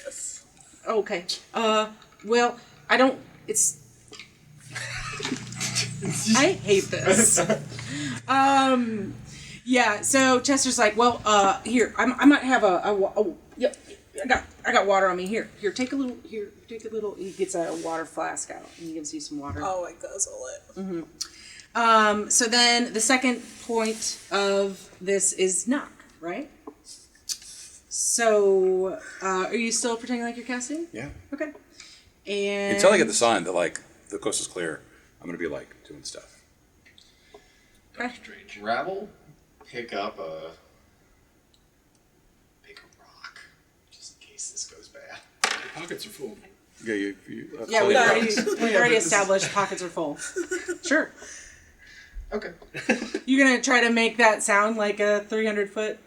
Yes. Okay. Well, I don't, it's, I hate this. Yeah, so Chester's like, well, here, I might have yep, I got water on me. Here, take a little, he gets a water flask out, and he gives you some water. Oh, I guzzle it. Mm-hmm. So then the second point of this is knock, right? So, are you still pretending like you're casting? Yeah. Okay. And Until I get the sign that, like, the coast is clear, I'm going to be, like, doing stuff. Okay. Rabble, pick up a rock, just in case this goes bad. Your pockets are full. Yeah, Yeah, we've already established pockets are full. Sure. Okay. You're gonna try to make that sound like a 300-foot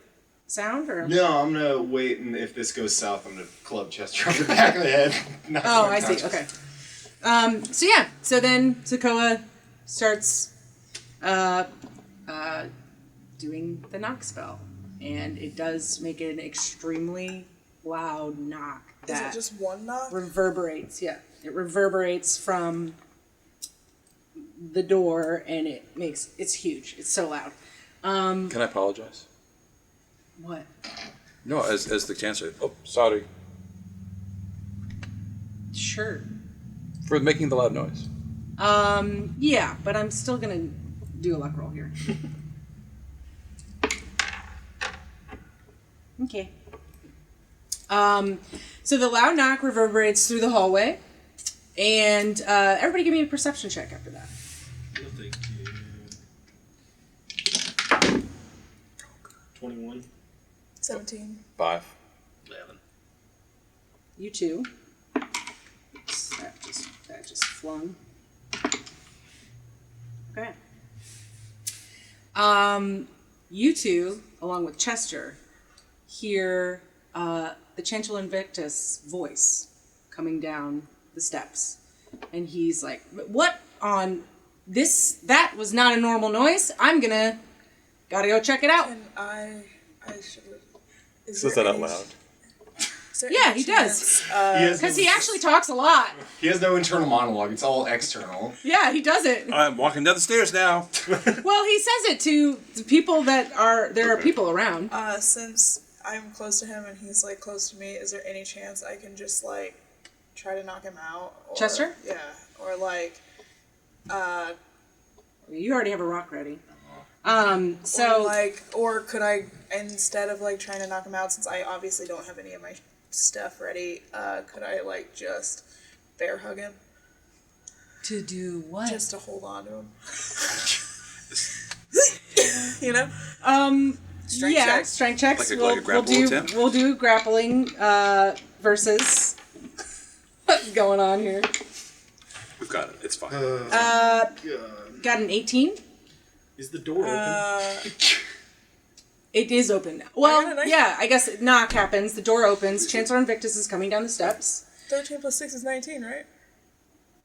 sound, or? No, I'm gonna wait, and if this goes south, I'm gonna club Chester on the back of the head. Oh, I see. Okay. So yeah. So then Zakoa starts doing the knock spell, and it does make an extremely loud knock. Is That it just one knock? reverberates. Yeah, it reverberates from the door, and it's huge. It's so loud. Can I apologize? What? No, as the chancellor. Oh, sorry. Sure. For making the loud noise. Yeah, but I'm still gonna do a luck roll here. Okay. So the loud knock reverberates through the hallway, and everybody give me a perception check after that. No, thank you. 21. 17. 5. 11. You two. Oops, that just flung. Okay. You two, along with Chester, hear the Chancellor Invictus voice coming down the steps. And he's like, what on this? That was not a normal noise. Gotta go check it out. And I should. Says that out loud. Yeah, he does. Because he actually talks a lot. He has no internal monologue. It's all external. Yeah, he does it. I'm walking down the stairs now. Well, he says it to the people there are people around. Since I'm close to him and he's like close to me, is there any chance I can just like try to knock him out? Or, Chester? Yeah. Or like, You already have a rock ready. or could I, instead of like trying to knock him out, since I obviously don't have any of my stuff ready, could I like just bear hug him? To do what? Just to hold on to him. You know? Strength checks. Strength checks. Like a grapple attempt? We'll do grappling versus what's going on here. We've got it. It's fine. Got an 18. Is the door open? It is open now. Well, nice. yeah, I guess knock happens. The door opens. Chancellor Invictus is coming down the steps. 13 plus 6 is 19, right?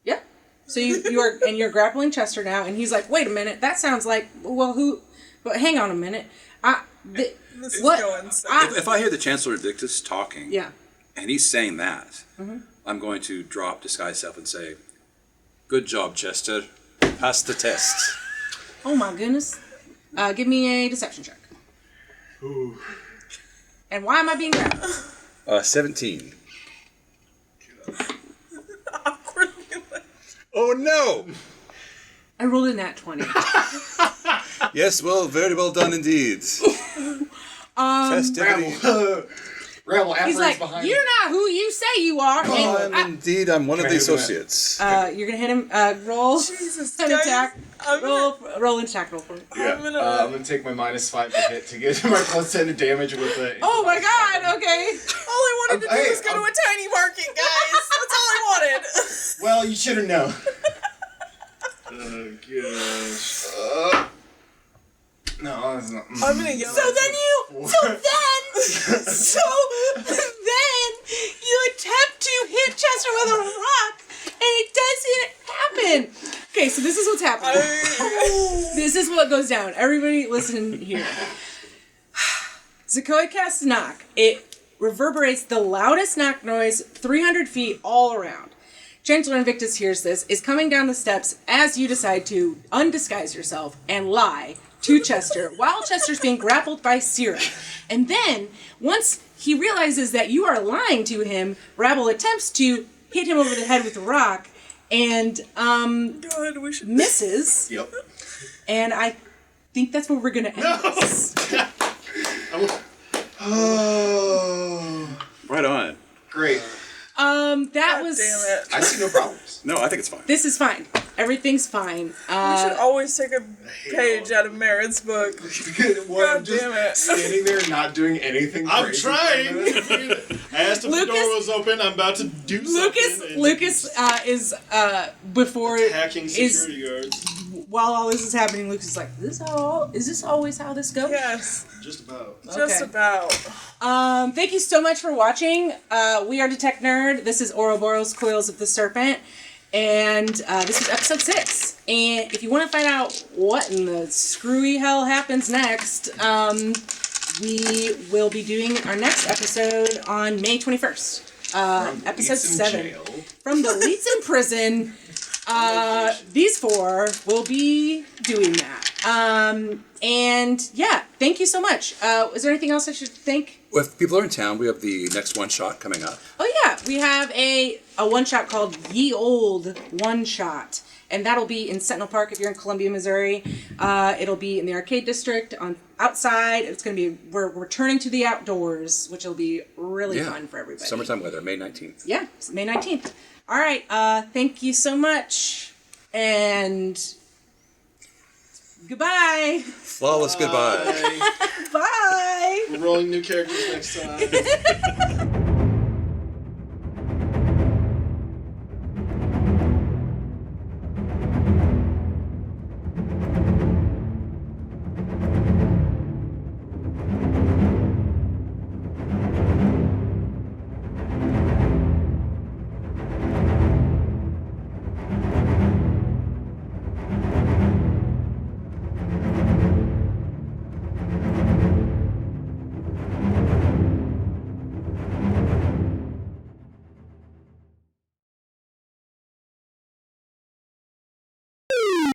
Yeah. So you're grappling Chester now, and he's like, wait a minute, that sounds like, well, who? But hang on a minute. This is what? going so. If I hear the Chancellor Dictus talking, Yeah. and he's saying that, I'm going to drop disguise self and say, "Good job, Chester. Pass the test." Oh my goodness. Give me a deception check. Ooh. And why am I being grabbed? 17. Awkwardly. Oh no! I rolled a nat 20. Yes, well, very well done indeed. Chester. Rebel He's apparatus like, behind "You're not who you say you are." And Indeed, I'm one of the associates. you're gonna hit him. Roll Jesus, an guys, attack. I'm gonna- Roll an attack roll for him. Yeah, I'm gonna take my -5 to hit to get my +10 to damage with the. Oh my god! Okay. All I wanted to do Hey, was go to a tiny market, guys. That's all I wanted. Well, you should have known. Oh gosh. No, that's not. I'm gonna yell. So then you attempt to hit Chester with a rock, and it doesn't happen. Okay, so this is what's happening. This is what goes down. Everybody listen here. Zakoi casts knock. It reverberates the loudest knock noise 300 feet all around. Chancellor Invictus hears this, is coming down the steps as you decide to undisguise yourself and lie to Chester while Chester's being grappled by Syrah. And then, once he realizes that you are lying to him, Rabble attempts to hit him over the head with a rock and God, we should. misses. Yep. And I think that's where we're going to end this. Oh, Right on. great. That God was... damn it. I see no problems. No, I think it's fine. This is fine. Everything's fine. We should always take a page out of Merritt's book. What, I'm God just damn it. standing there not doing anything. I'm crazy. trying. I asked if the Lucas- door was open. I'm about to do something. Lucas is before hacking is security guards. while all this is happening. Lucas is like, is this always how this goes? Yes, Just about. just Okay. about. Thank you so much for watching. We are Detect Nerd. This is Auroboros, Coils of the Serpent, and this is episode 6. And if you want to find out what in the screwy hell happens next, we will be doing our next episode on May 21st. Episode Leeds in 7. jail. From the Leeds in prison. These 4 will be doing that. And yeah, thank you so much. Is there anything else I should thank? Well, if people are in town, we have the next one shot coming up. Oh yeah, we have a one shot called Ye Old One Shot, and that'll be in Sentinel Park if you're in Columbia, Missouri. It'll be in the arcade district on outside. It's gonna be we're returning to the outdoors, which will be really fun for everybody. Summertime weather, May 19th. Yeah, it's May 19th. All right, thank you so much, and goodbye. Flawless goodbye. Bye. We're rolling new characters next time.